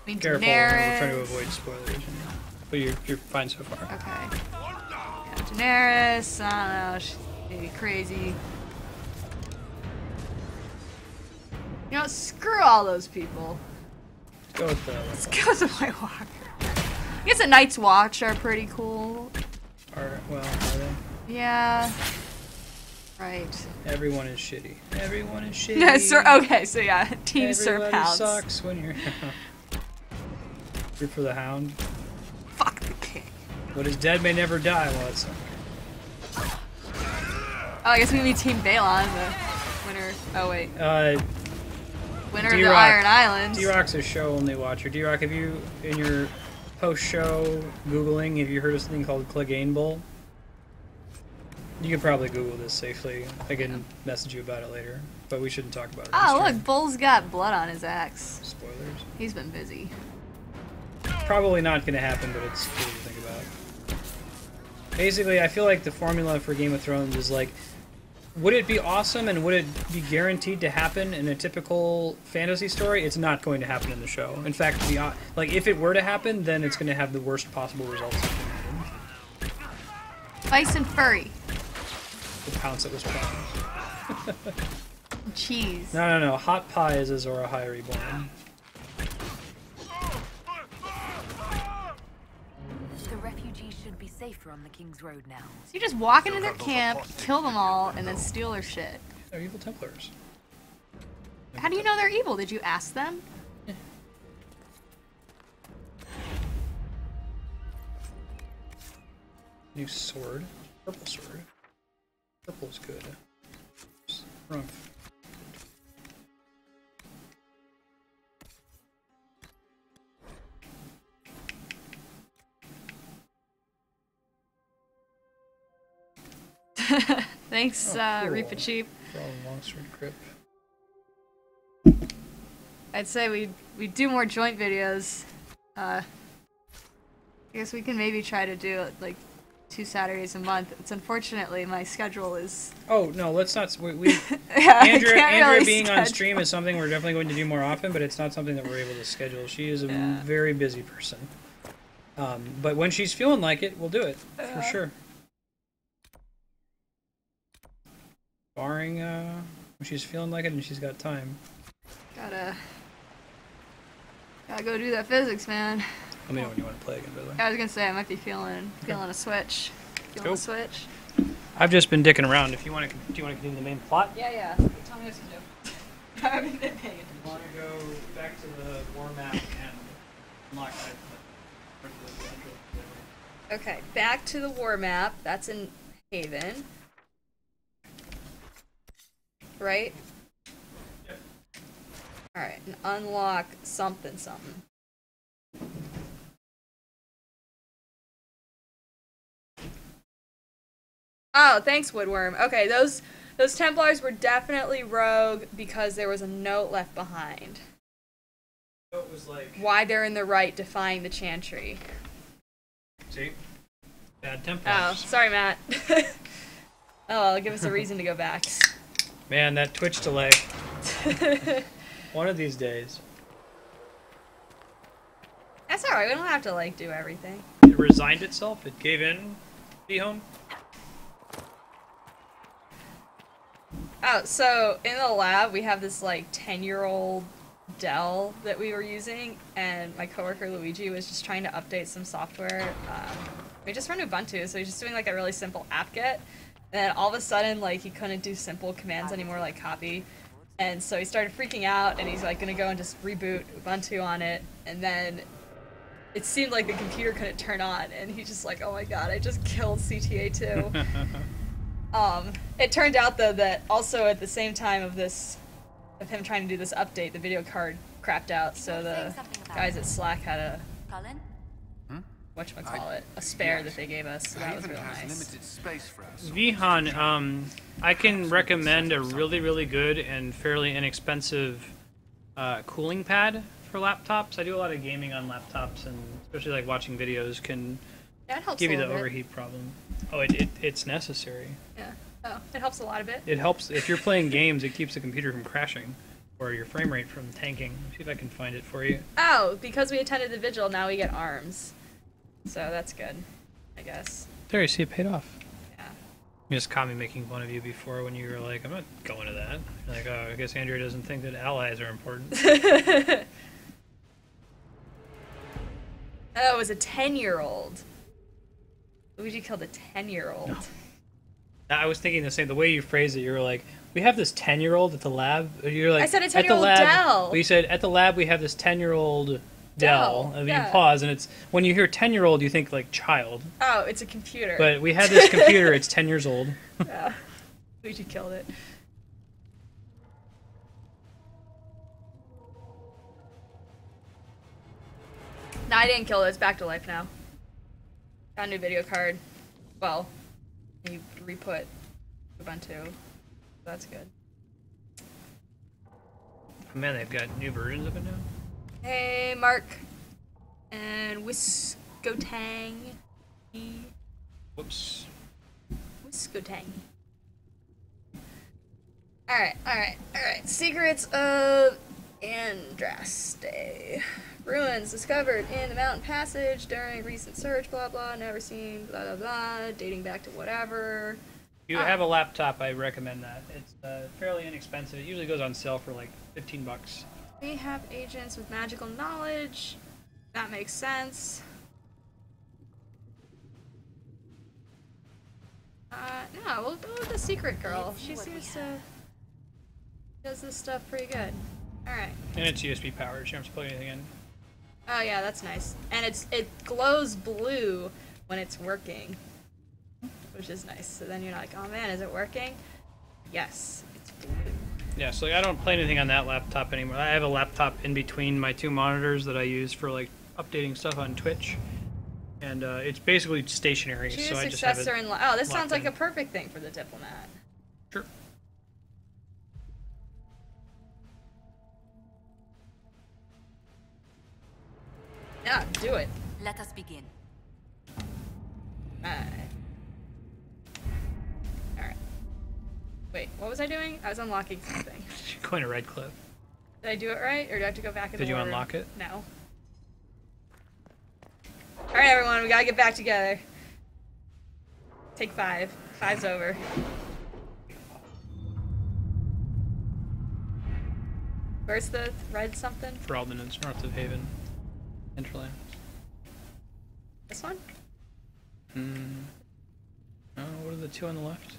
mean, Careful, Daenerys. we're trying to avoid spoilers. But you're fine so far. Okay. Yeah, Daenerys, I don't know, she's maybe crazy. You know, screw all those people. Let's go with the... Let's go with the White Walker. I guess the Night's Watch are pretty cool. Are they? Yeah. Right. Everyone is shitty. Everyone is shitty. No, okay, so yeah, Team Sir Everybody Pounds. sucks when you're... Root for the Hound. Fuck the king. What is dead may never die. Well, it's not. Oh, I guess we can be Team Balon, the winner. Oh, wait. Winner of the Iron Islands. D-Rock's a show-only watcher. D-Rock, have you, in your post-show Googling, have you heard of something called Clegane Bowl? You could probably Google this safely. I can message you about it later, but we shouldn't talk about it. Oh, look, Bull's got blood on his axe. Spoilers. He's been busy. Probably not going to happen, but it's cool to think about. Basically, I feel like the formula for Game of Thrones is like, would it be awesome and would it be guaranteed to happen in a typical fantasy story? It's not going to happen in the show. In fact, like if it were to happen, then it's going to have the worst possible results. Spice and furry. The pounce that was promised. Cheese. No. Hot pie is Azor Ahai reborn. The refugees should be safer on the King's Road now. So you just walk into their camp, kill them all, and then steal their shit. They're evil Templars. How do you know they're evil? Did you ask them? Yeah. New sword. Purple sword. Purple's good. Wrong. Thanks, cool. Reaper Cheap. For all the longsword grip. I'd say we do more joint videos. I guess we can maybe try to do like 2 Saturdays a month. It's unfortunately my schedule is. Oh no, let's not. Yeah, Andrea really being schedule. on stream is something we're definitely going to do more often, but it's not something that we're able to schedule. She is a very busy person. But when she's feeling like it, we'll do it for sure. Barring when she's feeling like it and she's got time. Gotta go do that physics, man. Let me know when you want to play again, by the way. I was gonna say I might be feeling a switch. Feeling Cool. a switch. I've just been dicking around. If you want to, do you want to continue the main plot? Yeah. Tell me what to do. I haven't been paying attention. You want to go back to the war map and unlock that? Okay, back to the war map. That's in Haven. Right? Yep. Alright, and unlock something. Oh, thanks, Woodworm. Okay, those Templars were definitely rogue because there was a note left behind. It was like Why they're in the right defying the Chantry. see, bad Templars. Oh, sorry, Matt. Oh, give us a reason to go back. Man, that Twitch delay. One of these days. That's alright, we don't have to, like, do everything. It resigned itself. It gave in. Be home. Oh, so in the lab we have this like 10-year-old Dell that we were using, and my coworker Luigi was just trying to update some software. We just run Ubuntu, so he's just doing like a really simple apt-get, and then all of a sudden like he couldn't do simple commands anymore like copy, and so he started freaking out, and he's like gonna go and just reboot Ubuntu on it, and then it seemed like the computer couldn't turn on, and he's just like, oh my god, I just killed CTA2. It turned out though that also at the same time of him trying to do this update, the video card crapped out, so the guys at Slack had a whatchamacallit, a spare that they gave us, so that was really nice. Vihan, I can recommend a really, really good and fairly inexpensive cooling pad for laptops. I do a lot of gaming on laptops, and especially like watching videos can give you the overheat problem. Oh, it's necessary. Yeah. Oh, it helps a lot of it. It helps if you're playing games. It keeps the computer from crashing, or your frame rate from tanking. Let's see if I can find it for you. Oh, because we attended the vigil, now we get arms. So that's good, I guess. There, you see, it paid off. Yeah. You just caught me making fun of you before when you were like, I'm not going to that. You're like, oh, I guess Andrea doesn't think that allies are important. Oh, it was a 10-year-old. Luigi killed a 10-year-old. No. I was thinking the same. The way you phrased it, you were like, "We have this 10-year-old at the lab." You're like, I said a 10-year-old Dell. Well, you said at the lab we have this 10-year-old Dell. And yeah. you pause, and it's when you hear 10-year-old, you think like child. Oh, it's a computer. But we had this computer. It's 10 years old. Yeah, Luigi killed it. No, I didn't kill it. It's back to life now. Got a new video card. Well, you re-put Ubuntu. That's good. Oh, man, they've got new versions of it now. Hey, Mark. And Whiskotang. Whoops. Whiskotang. Alright. Secrets of Andraste. Ruins discovered in the mountain passage during recent search, blah blah, never seen, blah blah blah, dating back to whatever. If you have a laptop, I recommend that. It's fairly inexpensive. It usually goes on sale for like $15. We have agents with magical knowledge. That makes sense. No, we'll go with the secret girl. She seems to does this stuff pretty good. All right. And it's USB powered. You don't have to plug anything in. Oh yeah, that's nice. And it glows blue when it's working, which is nice. So then you're like, oh man, is it working? Yes, it's blue. Yeah, so like, I don't play anything on that laptop anymore. I have a laptop in between my two monitors that I use for like updating stuff on Twitch, and it's basically stationary. Choose so I just have it successor in oh, this sounds like in. a perfect thing for the diplomat. Sure. Yeah, do it. Let us begin. Alright. Wait, what was I doing? I was unlocking something. Going to Redcliffe. Did I do it right, or do I have to go back in the Did you order? unlock it? No. Alright, everyone, we gotta get back together. Take 5. 5's over. Where's the red something? Ferelden, it's north of Haven. Hinterlands. This one? Oh, what are the two on the left?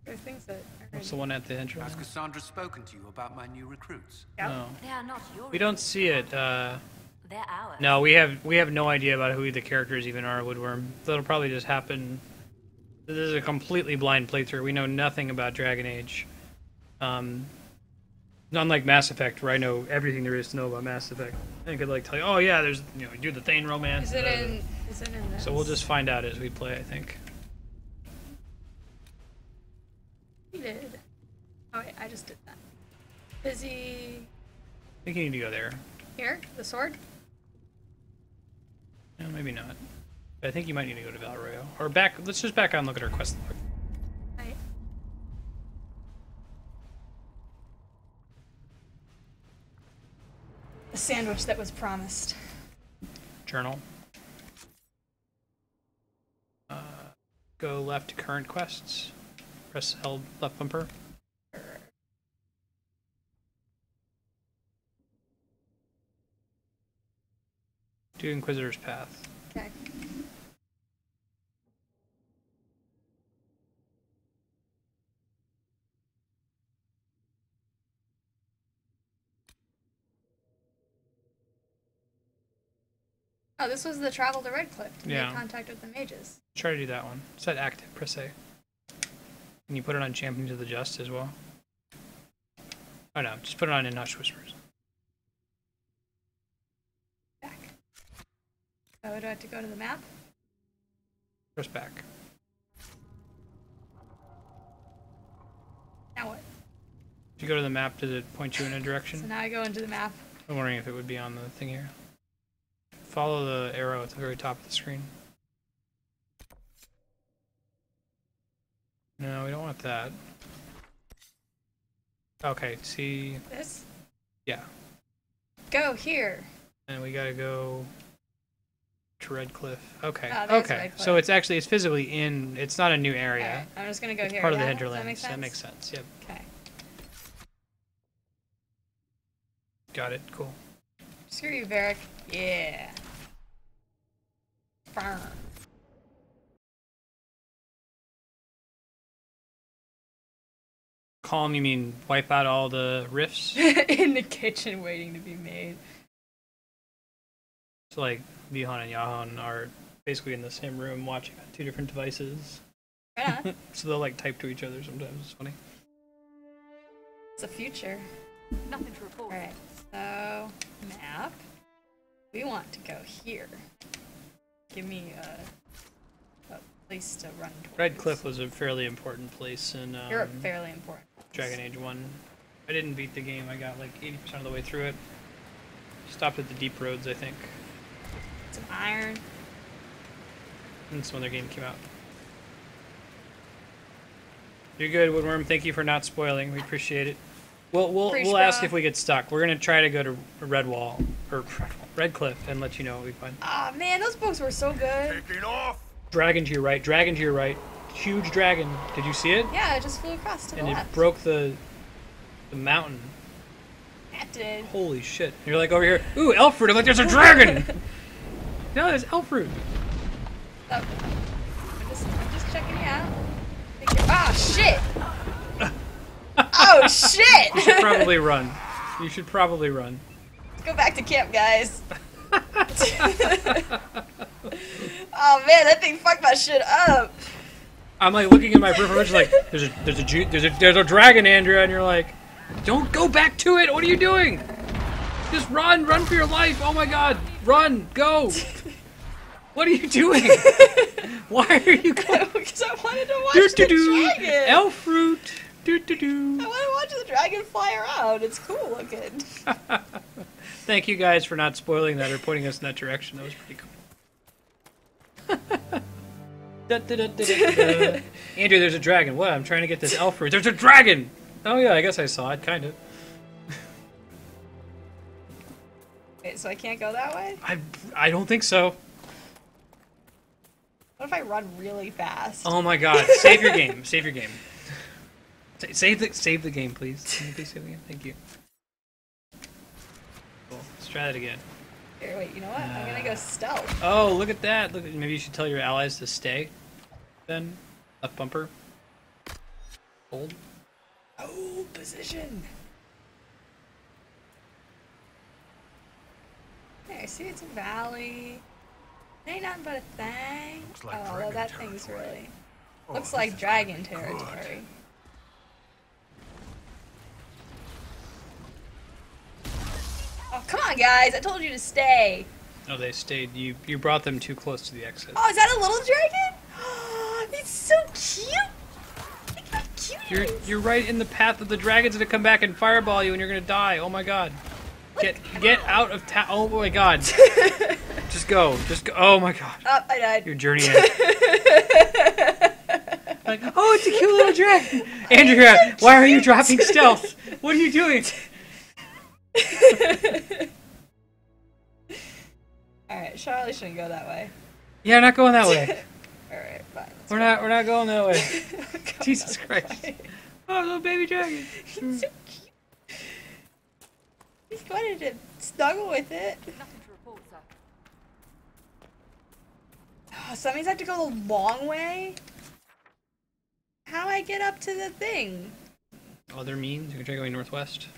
There are things that are What's the one at the Hinterlands? Has Cassandra spoken to you about my new recruits? Yep. No. They are not yours. We don't see it. They're ours. No, we have no idea about who the characters even are, Woodworm. That'll probably just happen. This is a completely blind playthrough. We know nothing about Dragon Age. Unlike Mass Effect, where I know everything there is to know about Mass Effect. I could like tell you, oh yeah, there's you do the Thane romance. Is it in this? So we'll just find out as we play, I think. He did. Oh wait, I just did that. Busy. I think you need to go there. Here? The sword? No, maybe not. But I think you might need to go to Valroyo. Or back, let's just back out and look at our quest log. Right. The sandwich that was promised. Journal. Go left to current quests. Press L left bumper. Do Inquisitor's Path. Okay. Oh, this was the travel to Redcliffe to Yeah. make contact with the mages. Try to do that one. Set active, press A. Can you put it on Champions of the Just as well? Oh no, just put it on In Hushed Whispers. Back. Oh, do I have to go to the map? Press back. Now what? If you go to the map, does it point you in a direction? So now I go into the map. I'm wondering if it would be on the thing here. Follow the arrow at the very top of the screen. No, we don't want that. Okay, see... This? Yeah. Go here. And we gotta go to Redcliffe. Okay, Oh, there's okay. Redcliffe. So it's actually, it's physically in, it's not a new area. Alright, I'm just gonna go It's here. part of the Yeah? Does hinterlands. that make sense? That makes sense, yep. Okay. Got it, cool. Screw you, Varric. Yeah. Firm. Calm, you mean wipe out all the rifts? In the kitchen waiting to be made. So like, Vihan and Yahan are basically in the same room watching on two different devices. Yeah. So they'll like type to each other sometimes, it's funny. It's the future. Nothing to report. Alright, so map. We want to go here. Give me a place to run towards. Redcliffe was a fairly important place in You're fairly important. Dragon Age 1. I didn't beat the game, I got like 80% of the way through it. Stopped at the Deep Roads, I think. Some iron. And some other game came out. You're good, Woodworm. Thank you for not spoiling. We appreciate it. We'll ask if we get stuck. We're gonna try to go to Redwall or Redcliffe and let you know what we find. Ah, man, those books were so good. Taking off! Dragon to your right. Dragon to your right. Huge dragon. Did you see it? Yeah, it just flew across to And the it left. broke the mountain. That did. Holy shit. And you're like over here, ooh, elf fruit. I'm like, there's a dragon! No, there's elf fruit. Oh. I'm just checking you out. Oh shit! Oh shit! You should probably run. You should probably run. Let's go back to camp, guys. Oh man, that thing fucked my shit up. I'm like looking at my peripheral vision, like there's a dragon, Andrea, and you're like, don't go back to it. What are you doing? Just run for your life. Oh my God, run, go. What are you doing? Why are you going? Because I wanted to watch the dragon. Elf fruit. I want to watch the dragon fly around. It's cool looking. Thank you guys for not spoiling that or pointing us in that direction. That was pretty cool. Andrew, there's a dragon. What? I'm trying to get this elf fruit. There's a dragon! Oh yeah, I guess I saw it, kind of. Wait, so I can't go that way? I don't think so. What if I run really fast? Oh my God! Save your game. Save your game. Save the game, please. Can you please save the game? Thank you. Cool. Let's try that again. Here, wait. You know what? I'm gonna go stealth. Oh, look at that! Look, maybe you should tell your allies to stay. Then, left bumper. Hold. Oh, position. Hey, I see it's a valley. It ain't nothing but a thing. Like oh, well, that thing's really looks Oh, like dragon territory. good. Oh, come on, guys! I told you to stay. Oh, they stayed. You brought them too close to the exit. Oh, is that a little dragon? It's so cute. Look how cute it is. You're right in the path of the dragon's gonna come back and fireball you, and you're gonna die. Oh my God! Get out of town! Oh my God! Just go! Just go! Oh my God! Oh, I died. Your journey ends. Like, oh, it's a cute little dragon. Andrea, why are you dropping stealth? What are you doing? Alright, Charlie shouldn't go that way. Yeah, not going that way. Alright, fine. We're not going that way. Jesus Christ. Oh, little baby dragon. He's so cute. He's wanted to snuggle with it. Nothing to report, sir. Oh, so that means I have to go the long way? How do I get up to the thing? Other means? You can try going northwest.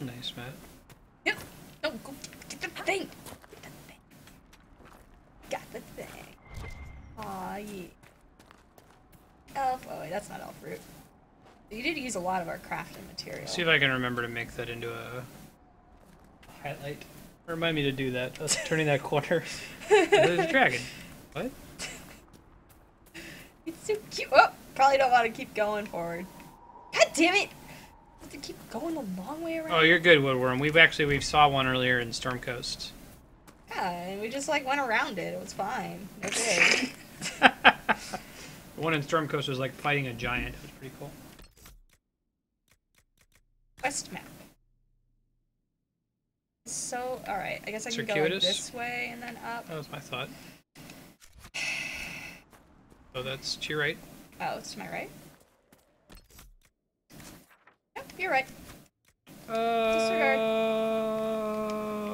Nice, Matt. Yep. No, go get the thing. Get the thing. Got the thing. Aw, yeah. Elf. Oh, wait, that's not elf root. You did use a lot of our crafting material. See if I can remember to make that into a highlight. Remind me to do that. Turning that corner. There's a dragon. What? It's so cute. Oh, probably don't want to keep going forward. God damn it! I have to keep going the long way around. Oh, you're good, Woodworm. We saw one earlier in Storm Coast. Yeah, and we just like went around it. It was fine. No big. The one in Storm Coast was like fighting a giant. It was pretty cool. Quest map. So, alright, I guess I can go Circuitous? like this way and then up. That was my thought. Oh, that's to your right. Oh, it's to my right? Yep, you're right. Disregard.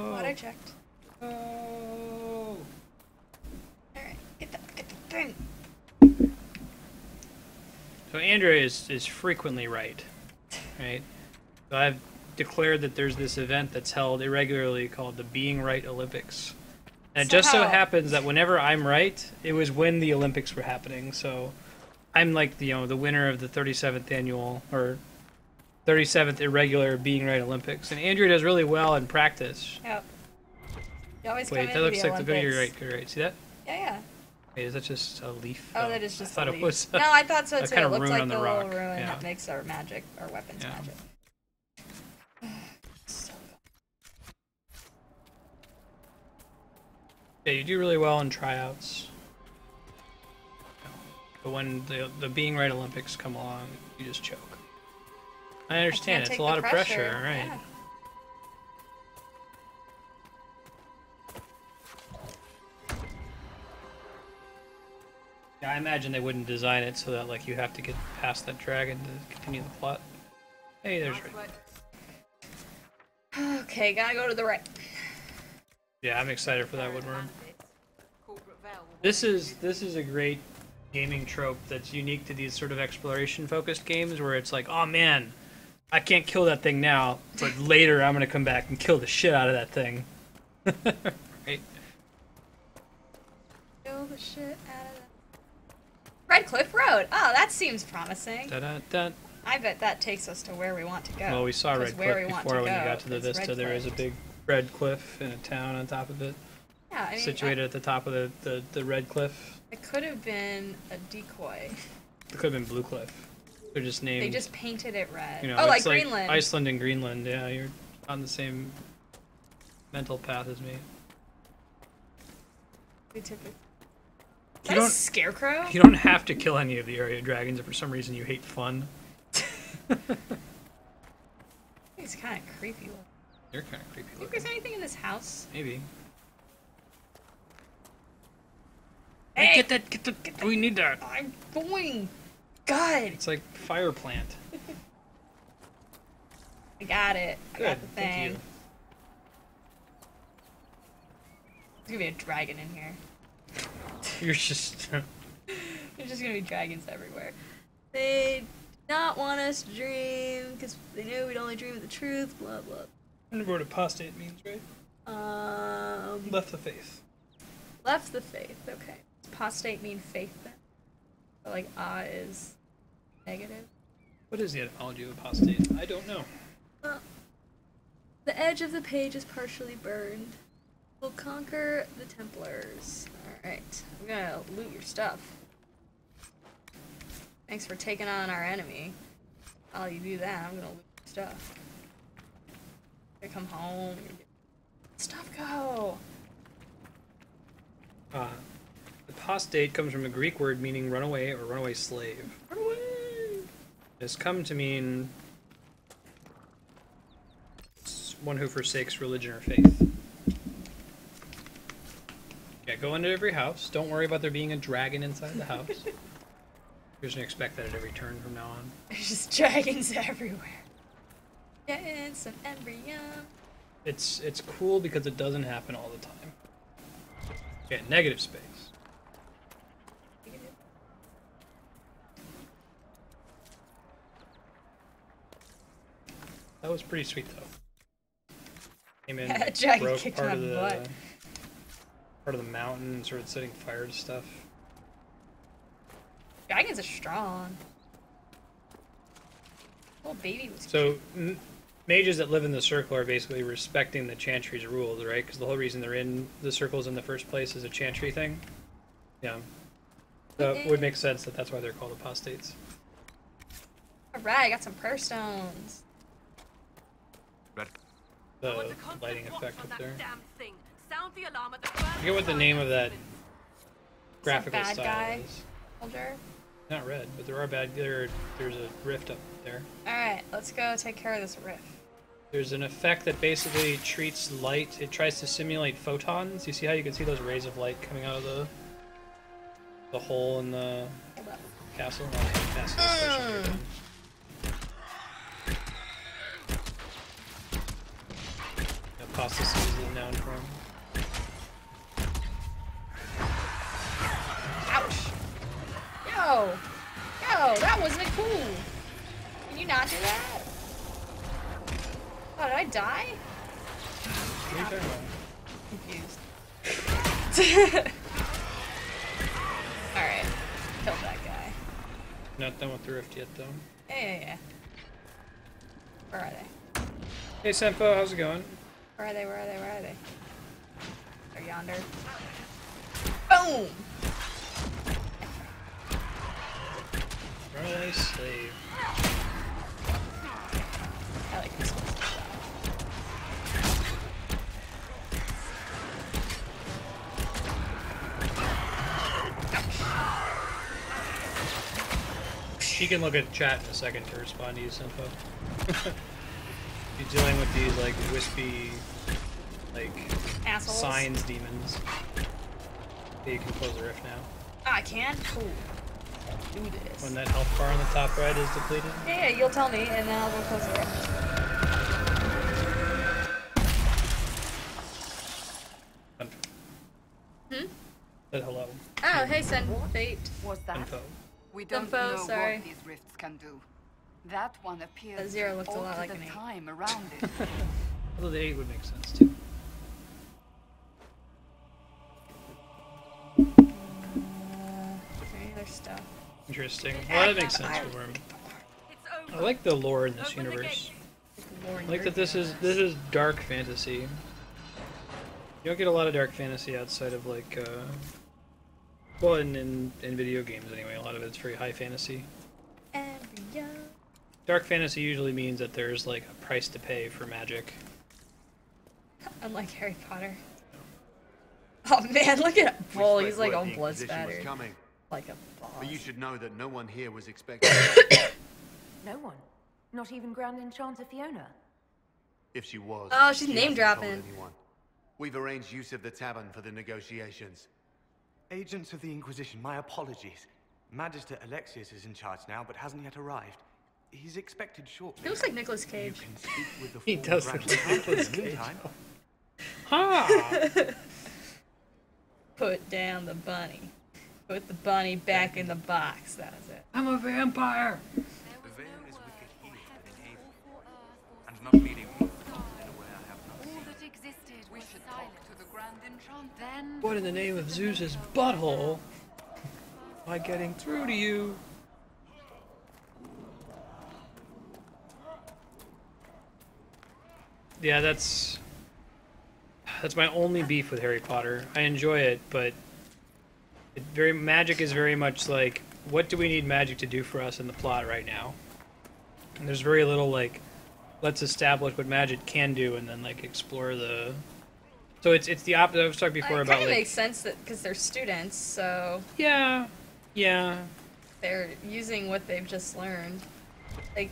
Glad I checked. Oh. Alright, get the thing. So Andrea is frequently right. Right? So I've declared that there's this event that's held irregularly called the Being Right Olympics. And it just so happens that whenever I'm right, it was when the Olympics were happening. So I'm like the winner of the 37th annual or 37th irregular Being Right Olympics. And Andrea does really well in practice. Yep. You always Wait, come that looks the like the Olympics. good. You're right. Good, right. See that? Yeah. Wait, is that just a leaf? Oh, that is just I thought a leaf. it was. No, I thought so a too. kind It of looks rune like on the the little rock. ruin Yeah. that makes our magic, our weapons magic. Yeah, you do really well in tryouts. But when the Being Right Olympics come along, you just choke. I understand, it's a lot of pressure, right? Yeah. I imagine they wouldn't design it so that like you have to get past that dragon to continue the plot. Hey, there's right. Okay, gotta go to the right. Yeah, I'm excited for that woodworm. This is a great gaming trope that's unique to these sort of exploration-focused games where it's like, oh man, I can't kill that thing now, but later I'm gonna come back and kill the shit out of that thing. Right? Kill the shit out of that. Red Cliff Road. Oh, that seems promising. Da-da-da. I bet that takes us to where we want to go. Well, we saw Red Cliff before when you got to the Vista. There is a big red cliff in a town on top of it. Yeah, I mean, situated at the top of the red cliff. It could have been a decoy. It could have been Blue Cliff. They're just named. They just painted it red. You know, oh, like it's like Greenland. Iceland and Greenland. Yeah, you're on the same mental path as me. We typically. Is that a scarecrow? You don't have to kill any of the area dragons if for some reason you hate fun. He's kind of creepy looking. You're kind of creepy looking. Think there's anything in this house? Maybe. Hey, get that. We need that. I'm going. God. It's like fire plant. I got it. I got the thing. Thank you. There's gonna be a dragon in here. You're just. There's just gonna be dragons everywhere. They did not want us to dream because they knew we'd only dream of the truth. Blah blah. I wonder what apostate means, right? Left the faith. Left the faith. Okay. Does apostate mean faith then? But like is negative. What is the etymology of apostate? I don't know. The edge of the page is partially burned. We'll conquer the Templars. Alright. I'm gonna loot your stuff. Thanks for taking on our enemy. While you do that, I'm gonna loot your stuff. I come home. Stuff go! Apostate comes from a Greek word meaning runaway or runaway slave. Runaway! It's come to mean one who forsakes religion or faith. Yeah, go into every house. Don't worry about there being a dragon inside the house. You're just gonna expect that at every turn from now on. There's just dragons everywhere. Getting some embryo. It's cool because it doesn't happen all the time. Yeah, negative space. That was pretty sweet though. Came in, broke part of the mountain, and started setting fire to stuff. Dragons are strong. Little baby was. So mages that live in the circle are basically respecting the chantry's rules, right? Because the whole reason they're in the circles in the first place is a chantry thing. Yeah. So it would make sense that that's why they're called apostates. Alright, I got some prayer stones. The lighting effect up there. I forget what the name of that graphical bad style guy is. Soldier. Not red, but there are there's a rift up there. Alright, let's go take care of this rift. There's an effect that basically treats light, it tries to simulate photons. You see how you can see those rays of light coming out of the hole in the castle? Apostasy is the noun form. Ouch! Yo! Yo, that wasn't cool! Can you not do that? Oh, did I die? What are you talking about? Confused. Alright. Killed that guy. Not done with the rift yet, though. Yeah. Where are they? Hey, Senpo, how's it going? Where are they? They're yonder. Boom! Runaway slave. I like this one. She can look at chat in a second to respond to you, Senpo. You're dealing with these, like, wispy, like, assholes. signs demons. Okay, you can close the rift now. I can? Cool. Do this. When that health bar on the top right is depleted? Yeah, you'll tell me, and then I'll go close it up. Said hello. Oh, hey, Sen. Fate. Was that? Info. We don't Info, know sorry. what these rifts can do. That one appears That zero to looked a lot alter like the an 8. time around it. Although the 8 would make sense too. Any other stuff? Interesting. Well, that makes sense for him. I like the lore in this universe. I like that this is dark fantasy. You don't get a lot of dark fantasy outside of like, well, in video games anyway. A lot of it's very high fantasy. Dark fantasy usually means that there's like a price to pay for magic. Unlike Harry Potter. Oh man, look at Bull. He's like all blood spattered. Like a boss. But you should know that no one here was expecting. No one? Not even Grand Enchanter Fiona? If she was. Oh, she's she name hasn't told dropping. anyone. We've arranged use of the tavern for the negotiations. Agents of the Inquisition, my apologies. Magister Alexius is in charge now, but hasn't yet arrived. He's expected shortly. He looks like Nicolas Cage. You can speak with the He does look like Nicolas Cage. Meantime. Ha! Put down the bunny. Put the bunny back in the box. That was it. I'm a vampire! The veil is wicked here in Haven, and not leading me in a way I have not All seen. that existed we should talk to the Grand Enchanter. Then What in the name of Zeus's butthole am I getting through to you? Yeah, that's my only beef with Harry Potter. I enjoy it, but magic is very much like, what do we need magic to do for us in the plot right now? And there's very little like, let's establish what magic can do and then like explore the. So it's the opposite. I was talking before It about kind of like. makes sense that because they're students, so Yeah, yeah. they're using what they've just learned. Like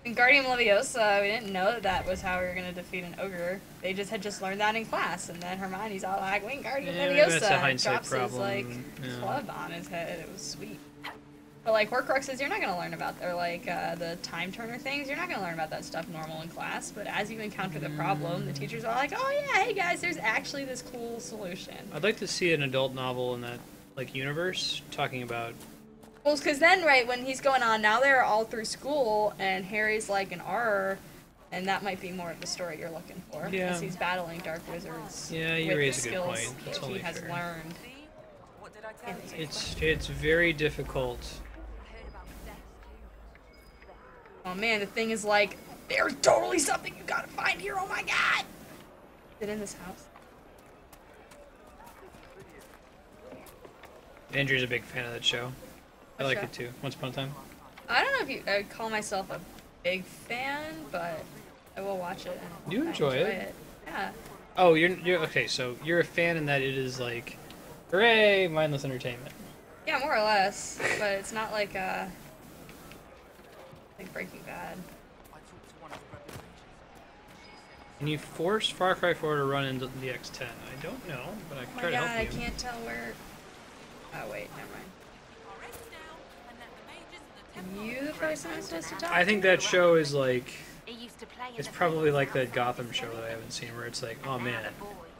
in Guardian Leviosa, we didn't know that was how we were gonna defeat an ogre. They just had learned that in class, and then Hermione's all like, "Wait, Guardian Yeah, maybe that's Leviosa," a and hindsight drops his like problem, yeah. club on his head. It was sweet. But like Horcruxes, you're not gonna learn about, or like the time turner things, you're not gonna learn about that stuff normal in class. But as you encounter the problem, the teachers are like, "Oh yeah, hey guys, there's actually this cool solution." I'd like to see an adult novel in that like universe talking about. Well, because then, right, when he's going on, now they're all through school, and Harry's like an R, and that might be more of the story you're looking for. Yeah. Because he's battling dark wizards. Yeah, you with raise the a good skills point. That's that he only has fair. learned. It's very difficult. Oh man, the thing is like, there's totally something you gotta find here, oh my god! Is it in this house? Andrew's a big fan of that show. I What like show? it too. Once Upon a Time. I don't know if I'd call myself a big fan, but I will watch it. And You I enjoy it? Yeah. Oh, you're okay. So you're a fan in that it is like, hooray, mindless entertainment. Yeah, more or less, but it's not like Breaking Bad. Can you force Far Cry 4 to run into the X10? I don't know, but I can Oh try my to god, I help you. can't tell where. Oh wait, never mind. You the person I'm supposed to talk I think that show is like, He used to play in it's the probably like that Gotham show that I haven't seen, where it's like, oh man,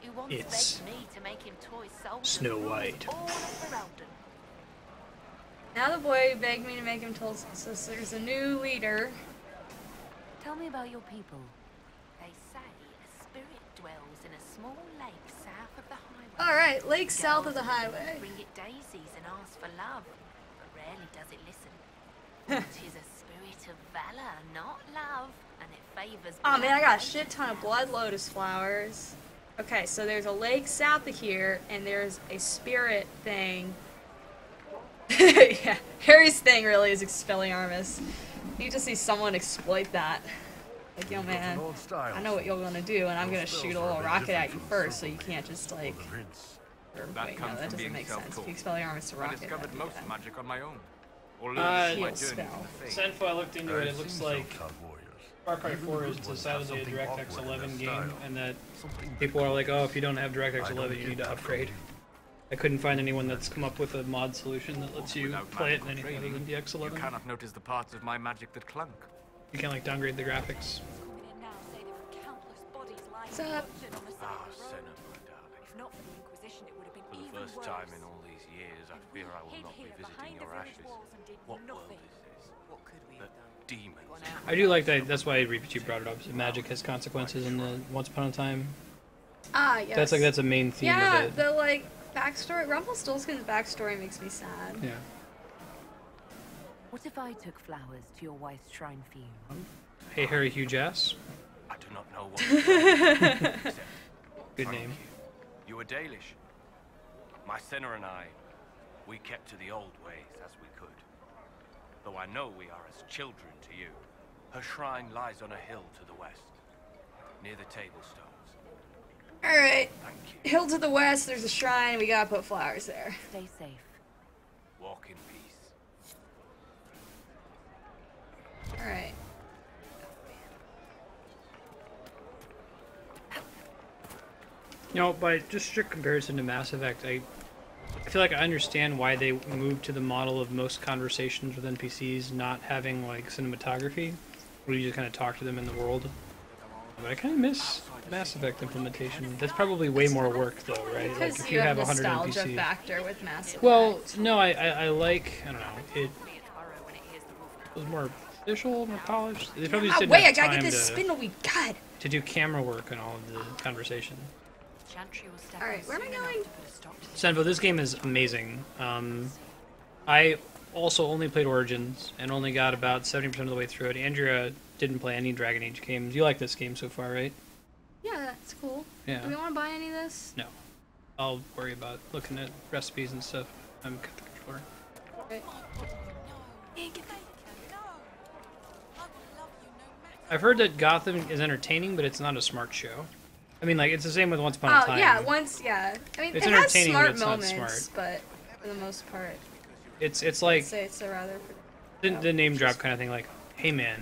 who once it's begged me to make him toy soldiers Snow White. all over Eldon. Now the boy begged me to make him told, so there's a new leader. Tell me about your people. They say a spirit dwells in a small lake south of the highway. Alright, lake south of the highway. Bring it daisies and ask for love, but rarely does it listen. It is a spirit of valor, not love, and it favors. Oh man, I got a shit ton of blood lotus flowers. Okay, so there's a lake south of here, and there's a spirit thing. Yeah, Harry's thing really is Expelliarmus. You need to see someone exploit that. Like, yo man, I know what you're gonna do, and I'm gonna shoot a little rocket at you first, so you can't just like... Or, That wait, no, comes that from doesn't being make sense. self-taught. If you Expelliarmus to I rocket, discovered that'd be most bad. magic on my own. Or Heal learned my journey spell. with faith. Senfo, I looked into it. It looks like Far Cry 4 is decidedly a DirectX 11 game, and that people are like, oh, if you don't have DirectX 11, you need to upgrade. I couldn't find anyone that's come up with a mod solution that lets you Without play it in magical anything other than training, DX11. You cannot notice the parts of my magic that clunk. You can't like downgrade the graphics. What's up? Ah, Senna, my darling. If not for the Inquisition, it would have been For the even first worse. time in all these years, I fear I will Hid not be here visiting behind the your village ashes. walls and did What world nothing. is this? What could we The demons. I do like that. That's why you brought it up. So magic has consequences in the Once Upon a Time. Ah, yes. That's a main theme yeah, of it. the like backstory. Rumpelstiltskin's backstory makes me sad. Yeah. What if I took flowers to your wife's shrine for you? Hey, Harry Hugh Jass. I do not know what. Good name. You were Dalish. My Senna and I, we kept to the old ways as we could. Though I know we are as children to you. Her shrine lies on a hill to the west, near the tablestone. Alright. Hill to the west, there's a shrine, we gotta put flowers there. Stay safe. Walk in peace. Alright. You know, by just strict comparison to Mass Effect, I feel like I understand why they moved to the model of most conversations with NPCs not having like cinematography, where you just kind of talk to them in the world. But I kind of miss Mass Effect implementation. That's probably way more work, though, right? Like Because if you have 100 nostalgia NPCs. factor with Mass Effect. Well, no, I like, I don't know, it was more official, more polished. They probably just didn't wait, I have gotta get time this to, spindleweed. God. to do camera work and all of the conversation. Alright, where am I going? Senvo, this game is amazing. I also only played Origins and only got about 70% of the way through it. Andrea didn't play any Dragon Age games. You like this game so far, right? Yeah, that's cool. Yeah. Do we want to buy any of this? No. I'll worry about looking at recipes and stuff. I'm got the controller. Okay. I've heard that Gotham is entertaining, but it's not a smart show. I mean, like, it's the same with Once Upon a Time. Yeah, yeah. I mean, It's it has entertaining, but smart it's not moments, smart. but for the most part, It's like I'd say it's a rather. the name drop kind of thing. Like, hey man,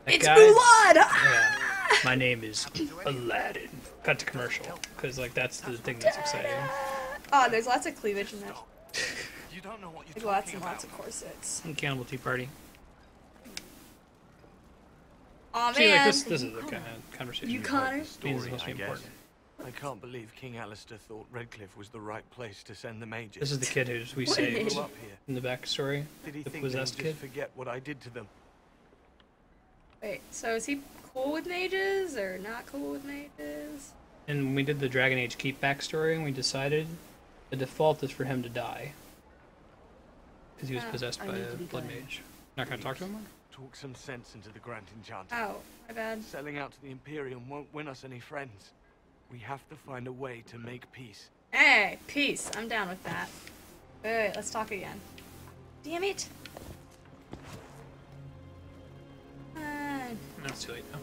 that It's guy- Mulan! Yeah, my name is Aladdin. Cut to commercial, because like that's the thing that's exciting. Oh, there's lots of cleavage in that. You don't know what you're Like lots and lots of corsets. And Cannibal Tea Party. Oh See, like man. this is the kind of conversation. You Connor? means it's must be important. I can't believe King Alistair thought Redcliffe was the right place to send the mages. This is the kid who's we What saved grew up here. in the backstory. Did he The think they'd possessed just kid. forget what I did to them? Wait, so is he cool with mages or not cool with mages? And when we did the Dragon Age Keep backstory, and we decided the default is for him to die. Because he was Oh, possessed I by need a to be blood going. mage. Not gonna talk to him more? Talk some sense into the Grand Enchanter. Oh, my bad. Selling out to the Imperium won't win us any friends. We have to find a way to make peace. Hey, peace. I'm down with that. Wait, let's talk again. Damn it. No, it's too late now.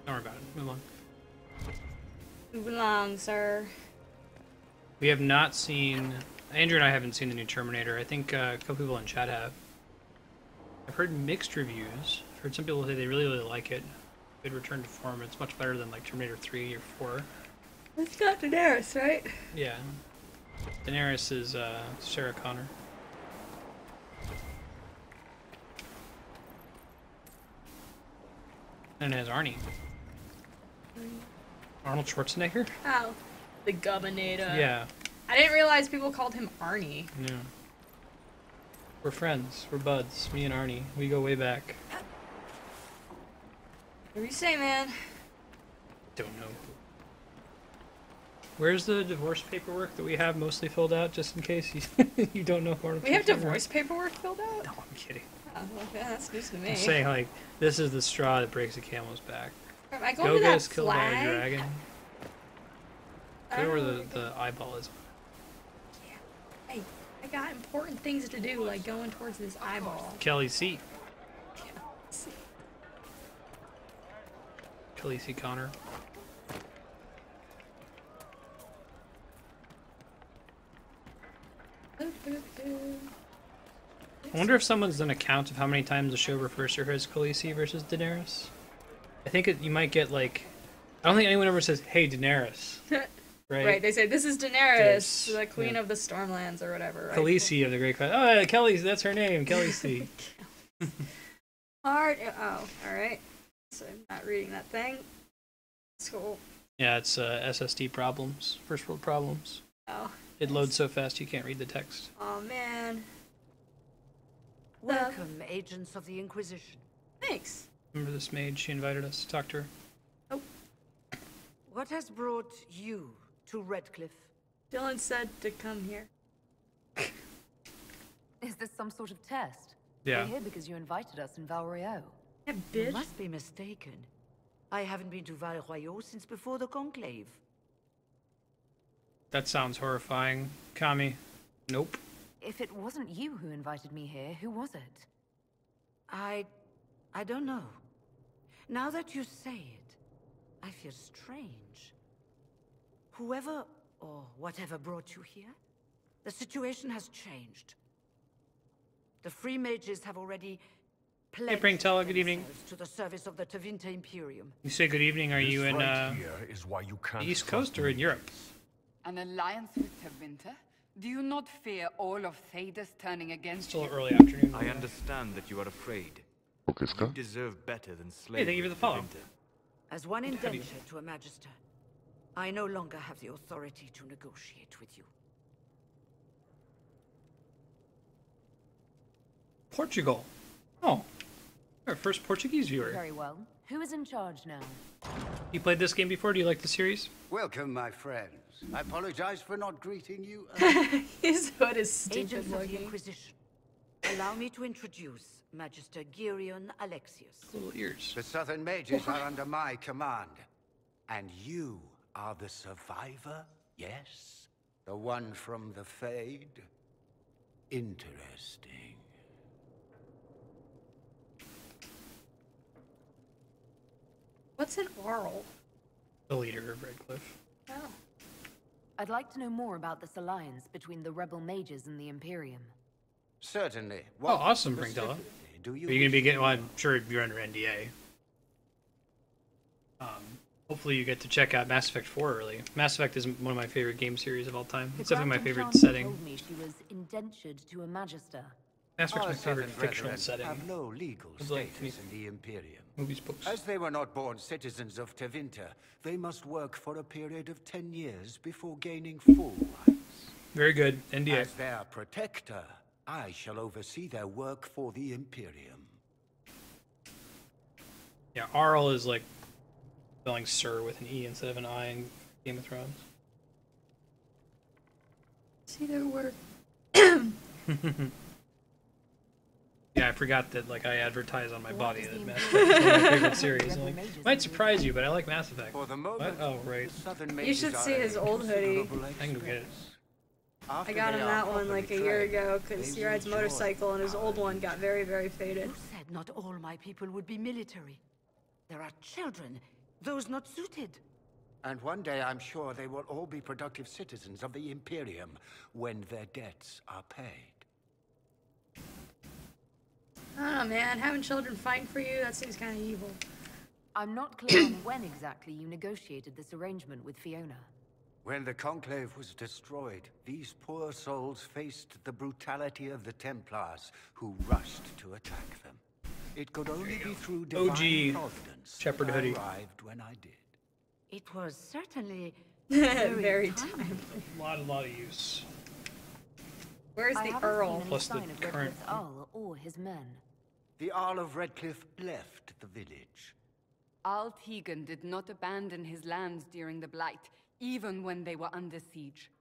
Don't worry about it. Move on. Move along, sir. We have not seen... Andrew and I haven't seen the new Terminator. I think a couple people in chat have. I've heard mixed reviews. I've heard some people say they really, really like it. Good return to form. It's much better than like Terminator 3 or 4. It's got Daenerys, right? Yeah. Daenerys is Sarah Connor. And it has Arnie. Arnold Schwarzenegger? Oh, the Gubbinator. Yeah. I didn't realize people called him Arnie. Yeah. We're friends. We're buds. Me and Arnie. We go way back. What do you say, man? Don't know. Where's the divorce paperwork that we have mostly filled out, just in case you don't know who Arnold We have Schwarzenegger is? divorce paperwork filled out? No, I'm kidding. Oh, well, yeah, that's news to me. I'm saying, like, this is the straw that breaks the camel's back. Am I going to that Goga's killed by a flag? dragon. I Go don't where know. the eyeball is. Hey, I got important things to do, like going towards this eyeball. Kelly C. Kelly C. Connor. I wonder if someone's done a count of how many times the show refers to her as Khaleesi versus Daenerys. I think you might get like... I don't think anyone ever says, hey, Daenerys. Right, they say, this is Daenerys, the queen of the Stormlands, or whatever, right? Khaleesi of the Great Class. Oh, yeah, Kelly, that's her name, Khaleesi. Alright. So I'm not reading that thing. It's cool. Yeah, it's SSD problems, first world problems. Oh. It loads so fast you can't read the text. Oh, man. Welcome, agents of the Inquisition. Thanks. Remember this maid? She invited us to talk to her. Oh. What has brought you to Redcliffe? Dylan said to come here. Is this some sort of test? Yeah. We're here because you invited us in Val Royeaux. Yeah, You bitch. must be mistaken. I haven't been to Val Royeaux since before the Conclave. That sounds horrifying. Kami. Nope. If it wasn't you who invited me here, who was it? I don't know. Now that you say it, I feel strange. Whoever or whatever brought you here, the situation has changed. The Free Mages have already pledged Bringtella, good evening. themselves to the service of the Tevinter Imperium. You say good evening. Are you in Here is why you can't the East trust Coast or in Europe? An alliance with Tevinter? Do you not fear all of Thedas turning against Still you? early afternoon. I understand that you are afraid. You deserve better than slavery. Hey, thank you for the follow. As one indenture to a Magister, I no longer have the authority to negotiate with you. Portugal. Oh, our first Portuguese viewer. Very well. Who is in charge now? You played this game before? Do you like the series? Welcome, my friends. I apologize for not greeting you. His hood is stupid Agents of the looking. Inquisition, allow me to introduce Magister Girion Alexius. Little ears. The Southern Mages are under my command. And you are the survivor, yes? The one from the Fade? Interesting. What's an Arl? The leader of Redcliffe. Oh. I'd like to know more about this alliance between the rebel mages and the Imperium. Certainly. Oh, awesome, Bringtella. Do you Are you going to be getting... Well, I'm sure you're under NDA. Hopefully you get to check out Mass Effect 4 early. Mass Effect is one of my favorite game series of all time. It's definitely my favorite setting. Told me she was indentured to a Magister. Mass Effect's Our my favorite Southern fictional brethren setting. have no legal It's like status in the Imperium. Movies, books. As they were not born citizens of Tevinter, they must work for a period of 10 years before gaining full rights. Very good. NDA. As their protector, I shall oversee their work for the Imperium. Yeah, Arl is like spelling Sir with an E instead of an I in Game of Thrones. See their work. Yeah, I forgot that like I advertise on my body that Mass Effect is one of my favorite series. And, like, might surprise you, but I like Mass Effect. For the moment, what? Oh, right. You should see his old hoodie. I can go get it. I got him that one like a year ago because he rides motorcycle and his old one got very, very faded. You said not all my people would be military. There are children, those not suited. And one day I'm sure they will all be productive citizens of the Imperium when their debts are paid. I don't know, man. Having children fighting for you, that seems kind of evil. I'm not clear on when exactly you negotiated this arrangement with Fiona. When the Conclave was destroyed, these poor souls faced the brutality of the Templars, who rushed to attack them. It could only be through divine OG providence Shepherd that I hoodie. arrived when I did. It was certainly very timely. A lot of use. Where's I the haven't Earl? seen any Plus the sign of current- Redcliffe's Arl or his men. The Earl of Redcliffe left the village. Al Tegan did not abandon his lands during the Blight, even when they were under siege.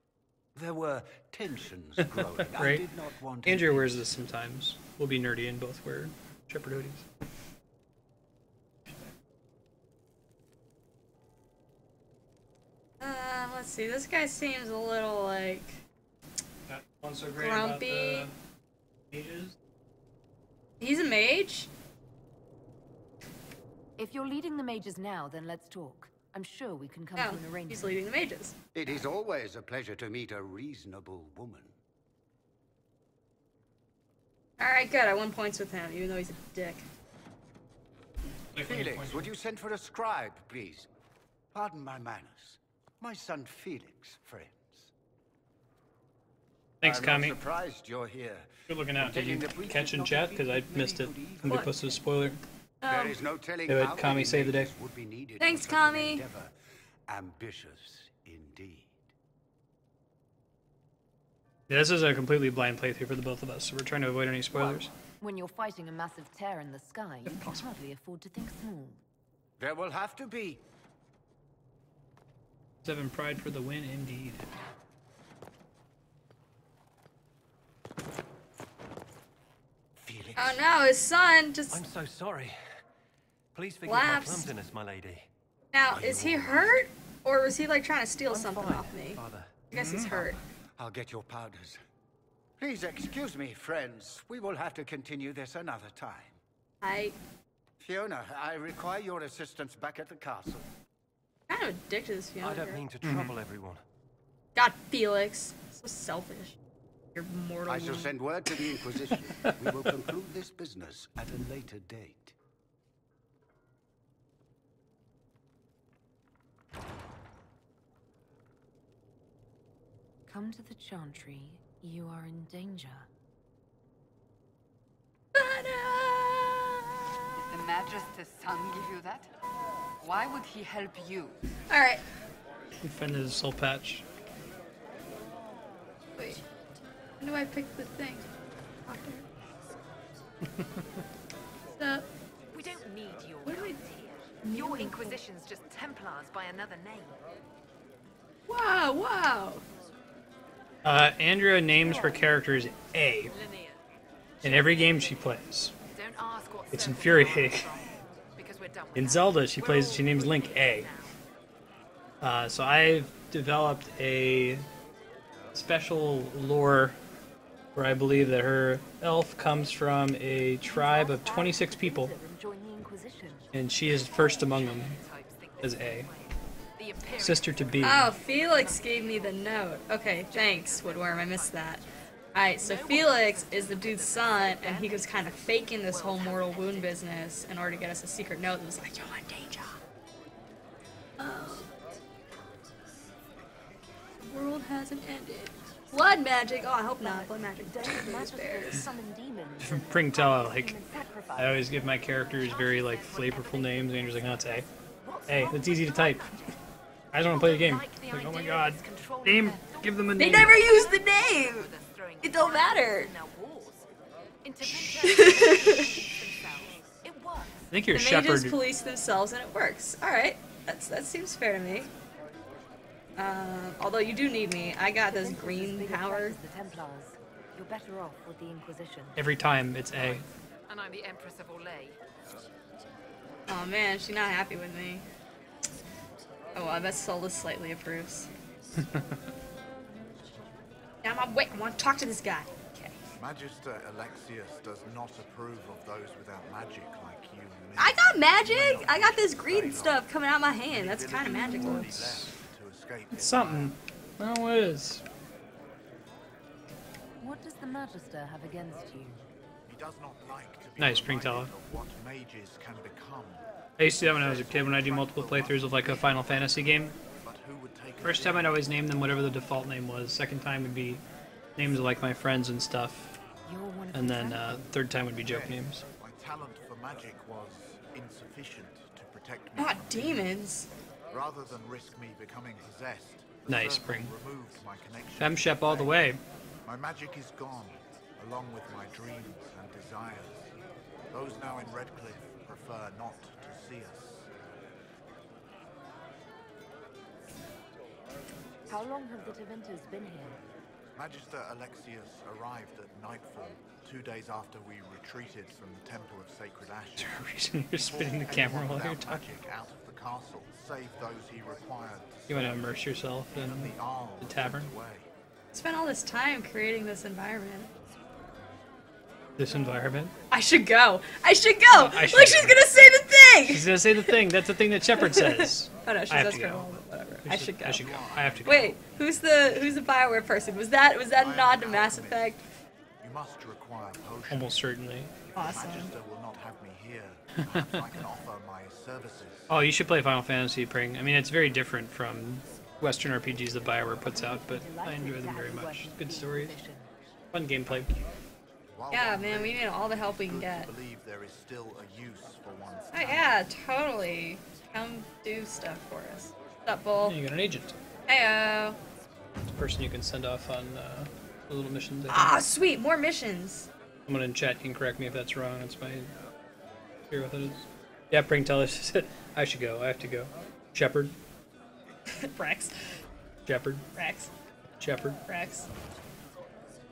There were tensions growing. I Right. did not want Andrew any- wears this sometimes. We'll be nerdy and both wear Shepherd hoodies. Let's see. This guy seems a little like One's so great grumpy. about the mages. He's a mage. If you're leading the mages now, then let's talk. I'm sure we can come No, to an arrangement. he's leading the mages. It is always a pleasure to meet a reasonable woman. All right, good. I won points with him, even though he's a dick. Felix, would you send for a scribe, please? Pardon my manners. My son Felix, friends. Thanks, I'm Kami. not surprised you're here. Good looking out. Did you catch in chat? Because I missed it. Somebody What? posted a spoiler. There is no telling Yeah, how Kami many saved the day. mages would be needed Thanks, for such an Kami. endeavor. Ambitious indeed. Yeah, this is a completely blind playthrough for the both of us, so we're trying to avoid any spoilers. When you're fighting a massive tear in the sky, you can hardly afford to think small. There will have to be. 7 pride for the win, indeed. Felix. Oh no, his son just. I'm so sorry. Please forgive Laughs. my clumsiness, my lady. Now, is he hurt, or was he like trying to steal something fine, off me? Father. I guess he's hurt. I'll get your powders. Please excuse me, friends. We will have to continue this another time. Fiona, I require your assistance back at the castle. Kind of addicted to this Fiona. I don't mean to trouble everyone. God, Felix, so selfish. You're mortal. I shall woman. send word to the Inquisition. We will conclude this business at a later date. Come to the Chantry. You are in danger. Did the Magister's son give you that? Why would he help you? All right. He found his soul patch. Wait. When do I pick the thing? So, We don't need your What do we- guides here. Your Inquisition's just Templars by another name. wow, wow. Andrea names her characters A in every game she plays. Don't ask what It's circle infuriating. you're from, because we're done with In that. Zelda, she names Link A. So I've developed a special lore where I believe that her elf comes from a tribe of 26 people, Join the Inquisition. and she is first among them as A. Sister to B. Oh, Felix gave me the note. Okay, thanks, Woodworm. I missed that. Alright, so Felix is the dude's son, and he was kind of faking this whole mortal wound business in order to get us a secret note that was like, you're in danger. The world hasn't ended. Blood magic? Oh, I hope not. Blood magic. Summon demons. Pringtella, like, I always give my characters very, like, flavorful names, and Andrew's like, no, it's A. A, that's easy to type. I just want to play the game. Like, oh my god. Name, give them a They name. never used the name! It don't matter. I think you're The a mages shepherd. police themselves and it works. Alright, that seems fair to me. Although you do need me. I got this green power. The Templars. You're better off with the Inquisition. Every time it's A. And I'm the Empress of Olay. Oh man, she's not happy with me. Oh, I bet Solus slightly approves. Yeah, I want to talk to this guy. Okay. Magister Alexius does not approve of those without magic like you and me. I got magic! I got this green stuff coming out of my hand. That's kind of magical. It's something. I don't know what it is. What does the Magister have against you? He does not like to be Nice, reminded Pringtella. of what mages can become. I used to do that when I was a kid, when I do multiple playthroughs of like a Final Fantasy game. But who would take First time I'd always name them whatever the default name was. Second time would be names of like my friends and stuff. And then third time would be joke names. My talent for magic was insufficient to protect me. Not demons. Rather than risk me becoming possessed, the Nice, serpent Spring. removed my connection. Femshep all the way. My magic is gone, along with my dreams and desires. Those now in Redcliffe prefer not to see us. How long have the Tevinters been here? Magister Alexius arrived at nightfall, 2 days after we retreated from the Temple of Sacred Ashes. You're spinning the camera while you're Without talking. magic out of the castle, save those he required. You want to immerse yourself in the tavern? Spent all this time creating this environment. This environment? I should go. I should go. I should Look, go. she's gonna say the thing. She's gonna say the thing. That's the thing that Shepard says. Oh no, she's I have that's to gonna go. whatever. I should go. I should go. I have to go. Wait, who's the BioWare person? Was that a nod to Mass Effect? You must require potions. Almost certainly. Awesome. Magister will not have me here. Perhaps I can offer my services. Oh, you should play Final Fantasy, Pring. I mean, it's very different from Western RPGs that BioWare puts out, but I enjoy them very much. Good stories, fun gameplay. Yeah, man, we need all the help we can get. Believe there is still a use for one's Oh yeah, totally. Come do stuff for us. What's up, Bull? Yeah, you got an agent. Heyo. It's a person you can send off on the little missions. Ah, sweet, more missions. Someone in chat can correct me if that's wrong. That's my fear what that is. Yeah, Pring tell us I should go. I have to go. Shepherd. Rex. Shepherd. Rex. Shepherd. Rex.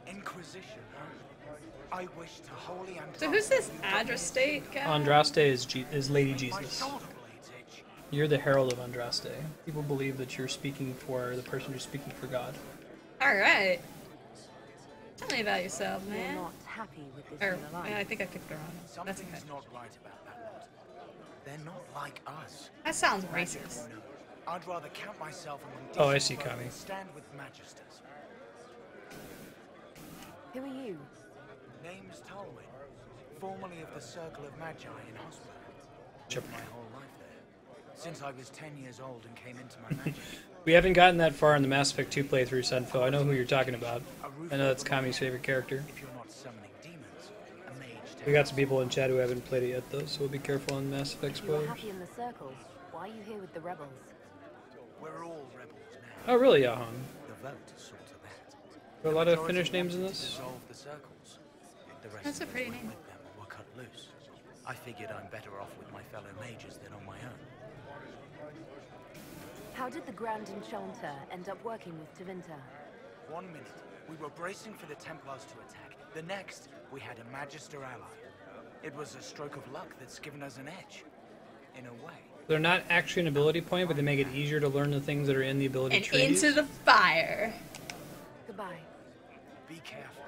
Inquisition, huh? I wish to wholly So who's this Andraste guy? Andraste is Lady Jesus. You're the herald of Andraste. People believe that you're speaking for the person who's speaking for God. Alright. Tell me about yourself, man. You're not happy with this Or, new alliance. I think I picked the wrong. That's okay. Something's not right about that lot. They're not like us. That sounds racist. No. I'd rather count myself among Oh, I decent see, folk Kami. than stand with magisters. Who are you? Name's Tolwyn, formerly of the Circle of Magi in Hospital. Lived my whole life there, since I was 10 years old and came into my magic. We haven't gotten that far in the Mass Effect 2 playthrough, Senfo. I know who you're talking about. I know that's Kami's favorite character. If you're not summoning demons, a mage We got some people in chat who haven't played it yet, though, so we'll be careful on Mass Effect If you're spoilers. happy in the circles, why are you here with the rebels? We're all rebels now. Oh, really, Yahan? The vote sorts of that. There are a lot of Finnish names in wanted to this? dissolve the circles. The rest That's a of us pretty went name. with them or were cut loose. I figured I'm better off with my fellow mages than on my own. How did the Grand Enchanter end up working with Tevinter? 1 minute, we were bracing for the Templars to attack. The next, we had a Magister ally. It was a stroke of luck that's given us an edge. In a way. They're not actually an ability point, but they make it easier to learn the things that are in the ability And trees. into the fire. Goodbye. Be careful.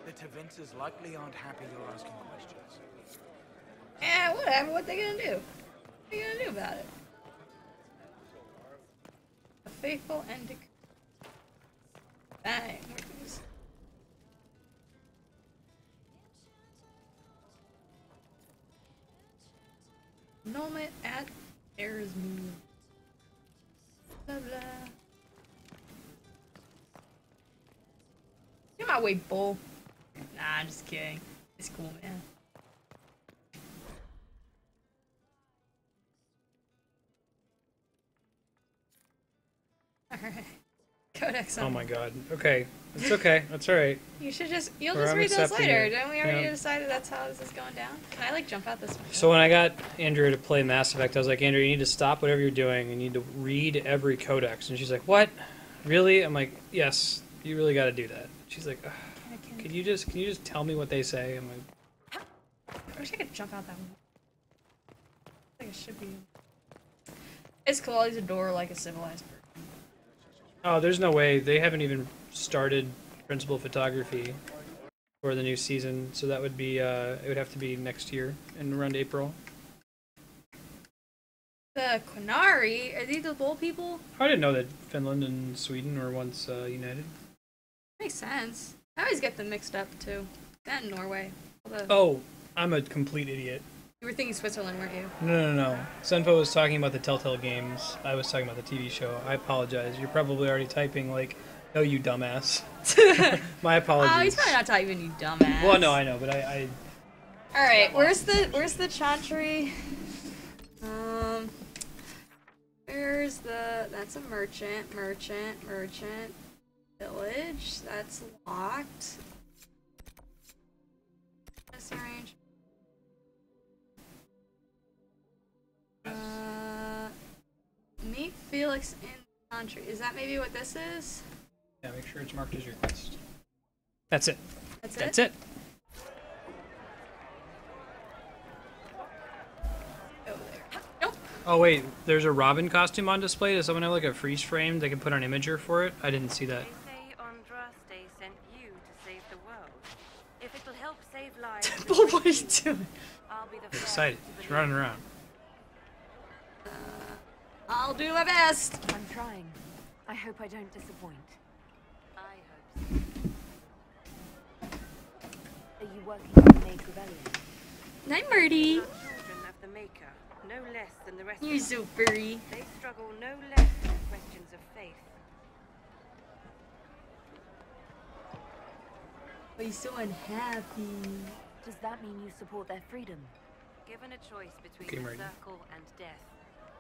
The Tevinters likely aren't happy you're asking questions. Eh, whatever. What they gonna do? What they gonna do about it? A faithful ending. Bang. Moment at Air's move. Blah blah. Get my way, bull. Nah, I'm just kidding. It's cool, man. Alright. Codex on. Oh my god. Okay. It's okay. That's alright. You should just, you'll Or just I'm read those accepting later. it. Didn't we already Yeah. decide that's how this is going down? Can I like jump out this way? So when I got Andrea to play Mass Effect, I was like, Andrea, you need to stop whatever you're doing. You need to read every codex. And she's like, what? Really? I'm like, yes. You really got to do that. She's like, ugh, can you just tell me what they say? I'm like, I wish I could jump out that one. I think it should be. It's cool. He's a door like a civilized person. oh, there's no way. They haven't even started principal photography for the new season. So that would be, it would have to be next year in around April. The Quinari, are these the bull people? I didn't know that Finland and Sweden were once united. Makes sense. I always get them mixed up too. That and Norway. Although, Oh, I'm a complete idiot. you were thinking Switzerland, weren't you? No. Senfo was talking about the Telltale games. I was talking about the TV show. I apologize. You're probably already typing like, "No, you dumbass." My apologies. Oh, he's probably not typing, you dumbass. Well, no, I know, but I All right, where's the Chantry? Where's the? That's a merchant. Village. That's locked. This range. Meet Felix in Chantry. Is that maybe what this is? yeah, make sure it's marked as your quest. That's it. That's it? it. Over there. Nope. Oh wait, there's a Robin costume on display. Does someone have like a freeze frame they can put on Imager for it? I didn't see that. They say Andraste sent you to save the world. If it'll help save lives, What are you doing? I'll be the I'm first excited. to She's running around. I'll do my best. I'm trying. I hope I don't disappoint. I hope Are you working on the Mage Rebellion? Night, Murdy. so. Children of the Maker, no less than the rest You're of us. so furry. They struggle no less with questions of But he's so unhappy. Does that mean you support their freedom? Given a choice between Okay, the Marty. circle and death,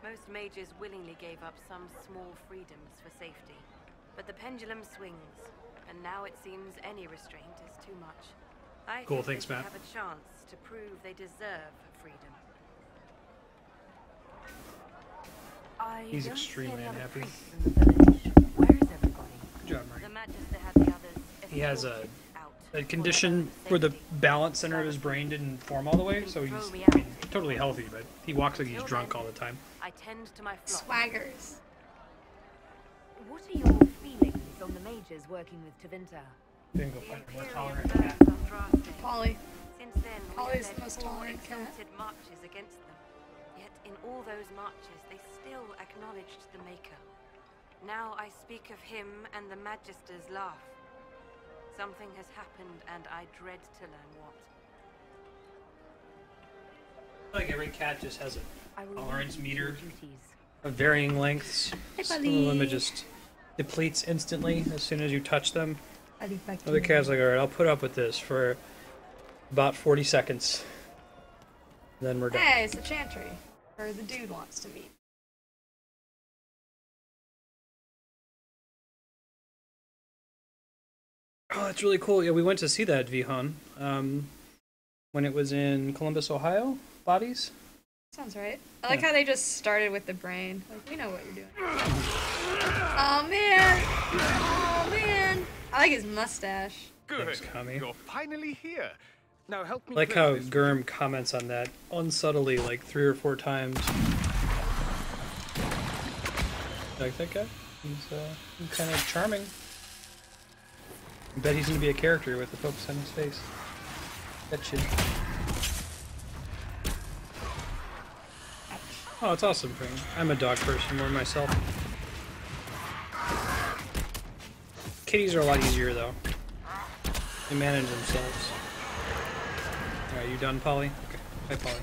most mages willingly gave up some small freedoms for safety. But the pendulum swings, and now it seems any restraint is too much. I Cool, think thanks, they should Matt. have a chance to prove they deserve freedom. He's extremely unhappy. Good job, Marty. The Magister had the others. He has a condition where the balance center of his brain didn't form all the way, so he's totally healthy, but he walks like he's drunk all the time. I tend to my flock. Swaggers. What are your feelings on the mages working with Tevinter? Then go find a more tolerant cat. Polly. Since then, Polly's we the most tolerant cat. exalted marches against them. Yet in all those marches, they still acknowledged the Maker. Now I speak of him and the Magister's laugh. Something has happened, and I dread to learn what. Like every cat just has a tolerance meter Duties. of varying lengths. Hey, Some buddy. of them it just depletes instantly as soon as you touch them. Buddy, Other cat's like, alright, I'll put up with this for about 40 seconds. Then we're done. Hey, it's the Chantry. Or the dude wants to meet. Oh, that's really cool. Yeah, we went to see that Vihan when it was in Columbus, Ohio. Bodies. Sounds right. I like how they just started with the brain. Like, we know what you're doing. Oh, man. Oh, man. I like his mustache. Good. Thanks, Kami. You're finally here. Now help me. I like clear how this. Gurm comments on that unsubtly, like 3 or 4 times. You like that guy? He's kind of charming. I bet he's gonna be a character with the focus on his face. Bet you. Oh, it's awesome for me. I'm a dog person more than myself. Kitties are a lot easier though. They manage themselves. Alright, you done, Polly? Okay. Hi, Polly.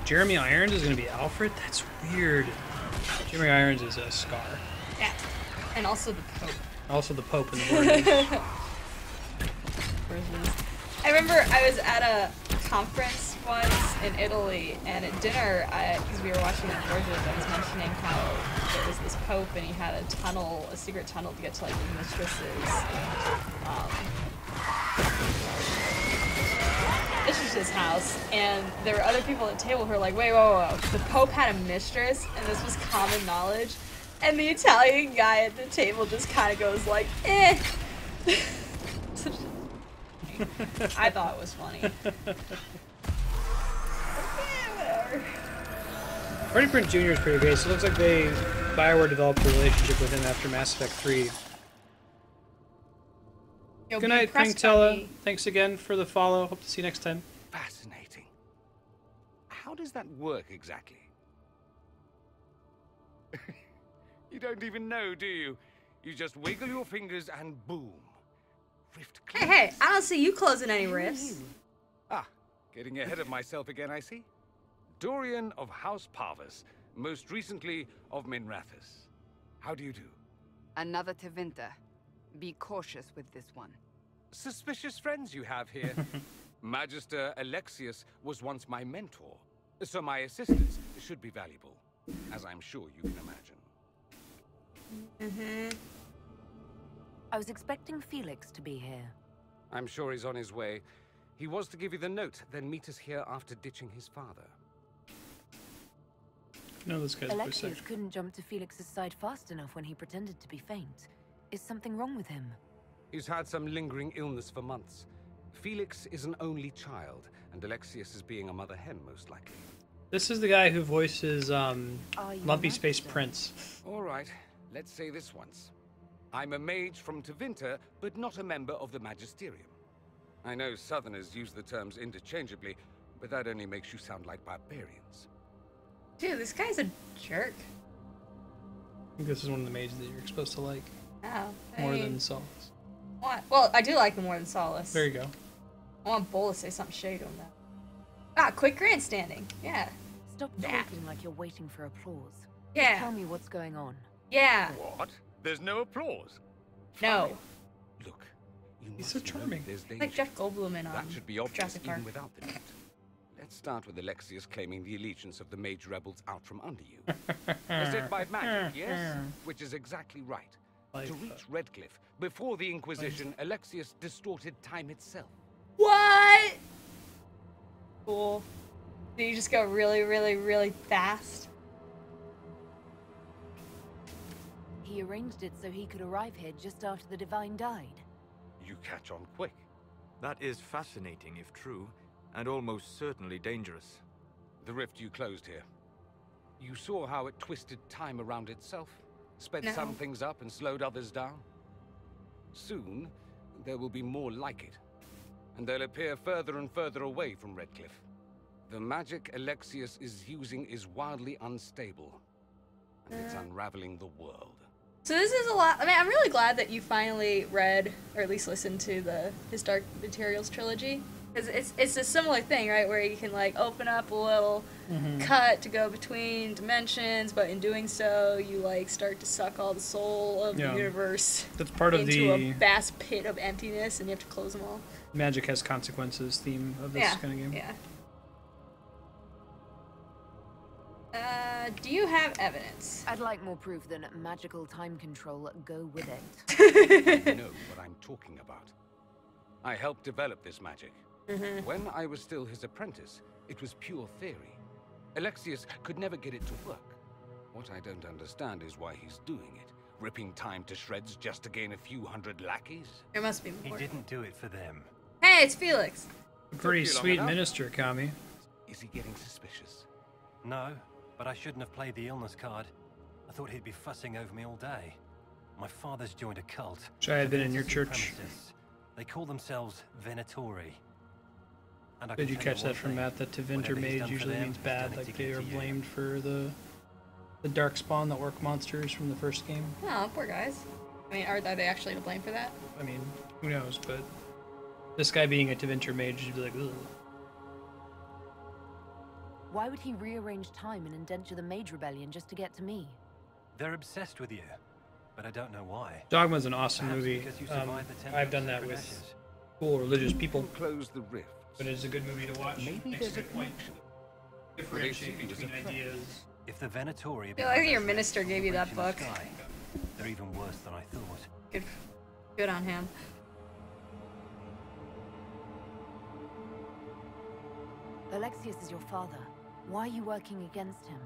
Jeremy Irons is gonna be Alfred? That's weird. Jeremy Irons is a Scar. Yeah. And also the Pope. Also the Pope in the Borgias. I remember I was at a conference once in Italy, and at dinner, because we were watching the Borgias, I was mentioning how there was this Pope, and he had a tunnel, a secret tunnel to get to like the mistress's house, and there were other people at the table who were like, wait, whoa, the Pope had a mistress, and this was common knowledge, and the Italian guy at the table just kind of goes like, eh. I thought it was funny. Whatever. Freddie Prinze Jr. is pretty good, so it looks like BioWare developed a relationship with him after Mass Effect 3. Yo, Good be night, impressed by Thank'Tella. me. Thanks again for the follow. Hope to see you next time. Fascinating. How does that work exactly? You don't even know, do you? You just wiggle your fingers and boom. Rift Hey, hey, I don't see you closing any rifts. Ah, getting ahead of myself again, I see. Dorian of House Parvus, most recently of Minrathous. How do you do? Another Tevinter. Be cautious with this one. Suspicious friends you have here. Magister Alexius was once my mentor, so my assistance should be valuable, as I'm sure you can imagine. I was expecting Felix to be here. I'm sure he's on his way. He was to give you the note, then meet us here after ditching his father. No, this guy's Alexius couldn't jump to Felix's side fast enough when he pretended to be faint. Is something wrong with him? He's had some lingering illness for months. Felix is an only child, and Alexius is being a mother hen, most likely. This is the guy who voices Lumpy Space Magister? Prince. All right, let's say this once. I'm a mage from Tevinter, but not a member of the Magisterium. I know Southerners use the terms interchangeably, but that only makes you sound like barbarians. Dude, this guy's a jerk. I think this is one of the mages that you're supposed to like. Oh, More I mean, than Solace. what? Well, I do like him more than Solace. There you go. I want Bull to say something shady on that. Ah, quick grandstanding. Yeah. Stop talking like you're waiting for applause. Yeah. Just tell me what's going on. Yeah. What? There's no applause? No. Look, he's so charming. Like Jeff Goldblum in that should be obvious Jurassic Park. even without the net. Let's start with Alexius claiming the allegiance of the mage rebels out from under you. As if by magic, yes? Which is exactly right. To reach Redcliffe, before the Inquisition, Alexius distorted time itself. What? Cool. Did you just go really, really, really fast? He arranged it so he could arrive here just after the Divine died. You catch on quick. That is fascinating if true, and almost certainly dangerous. The rift you closed here. You saw how it twisted time around itself? Sped some things up and slowed others down? Soon, there will be more like it. And they'll appear further and further away from Redcliffe. The magic Alexius is using is wildly unstable. And it's unraveling the world. So this is a lot. I mean, I'm really glad that you finally read, or at least listened to his Dark Materials trilogy. Because it's a similar thing, right? Where you can, like, open up a little cut to go between dimensions, but in doing so, you, like, start to suck all the soul of the universe That's part of into a the vast pit of emptiness, and you have to close them all. magic has consequences theme of this kind of game. Yeah. Do you have evidence? I'd like more proof than magical time control. Go with it. I know what I'm talking about. I helped develop this magic. When I was still his apprentice, it was pure theory. Alexius could never get it to work. What I don't understand is why he's doing it. Ripping time to shreds just to gain a few hundred lackeys? There must be more. He didn't do it for them. Hey, it's Felix. A pretty sweet minister, Kami. Is he getting suspicious? No, but I shouldn't have played the illness card. I thought he'd be fussing over me all day. My father's joined a cult. Wish I had been in your church. They call themselves Venatori. And I Did you can tell catch one that from thing. Matt? That Tevinter Whatever he's mage done for usually them, means he's bad. done it Like to they get are to you. blamed for the darkspawn, the orc monsters from the first game. Oh, poor guys. I mean, are they actually to blame for that? I mean, who knows? But this guy being a Tevinter mage, you'd be like, ugh. Why would he rearrange time and indenture the Mage Rebellion just to get to me? They're obsessed with you, but I don't know why. Dogma's an awesome Perhaps movie. because you survived the Temple I've done of that Sacred with Ashes. cool religious people. Close the rift. But it's a good movie to watch. Maybe Makes there's a a good point. connection. Differentiate They see between it as a ideas. If the Venatori I feel like your minister gave you that book. they're even worse than I thought. Good on him. Alexius is your father. Why are you working against him?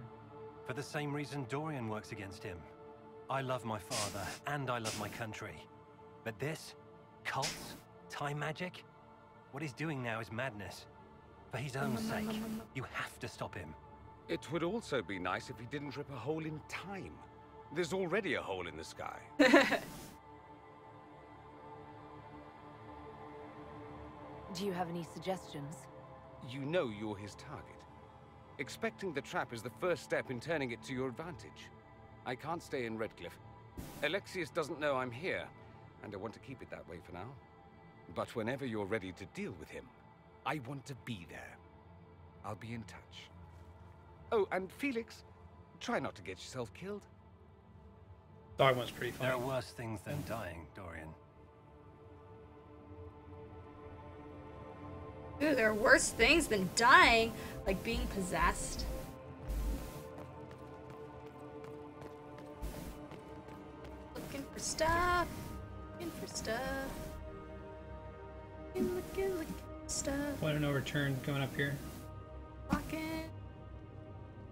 For the same reason Dorian works against him. I love my father, and I love my country. But this? Cults? Time magic? What he's doing now is madness. For his own sake, you have to stop him. It would also be nice if he didn't rip a hole in time. There's already a hole in the sky. Do you have any suggestions? You know you're his target. Expecting the trap is the first step in turning it to your advantage. I can't stay in Redcliffe. Alexius doesn't know I'm here, and I want to keep it that way for now. But whenever you're ready to deal with him, I want to be there. I'll be in touch. Oh, and Felix, try not to get yourself killed. Dogma's pretty funny. There are worse things than dying, Dorian. Dude, there are worse things than dying, like being possessed. Looking for stuff. Looking for stuff. Looking for stuff. Point of no return coming up here. Walking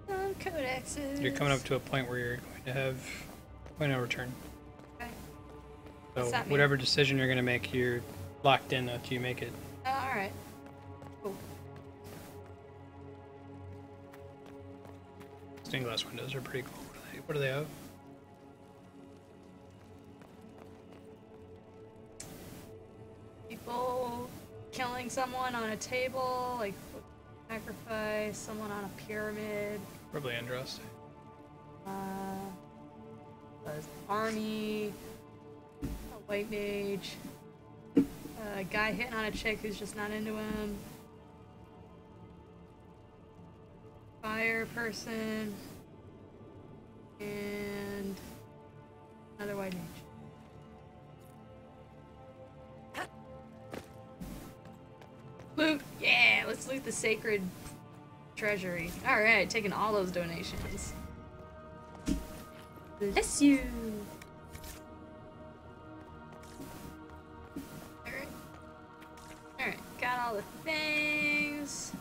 on codexes. You're coming up to a point where you're going to have point of no return. Okay. So What's that mean? whatever decision you're going to make, you're locked in until you make it. Oh, alright. Cool. Stained glass windows are pretty cool. What do they have? People killing someone on a table, like sacrifice, someone on a pyramid. Probably interesting. Army, a white mage, a guy hitting on a chick who's just not into him. fire person. And another white mage. Loot! Yeah, let's loot the sacred treasury. Alright, taking all those donations. Bless you! Alright. Alright, got all the things.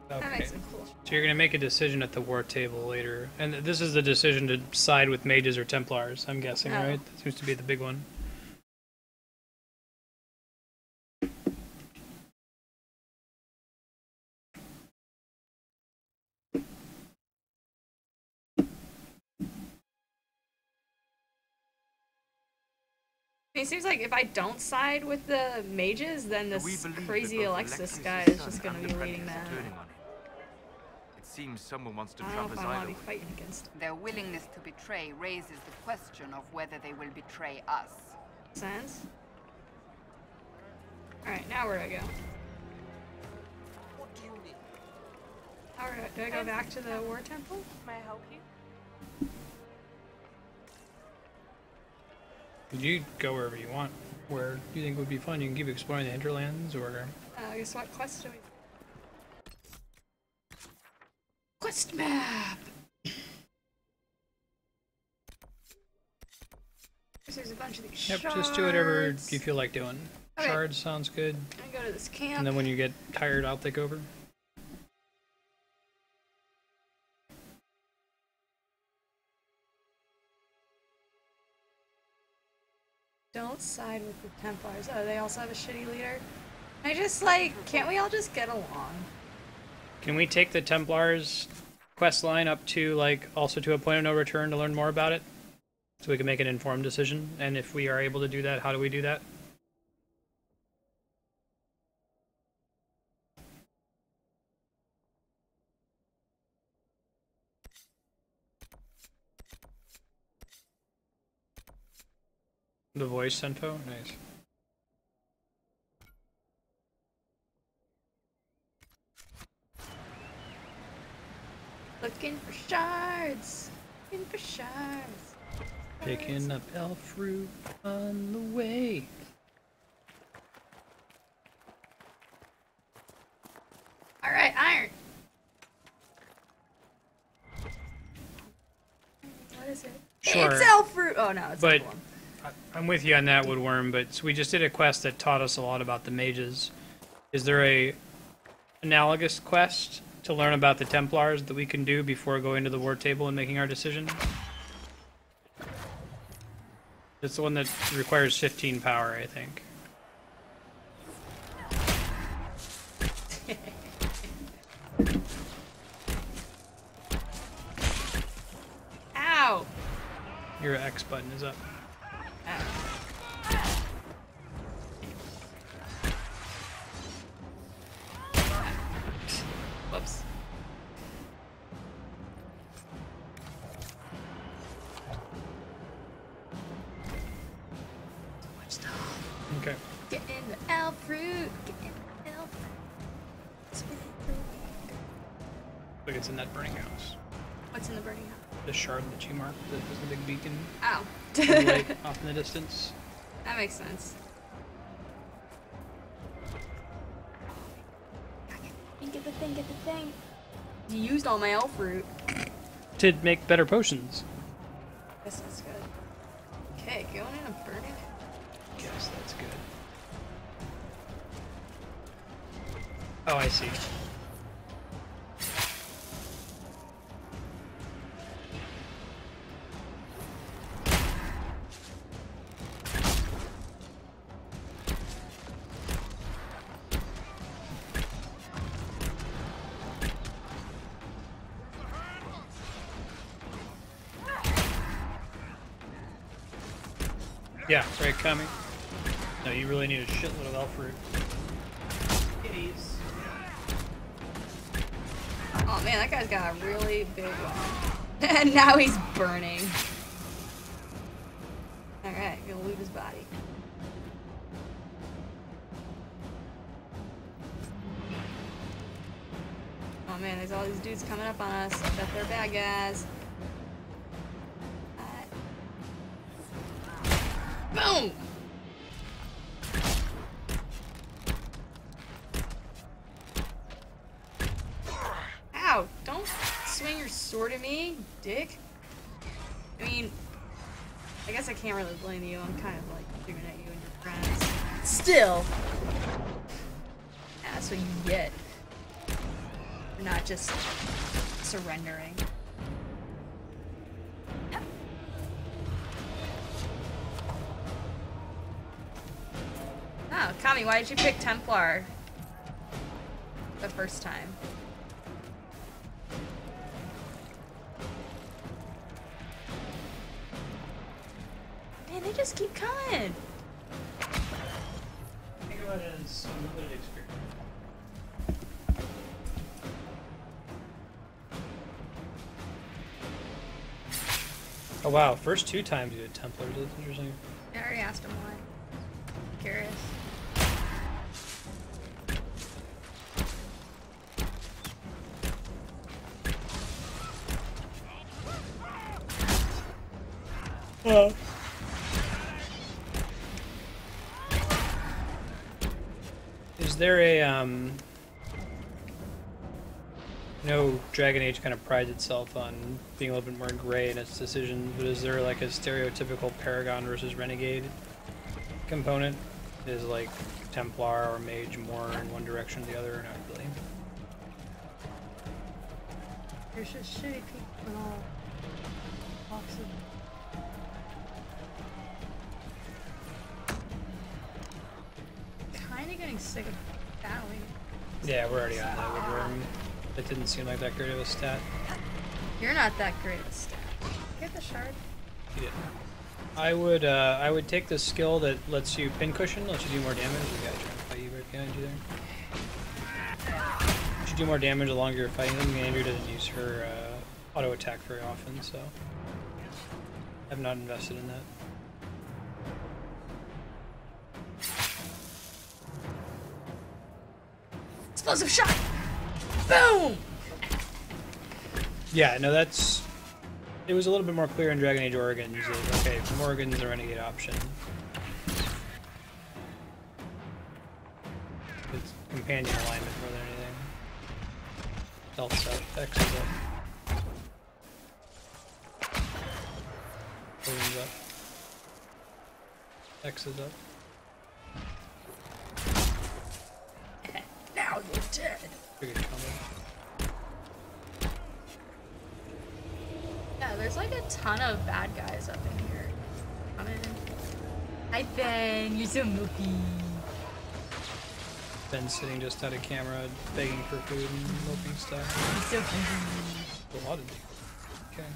That Okay. makes it cool. So you're gonna make a decision at the war table later, and this is the decision to side with mages or Templars. I'm guessing, Oh. right? That seems to be the big one. It seems like if I don't side with the mages, then We this believe crazy that both Alexis Alexius' guy is son just gonna and be the leading apprentice that. are turning on him. It seems someone wants to I trap don't know us if I want either to be way. fighting against him. Their willingness to betray raises the question of whether they will betray us. Sense? Alright, now where do I go? What do you need? Do I go back to the war temple? May I help you? You go wherever you want. Where you think would be fun? You can keep exploring the hinterlands, or I guess what quest do we... Quest map! There's a bunch of these yep, shards. just do whatever you feel like doing. Okay. Shards sounds good. I go to this camp. And then when you get tired, I'll take over. Don't side with the Templars. Oh, they also have a shitty leader? I just, like, can't we all just get along? Can we take the Templars quest line up to, like, also to a point of no return to learn more about it? So we can make an informed decision? And if we are able to do that, how do we do that? The voice info? Nice. Looking for shards. Looking for shards. Picking up elf fruit on the way. Alright, iron. What is it? Sure. It's elf fruit. Oh no, it's But elf one. I'm with you on that, Woodworm, but so we just did a quest that taught us a lot about the mages. Is there a analogous quest to learn about the Templars that we can do before going to the war table and making our decision? It's the one that requires 15 power, I think. Ow! Your X button is up. Whoops. Okay. Get in the elf fruit. Get in the elf fruit. Look, it's in that burning house. What's in the burning house? The shard that you marked that was the big beacon. Ow. On the lake off in the distance. That makes sense. Get the thing, get the thing. You used all my elf fruit. To make better potions. Guess that's good. Okay, going in and burning it. Yes, that's good. Oh, I see. Yeah, it's right coming. No, you really need a shitload of elf fruit. Kitties. Oh man, that guy's got a really big one. And now he's burning. Alright, gonna loot his body. man, there's all these dudes coming up on us. I bet they're bad guys. Boom! Ow! Don't swing your sword at me, dick. I mean, I guess I can't really blame you. I'm kind of like shooting at you and your friends. Still! Yeah, that's what you get. You're not just surrendering. Oh, Kami, why did you pick Templar the first time? Man, they just keep coming. Think about it as a limited experience. Oh wow, first 2 times you did Templars, that's interesting. I already asked him why. Curious. Oh. Is there a I know Dragon Age kind of prides itself on being a little bit more gray in its decisions, but is there like a stereotypical Paragon versus Renegade component? Is like Templar or Mage more in one direction or the other, or not really? There's just shitty people in all walks of... Kinda getting sick of battling. Yeah, we're already on that Woodworm. It didn't seem like that great of a stat. You're not that great of a stat. Get the shard. Yeah. I would take the skill that lets you pincushion, lets you do more damage. The guy trying to fight you right behind you there. Lets you do more damage the longer you're fighting them. Andrew doesn't use her auto attack very often, so I've not invested in that. Explosive shot! Boom! Yeah, no, that's... It was a little bit more clear in Dragon Age Origins. Okay, Morgan's a renegade option. It's companion alignment more than anything. Stealth up, X is up. Williams up. X is up. Now you're dead. Pretty good combo. Yeah, there's like a ton of bad guys up in here. Come in. Hi Ben, you're so milky. Ben's sitting just out of camera, begging for food and milking stuff. You're so hungry. A lot of people. Okay.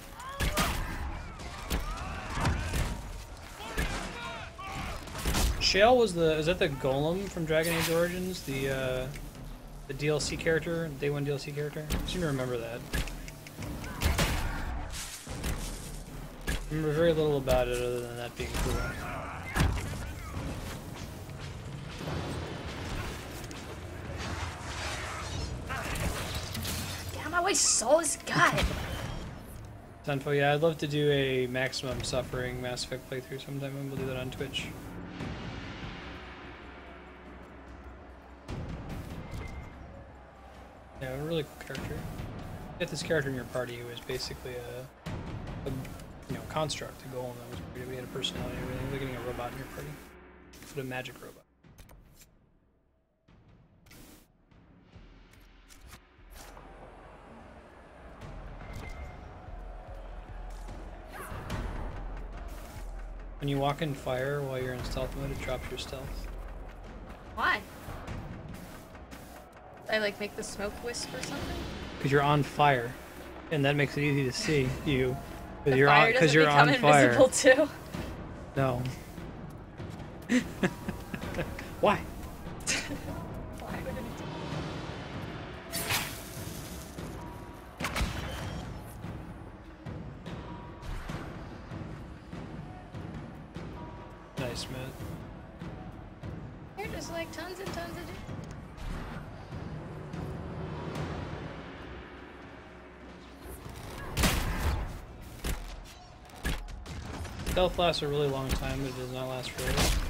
Shale was is that the Golem from Dragon Age Origins? The DLC character, Day 1 DLC character? I seem to remember that. I remember very little about it other than that being cool. Get out of my way, Soulless God! Sunfo, yeah, I'd love to do a Maximum Suffering Mass Effect playthrough sometime, and we'll do that on Twitch. Yeah, a really cool character. Get this character in your party who is basically a construct, a golem that was created. We had a personality and everything. We're getting a robot in your party. But a magic robot. When you walk in fire while you're in stealth mode, it drops your stealth. Why? I like make the smoke wisp or something? Because you're on fire, and that makes it easy to see you. The fire doesn't become invisible too? No. Why? Why would it Nice, man. You're just like tons and tons of Stealth lasts a really long time, but it does not last forever.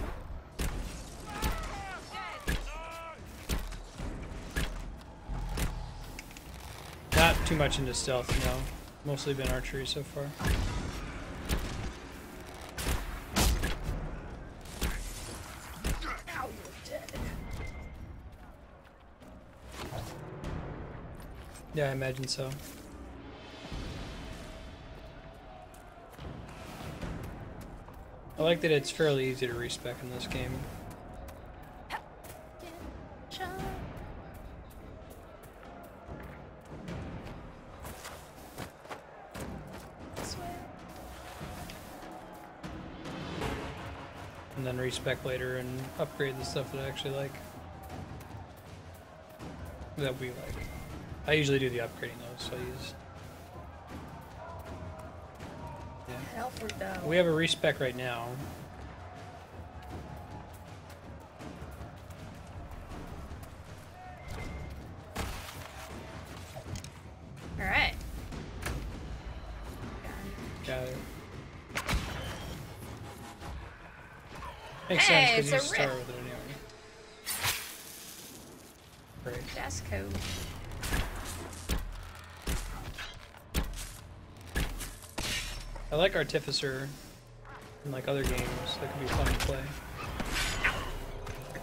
Not too much into stealth, no. Mostly been archery so far. Ow, you're dead. Yeah, I imagine so. I like that it's fairly easy to respec in this game. And then respec later and upgrade the stuff that I actually like. That we like. I usually do the upgrading though, so I use... Alfred, though. We have a respec right now. Alright. Got it. Makes Hey, sense because it's you a start rift. with it anyway. Great. That's cool. I like Artificer in like other games. That could be fun to play.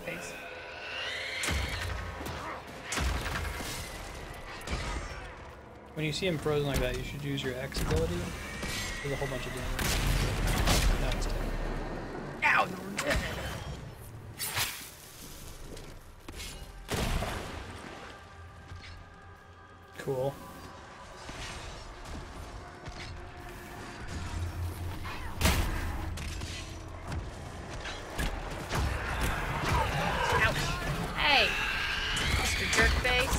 Face. When you see him frozen like that, you should use your X ability. There's a whole bunch of damage. Now it's dead. Ow, you're dead. Cool. Ouch. Hey, Mr. Jerkface.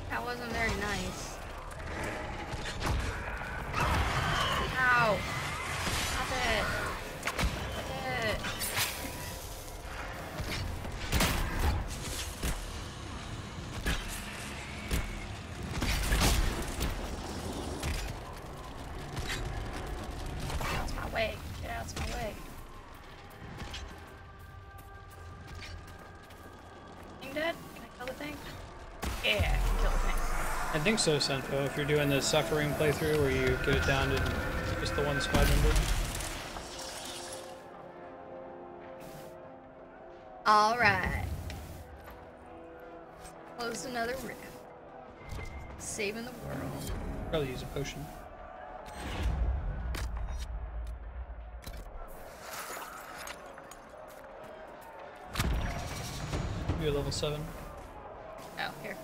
That wasn't very nice. Ow. Stop it. Stop it. Get out of my way. Get out of my way. Thing dead? Can I kill the thing? Yeah, I can kill the thing. I think so, Senfo. If you're doing the suffering playthrough where you get it down to just the one squad member. Alright. Close another rift. Saving the world. Probably use a potion. Be a level 7. Oh, here.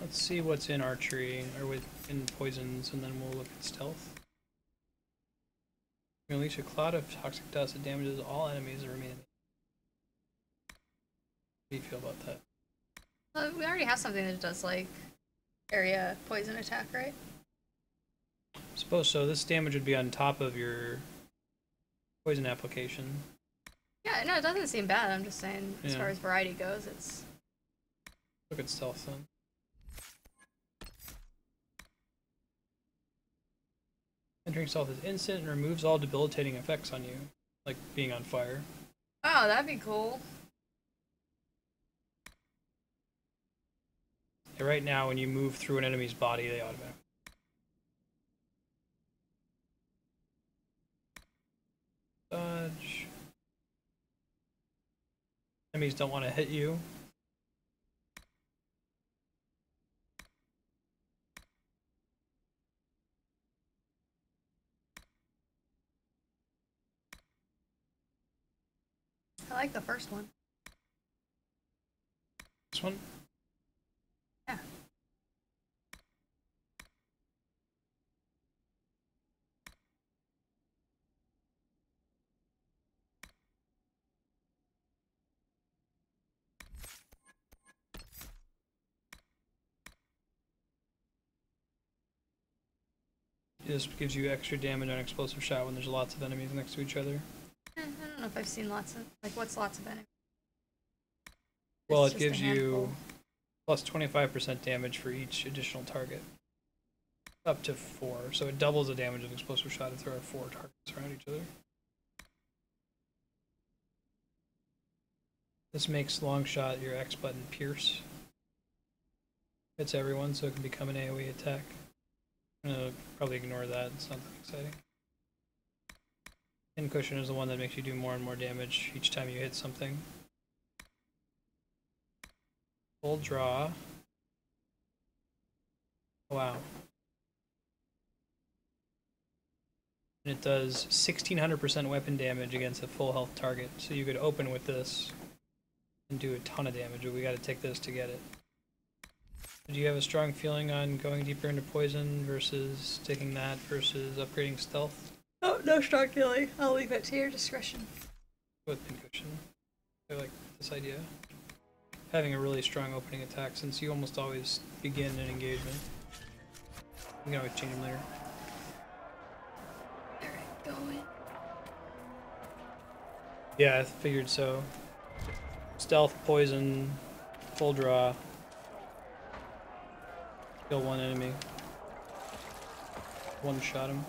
Let's see what's in archery, or in poisons, and then we'll look at stealth. You unleash a cloud of toxic dust that damages all enemies that remain. How do you feel about that? Well, we already have something that does, like, area poison attack, right? I suppose so. This damage would be on top of your poison application. Yeah, no, it doesn't seem bad. I'm just saying, as Yeah. far as variety goes, it's... Look at stealth then. Entering stealth is instant and removes all debilitating effects on you, like being on fire. Oh, that'd be cool. Yeah, right now, when you move through an enemy's body, they automatically. Dodge. Enemies don't want to hit you. I like the first one. This one? Yeah. This gives you extra damage on explosive shot when there's lots of enemies next to each other. I don't know if I've seen lots of... Like, what's lots of enemies? Well, It's it just a gives you handful. plus 25% damage for each additional target. Up to 4, so it doubles the damage of explosive shot if there are 4 targets around each other. This makes long shot your X button pierce. Hits everyone, so it can become an AoE attack. I'm gonna probably ignore that, it's not that exciting. Inquisition is the one that makes you do more and more damage each time you hit something. Full draw. Wow. And it does 1600% weapon damage against a full health target. So you could open with this and do a ton of damage, but we gotta take this to get it. Do you have a strong feeling on going deeper into poison versus taking that versus upgrading stealth? Oh, no strong feeling. I'll leave it to your discretion. With Inquisition. I like this idea. Having a really strong opening attack, since you almost always begin an engagement. You can always change them later. Alright, go in. Yeah, I figured so. Stealth, poison, full draw. Kill one enemy. One shot him.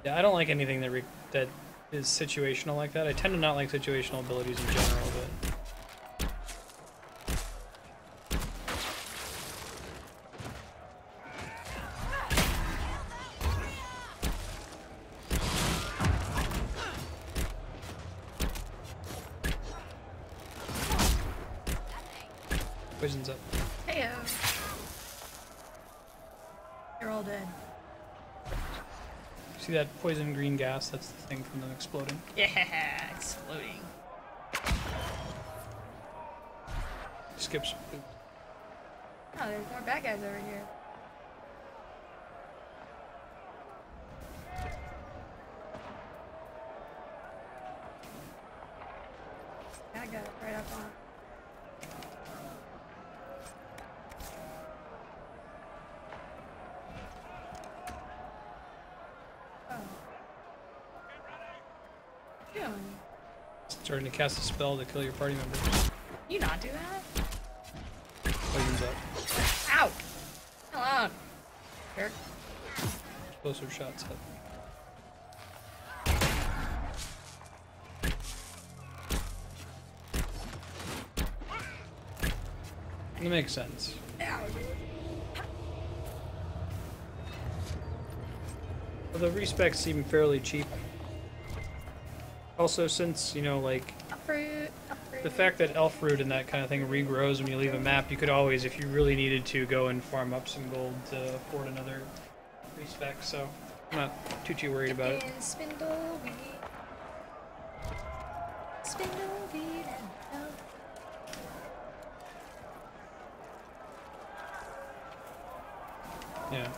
Yeah, I don't like anything that is situational like that. I tend to not like situational abilities in general, but poison's up. Heyo. You're all dead. See that poison green gas? That's the thing from them exploding. Yeah, exploding. Skips. Oh, there's more bad guys over here. I got it right up on. Starting to cast a spell to kill your party members. You not do that? Poison's up. Ow! Come on. Jerk. Explosive shots up. That makes sense. Ow. Well, the respecs seem fairly cheap. Also, since, you know, like, the fact that elf fruit and that kind of thing regrows when you leave a map, you could always, if you really needed to, go and farm up some gold to afford another respec, so I'm not too worried about it. Spindleweed. Spindleweed and elf. Yeah.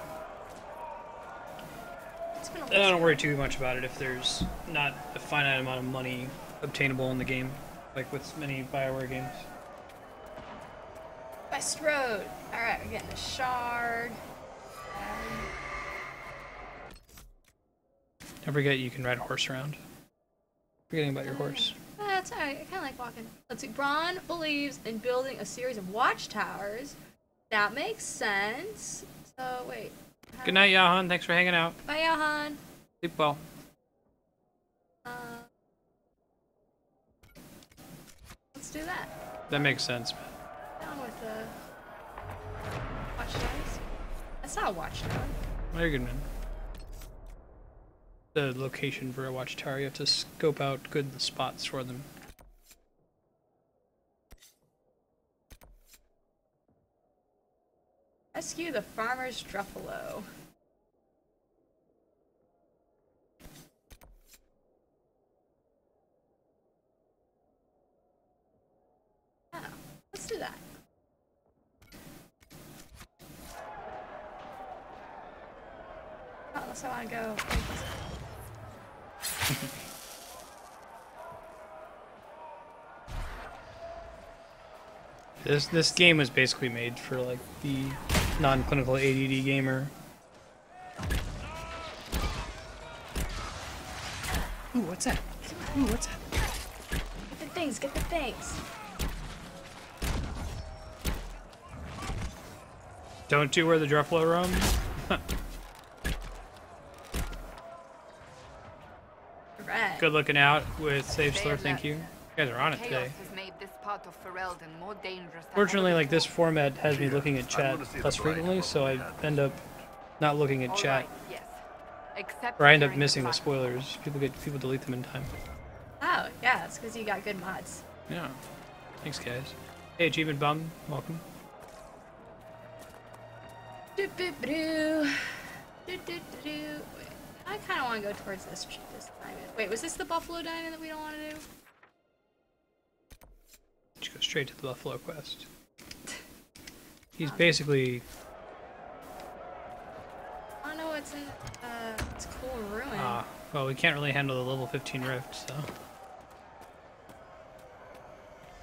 I don't worry too much about it if there's not a finite amount of money obtainable in the game, like with many BioWare games. West Road. Alright, we're getting the shard. Don't forget you can ride a horse around. Forgetting about your horse. That's alright. I kind of like walking. Let's see. Braun believes in building a series of watchtowers. That makes sense. So, wait. Good night, Yahan. Thanks for hanging out. Bye, Yahan. Sleep well. Let's do that. That makes sense. Down with the watchtowers. That's not a watchtower. Very good, man. The location for a watchtower, you have to scope out good spots for them. Rescue the farmer's Druffalo. Oh, let's do that. Oh, unless I want to go. This game was basically made for like the non-clinical ADD gamer. Ooh, what's that? Ooh, what's that? Get the things, get the things. Don't do where the Druffalo roams. Right. Good looking out with Save Slur, thank you. You guys are on it today. Chaos has made this part of Ferelden more dangerous than Fortunately, ever like this before. format has me looking at chat less frequently, so I end up not looking at chat. Yes. Except Or I end up during the missing the fight. spoilers. People delete them in time. Oh, yeah, it's because you got good mods. Yeah. Thanks, guys. Hey, Achievement Bum, welcome. Do-do-do-do. Do-do-do-do. Wait, I kind of want to go towards this diamond. Wait, was this the buffalo diamond that we don't want to do? Just go straight to the Buffalo quest. He's basically... I don't know what's in it's cool ruin. Well, we can't really handle the level 15 rift, so...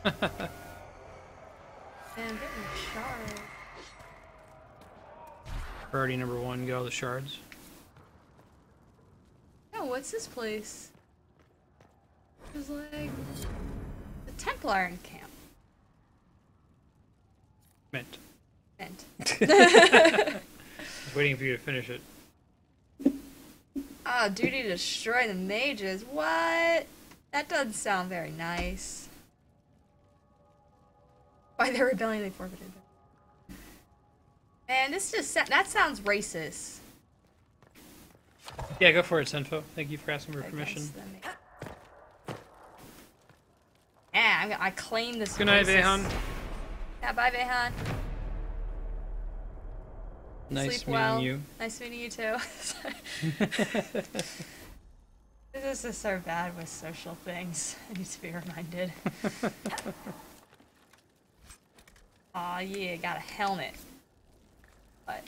Man, I'm getting a shard. Priority number 1, get all the shards. Oh, what's this place? It was like the Templar camp. Mint. Mint. I was waiting for you to finish it. Oh, duty to destroy the mages. What? That doesn't sound very nice. By their rebellion, they forfeited. Man, this just that sounds racist. Yeah, go for it, Senfo. Thank you for asking for permission. Yeah, I claim this. Good night, racist. Vehan. Yeah, bye, Vehan. Nice Sleep meeting well. you. Nice meeting you too. This is so bad with social things. I need to be reminded. Aw, yeah, got a helmet. What?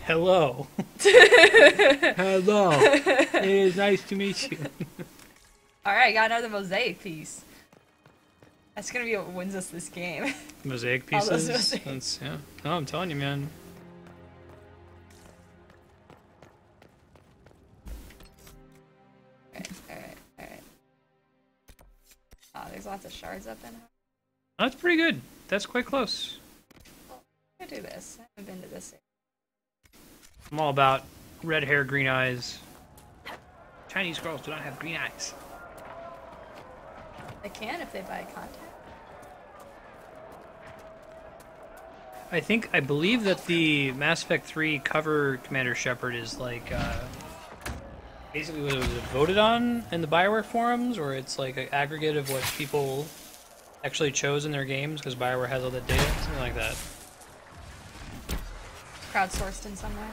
Hello. Hello. It is nice to meet you. Alright, got another mosaic piece. That's gonna be what wins us this game. Mosaic All those pieces. mosaics. That's, yeah. No, I'm telling you, man. Alright. Oh, there's lots of shards up in here. That's pretty good. That's quite close. I'm gonna do this. I haven't been to this. I'm all about red hair, green eyes. Chinese girls do not have green eyes. They can if they buy content. I believe that the Mass Effect 3 cover Commander Shepard is like, basically what was it voted on in the BioWare forums, or it's like an aggregate of what people actually chose in their games, because BioWare has all that data, something like that. Crowdsourced in some way.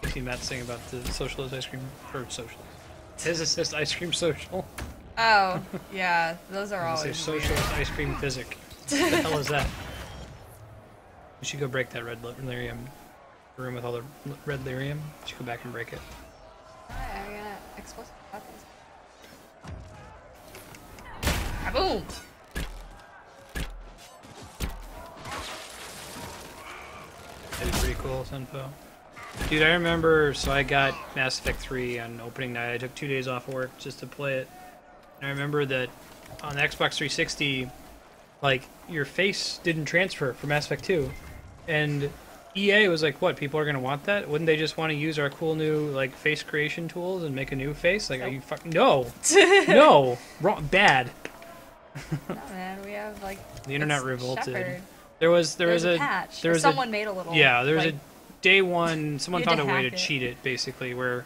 You see Matt saying about the socialist ice cream, or socialist. Physicist ice cream social. Oh, yeah, those are always Say socialist ice cream physic. What the hell is that? We should go break that red lyrium room with all the red lyrium. We should go back and break it. Alright, I'm gonna explicit this. Kaboom! That'd be pretty cool, Senpo. Dude, I remember, so I got Mass Effect 3 on opening night. I took 2 days off work just to play it. And I remember that on Xbox 360, like, your face didn't transfer for Mass Effect 2. And EA was like, what, people are going to want that? Wouldn't they just want to use our cool new, like, face creation tools and make a new face? Like, are you fucking... No! No! Wrong. Bad. No, man, we have, like... The internet it's revolted. Shepherd. There was a patch. there Or was someone made a little... Yeah, there was like, a day one, someone you had found to a way to hack it. cheat it, basically, where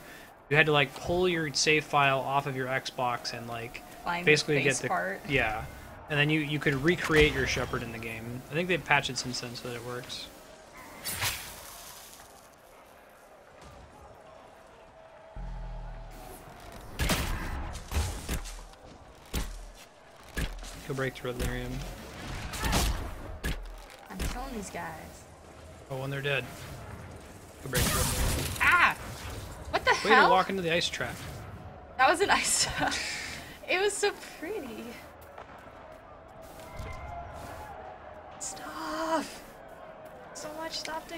you had to, like, pull your save file off of your Xbox and, like, Find the basically face get the... part. Yeah. And then you could recreate your Shepherd in the game. I think they've patched it since then so that it works. Go break through Lyrium. I'm killing these guys. Oh, when they're dead. Go break through Lyrium. Ah! What the Way hell? to walk into the ice trap. That was an ice It was so pretty. Stop.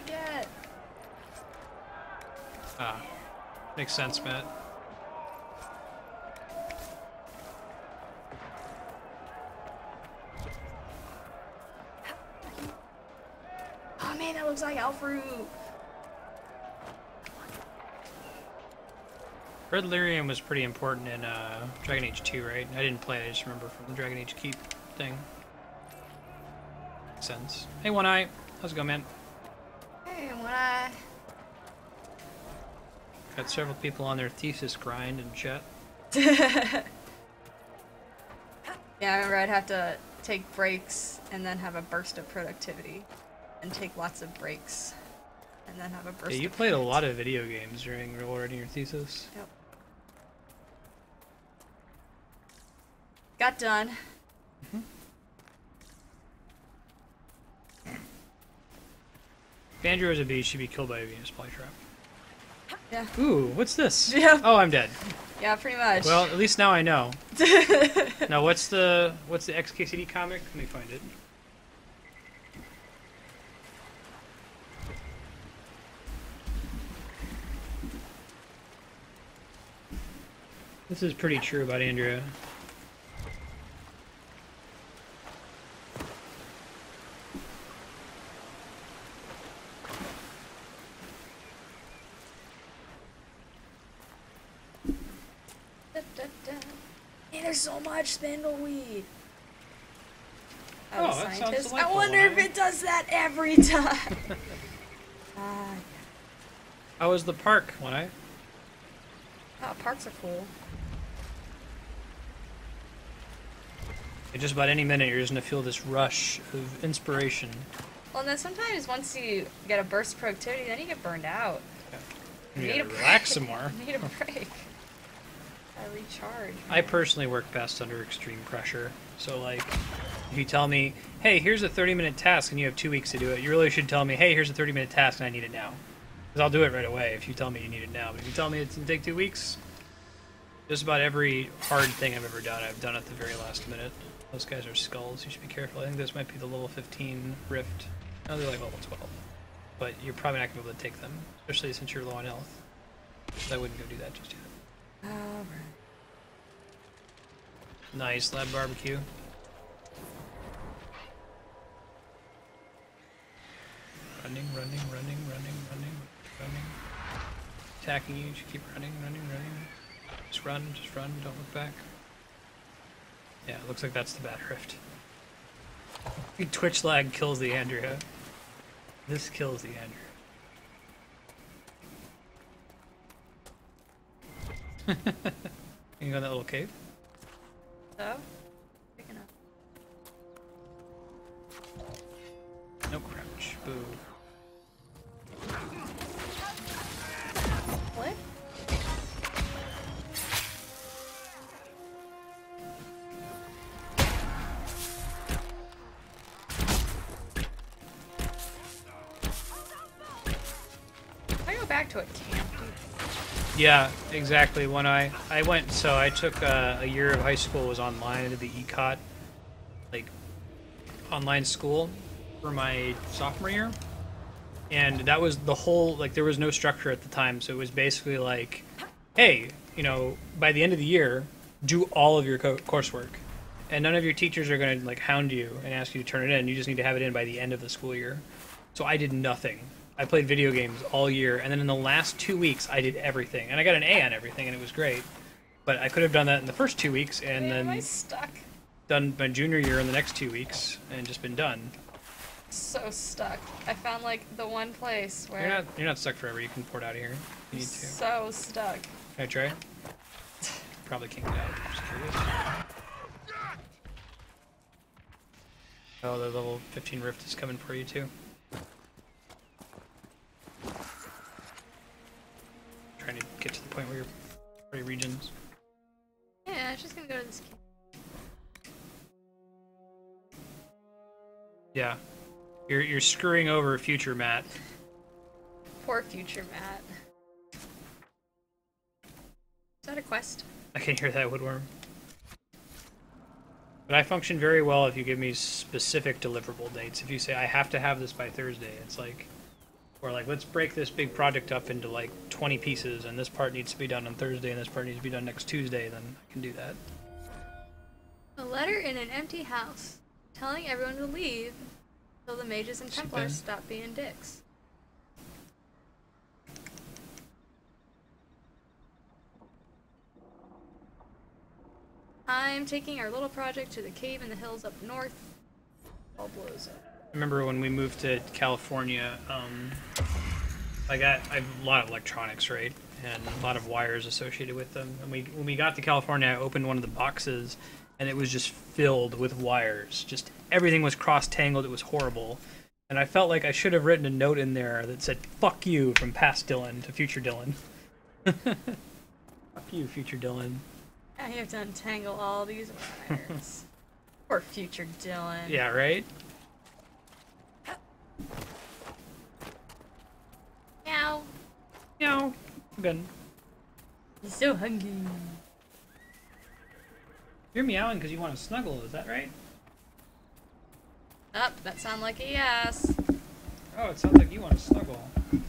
get? Ah, makes sense, Matt. Oh man, that looks like Alfru. Red lyrium was pretty important in Dragon Age 2, right? I didn't play it, I just remember from the Dragon Age Keep thing. Makes sense. Hey, One Eye. How's it going, man? Hey, One Eye. Got several people on their thesis grind in chat. Yeah, I remember I'd have to take breaks and then have a burst of productivity. And take lots of breaks. And then have a burst Yeah, you of played a lot of video games while writing your thesis. Yep. Got done. If Andrew was a bee, she'd be killed by a Venus flytrap. Yeah. Ooh, what's this? Yeah. Oh, I'm dead. Yeah, pretty much. Well, at least now I know. Now, what's the XKCD comic? Let me find it. This is pretty true about Andrea. Hey, there's so much spindleweed. Oh, that sounds delightful. I wonder if it does that every time. How was the park, One Eye? Oh, parks are cool. At just about any minute, you're just gonna feel this rush of inspiration. Well, and then sometimes once you get a burst of productivity, then you get burned out. You need gotta a relax break. some more. You need a break. I recharge. I personally work best under extreme pressure. So, like, if you tell me, hey, here's a 30-minute task and you have 2 weeks to do it, you really should tell me, hey, here's a 30-minute task and I need it now. Because I'll do it right away if you tell me you need it now. But if you tell me it's going to take 2 weeks, just about every hard thing I've ever done, I've done at the very last minute. Those guys are skulls. You should be careful. I think this might be the level 15 rift. No, they're like level 12. But you're probably not going to be able to take them, especially since you're low on health. So I wouldn't go do that just yet. Alright. Nice lab barbecue. Running. Attacking you, just keep running. Just run, don't look back. Yeah, it looks like that's the bad rift. Twitch lag kills the Andrea. This kills the Andrea. You go in that little cave? So? Picking up. No crouch. Boo. What? I go back to a camp, dude. Yeah, exactly. When I went, so I took a year of high school, was online, I did the ECOT, like, online school for my sophomore year. And that was the whole, like, there was no structure at the time, so it was basically like, hey, you know, by the end of the year, do all of your coursework. And none of your teachers are going to, like, hound you and ask you to turn it in. You just need to have it in by the end of the school year. So I did nothing. I played video games all year, and then in the last 2 weeks, I did everything. And I got an A on everything, and it was great. But I could have done that in the first 2 weeks, and Man, am I then stuck? done my junior year in the next 2 weeks, and just been done. So stuck. I found like the one place where You're not stuck forever. You can port out of here. You need to. so stuck. Can I try? Probably can't get out. Just curious. Oh, the level 15 rift is coming for you too. Trying to get to the point where you're pretty regions. Yeah, I was just gonna go to this camp. Yeah. You're screwing over future Matt. Poor future Matt. Is that a quest? I can hear that woodworm. But I function very well if you give me specific deliverable dates. If you say, I have to have this by Thursday, it's like, Or like, let's break this big project up into like 20 pieces, and this part needs to be done on Thursday, and this part needs to be done next Tuesday, then I can do that. A letter in an empty house, telling everyone to leave until the mages and Templars stop being dicks. I'm taking our little project to the cave in the hills up north. All blows up. I remember when we moved to California, I have a lot of electronics, right? And a lot of wires associated with them. And when we got to California, I opened one of the boxes, and it was just filled with wires. Just everything was cross-tangled. It was horrible. And I felt like I should have written a note in there that said, "Fuck you," from past Dylan to future Dylan. Fuck you, future Dylan. Now you have to untangle all these wires. Poor future Dylan. Yeah, right? Meow. Meow. I'm good. He's so hungry. You're meowing because you want to snuggle, is that right? That sounded like a yes. Oh, it sounds like you want to snuggle. You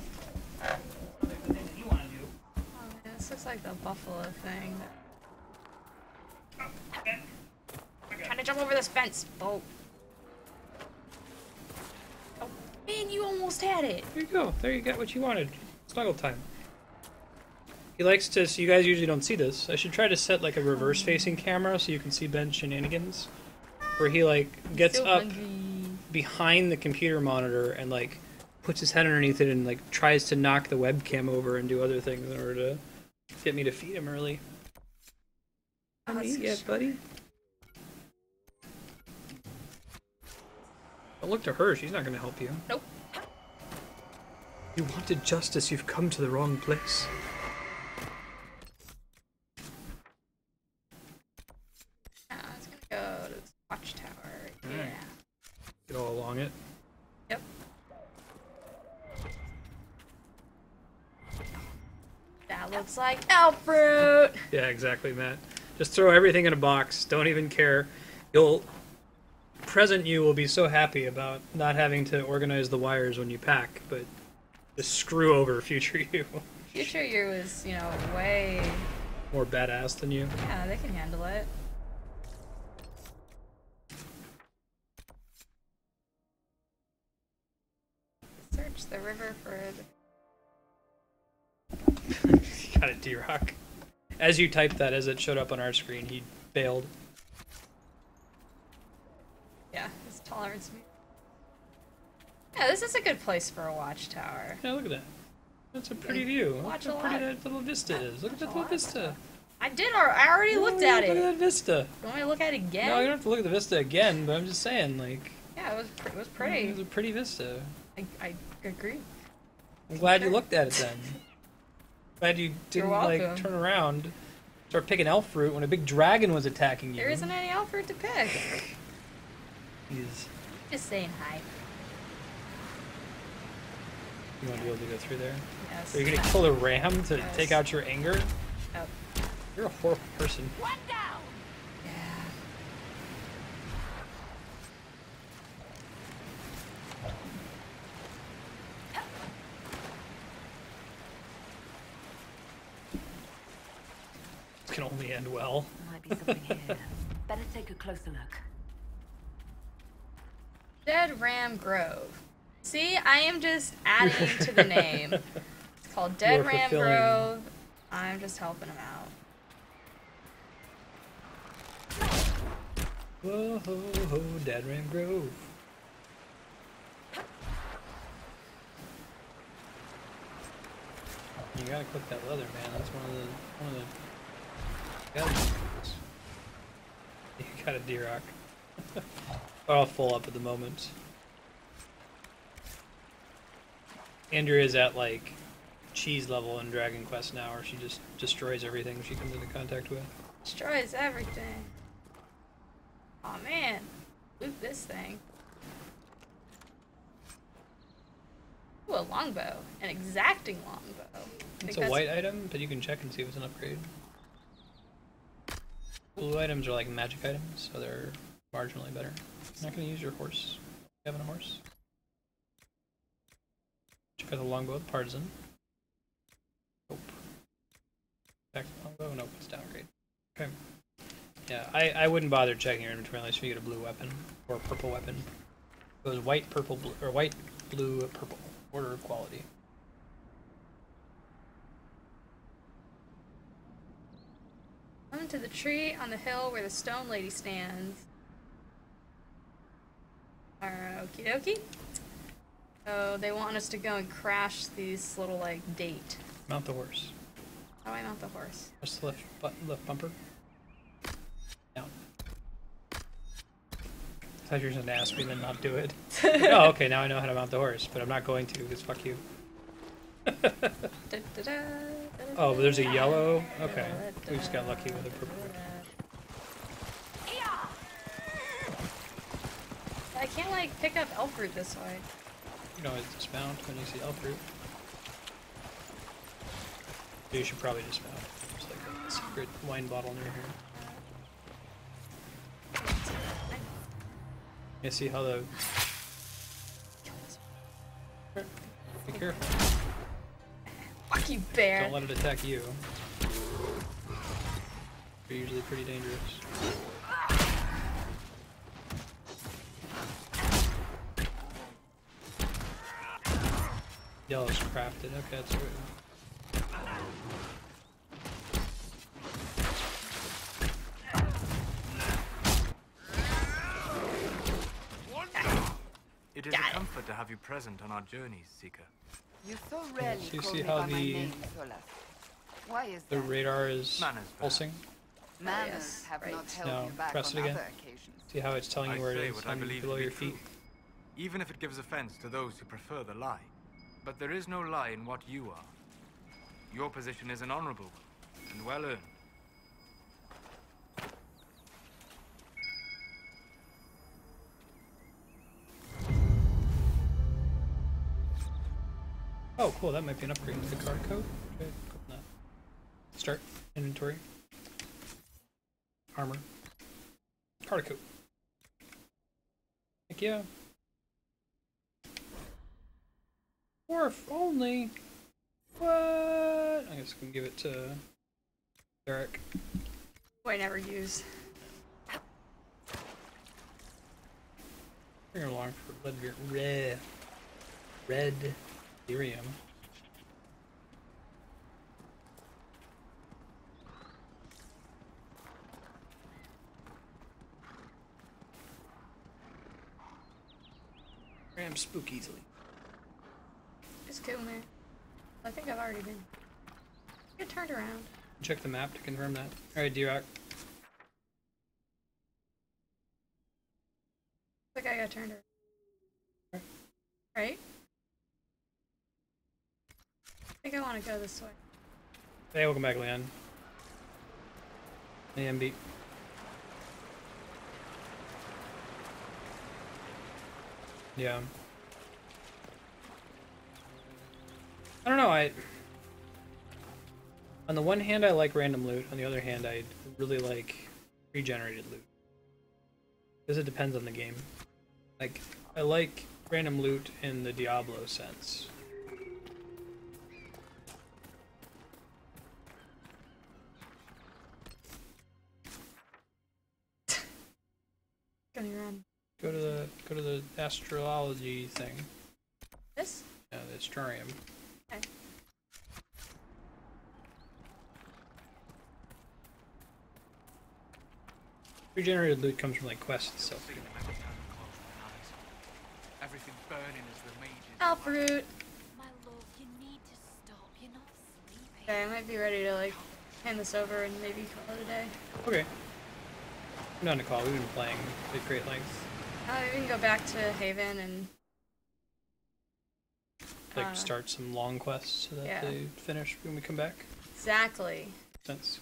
want to do. Oh, yeah, this looks like the buffalo thing. Trying to jump over this fence. Oh. Oh, man, you almost had it. There you go. There you got what you wanted. Snuggle time. He likes to, so you guys usually don't see this. I should try to set like a reverse facing camera so you can see Ben's shenanigans. Where he like gets so up hungry. Behind the computer monitor and like puts his head underneath it and like tries to knock the webcam over and do other things in order to get me to feed him early. Haven't eaten yet, buddy. Don't look to her, she's not gonna help you. Nope. You wanted justice, you've come to the wrong place. I was gonna go to this watchtower. Yeah. Right. Get all along it. Yep. That looks like elf fruit. Yeah, exactly, Matt. Just throw everything in a box. Don't even care. Present you will be so happy about not having to organize the wires when you pack, but just screw over future you. Future you is, way more badass than you. Yeah, they can handle it. Search the river for the... Got it, D-Rock. As you typed that, as it showed up on our screen, he bailed. Yeah, his tolerance. Yeah, this is a good place for a watchtower. Yeah, look at that. That's a pretty view. Watch look a how pretty lot. that little vista is. Look at that little vista. I already looked at it. Look at that vista. You want me to look at it again? No, you don't have to look at the vista again, but I'm just saying, like... Yeah, it was pretty. It was a pretty vista. I agree. I'm glad you looked at it then. Glad you didn't, like, welcome. turn around, start picking elf fruit when a big dragon was attacking you. There isn't any elf fruit to pick. Jeez. Just saying hi. You want to be able to go through there? Yes. Are you gonna kill a ram to Yes. take out your anger? Oh. You're a horrible person. One down. Yeah. This can only end well. Might be something here. Better take a closer look. Dead Ram Grove. See, I am just adding to the name. It's called Dead You're Ram fulfilling. Grove. I'm just helping him out. Whoa, ho, ho, Dead Ram Grove. You gotta click that leather, man. That's one of the. You got a D-Rock. All full up at the moment. Andrea's at like cheese level in Dragon Quest now, where she just destroys everything she comes into contact with. Destroys everything. Aw, man. Loot this thing. Ooh, a longbow. An exacting longbow. It's a white item, but you can check and see if it's an upgrade. Blue items are like magic items, so they're marginally better. You're not going to use your horse. You having a horse? What you Got the longbow, the partisan. Nope. Back to the longbow. Nope, it's downgrade. Okay. Yeah, I wouldn't bother checking your inventory unless you get a blue weapon or a purple weapon. It goes white, purple, blue, or white, blue, purple. Order of quality. Come to the tree on the hill where the stone lady stands. Okie dokie. So they want us to go and crash these little like date. Mount the horse. How do I mount the horse? Just the left bumper. Down. I thought you were going to ask me and then not do it. Oh, okay, now I know how to mount the horse, but I'm not going to because fuck you. Oh, but there's a yellow? Okay. We just got lucky with a purple. I can't like pick up elf fruit this way. You can always dismount when you see elf fruit. You should probably dismount. There's like a secret wine bottle near here. You see how the... Be careful. Fuck you, bear. Don't let it attack you. They're usually pretty dangerous. Yellow's crafted. Okay, that's right. It is a comfort to have you present on our journeys, Seeker. You so rarely So you call see me how by my the name, Solas. Why is the that? radar is Manners, pulsing? Manners have not held Now you back press it on again. other occasions. See how it's telling you where it is what I on believe below to be your feet? true, even if it gives offense to those who prefer the lie. But there is no lie in what you are. Your position is an honorable one, and well earned. Oh, cool. That might be an upgrade to the card code. Okay, click on that. Start inventory. Armor. Card code. Heck yeah. Dwarf only. What? I guess we can give it to Derek. Who I never use. Bring her along for red Ethereum. Ram spook easily. It's cool, man. I think I've already been. Get turned around. Check the map to confirm that. Alright, D-Rock. I think I got turned around. Right? I think I want to go this way. Hey, welcome back, Leon. AMB. Yeah. I don't know, on the one hand I like random loot, on the other hand I really like regenerated loot. Because it depends on the game. Like, I like random loot in the Diablo sense. Going around. Go to the astrology thing. This? Yeah, the astrarium. Okay. Regenerated loot comes from like quests and stuff. Everything burning as the mages. Alfruit. My love, you need to stop. You're not sleeping. Okay, I might be ready to like hand this over and maybe call it a day. Okay. I'm down to call. We've been playing at great length. We can go back to Haven and Like start some long quests so that yeah. they finish when we come back. Exactly. Sense.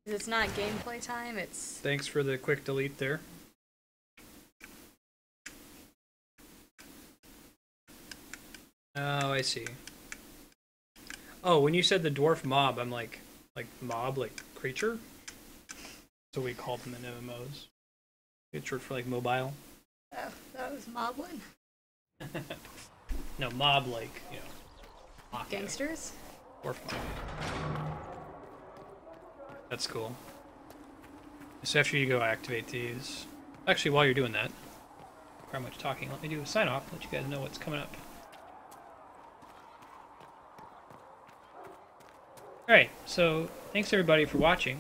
It's not gameplay time, it's... Thanks for the quick delete there. Oh, I see. Oh, when you said the dwarf mob, I'm like mob, like creature? So we called them in MMOs. It's short for like mobile. Oh, that was Moblin. No, mob like, you know, mafia. Gangsters? Or mafia. That's cool. So after you go activate these... Actually, while you're doing that, very much talking, let me do a sign off, let you guys know what's coming up. Alright, so thanks everybody for watching.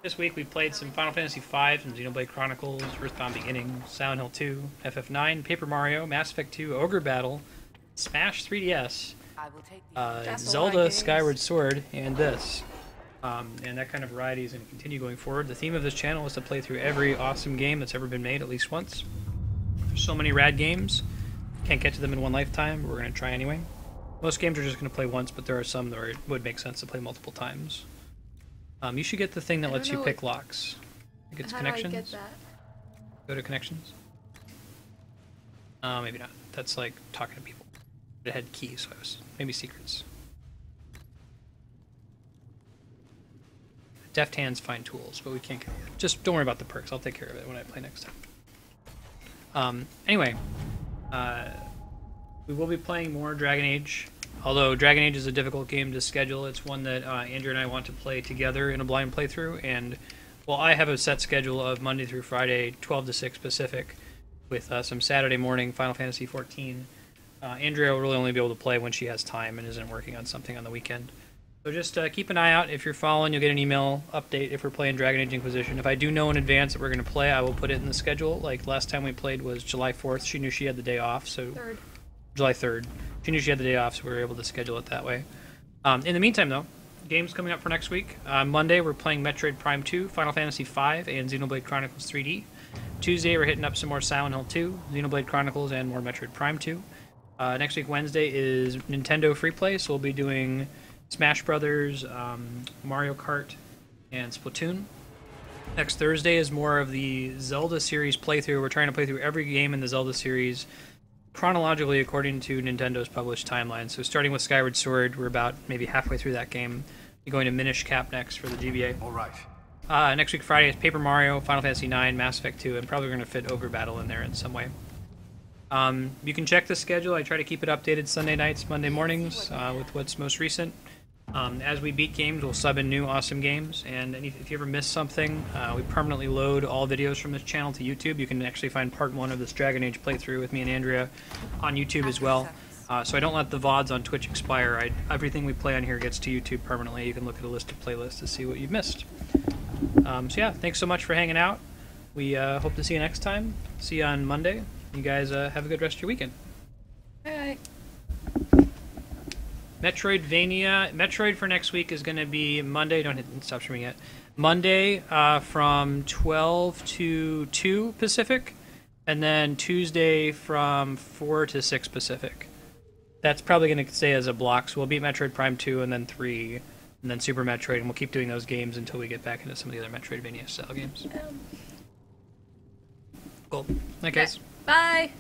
This week we played some Final Fantasy V and Xenoblade Chronicles, Earthbound Beginning, Silent Hill 2, FF9, Paper Mario, Mass Effect 2, Ogre Battle, Smash 3DS, Zelda Skyward Sword, and this. And that kind of variety is going to continue going forward. The theme of this channel is to play through every awesome game that's ever been made at least once. There's so many rad games, can't get to them in one lifetime, but we're going to try anyway. Most games are just going to play once, but there are some that would make sense to play multiple times. You should get the thing that lets you pick locks. I think it's connections. Do I get that? Go to connections. Maybe not. That's like talking to people. It had keys, so I was maybe secrets. Deft hands find tools, but we can't get it. Just don't worry about the perks. I'll take care of it when I play next time. Anyway, we will be playing more Dragon Age. Although Dragon Age is a difficult game to schedule, it's one that Andrew and I want to play together in a blind playthrough. And, well, I have a set schedule of Monday through Friday, 12 to 6 Pacific, with some Saturday morning Final Fantasy XIV. Andrea will really only be able to play when she has time and isn't working on something on the weekend. So just keep an eye out. If you're following, you'll get an email update if we're playing Dragon Age Inquisition. If I do know in advance that we're going to play, I will put it in the schedule. Like last time we played was July 4th. She knew she had the day off, so... July 3rd. She knew she had the day off, so we were able to schedule it that way. In the meantime, though, games coming up for next week. Monday, we're playing Metroid Prime 2, Final Fantasy V, and Xenoblade Chronicles 3D. Tuesday, we're hitting up some more Silent Hill 2, Xenoblade Chronicles, and more Metroid Prime 2. Next week, Wednesday, is Nintendo Free Play, so we'll be doing Smash Brothers, Mario Kart, and Splatoon. Next Thursday is more of the Zelda series playthrough. We're trying to play through every game in the Zelda series chronologically according to Nintendo's published timeline. So starting with Skyward Sword, we're about maybe halfway through that game. We're going to Minish Cap next for the GBA. All right. Next week Friday is Paper Mario, Final Fantasy IX, Mass Effect 2, and probably going to fit Ogre Battle in there in some way. You can check the schedule. I try to keep it updated Sunday nights, Monday mornings with what's most recent. As we beat games, we'll sub in new awesome games, and if you ever miss something, we permanently load all videos from this channel to YouTube. You can actually find part 1 of this Dragon Age playthrough with me and Andrea on YouTube as well. So I don't let the VODs on Twitch expire. Everything we play on here gets to YouTube permanently. You can look at a list of playlists to see what you've missed. So yeah, thanks so much for hanging out. We hope to see you next time. See you on Monday. You guys have a good rest of your weekend. Bye. Metroid for next week is going to be Monday. Don't stop streaming yet. Monday from 12 to 2 Pacific, and then Tuesday from 4 to 6 Pacific. That's probably going to stay as a block, so we'll beat Metroid Prime 2 and then 3, and then Super Metroid, and we'll keep doing those games until we get back into some of the other Metroidvania style games. Cool. Thanks, guys. Bye.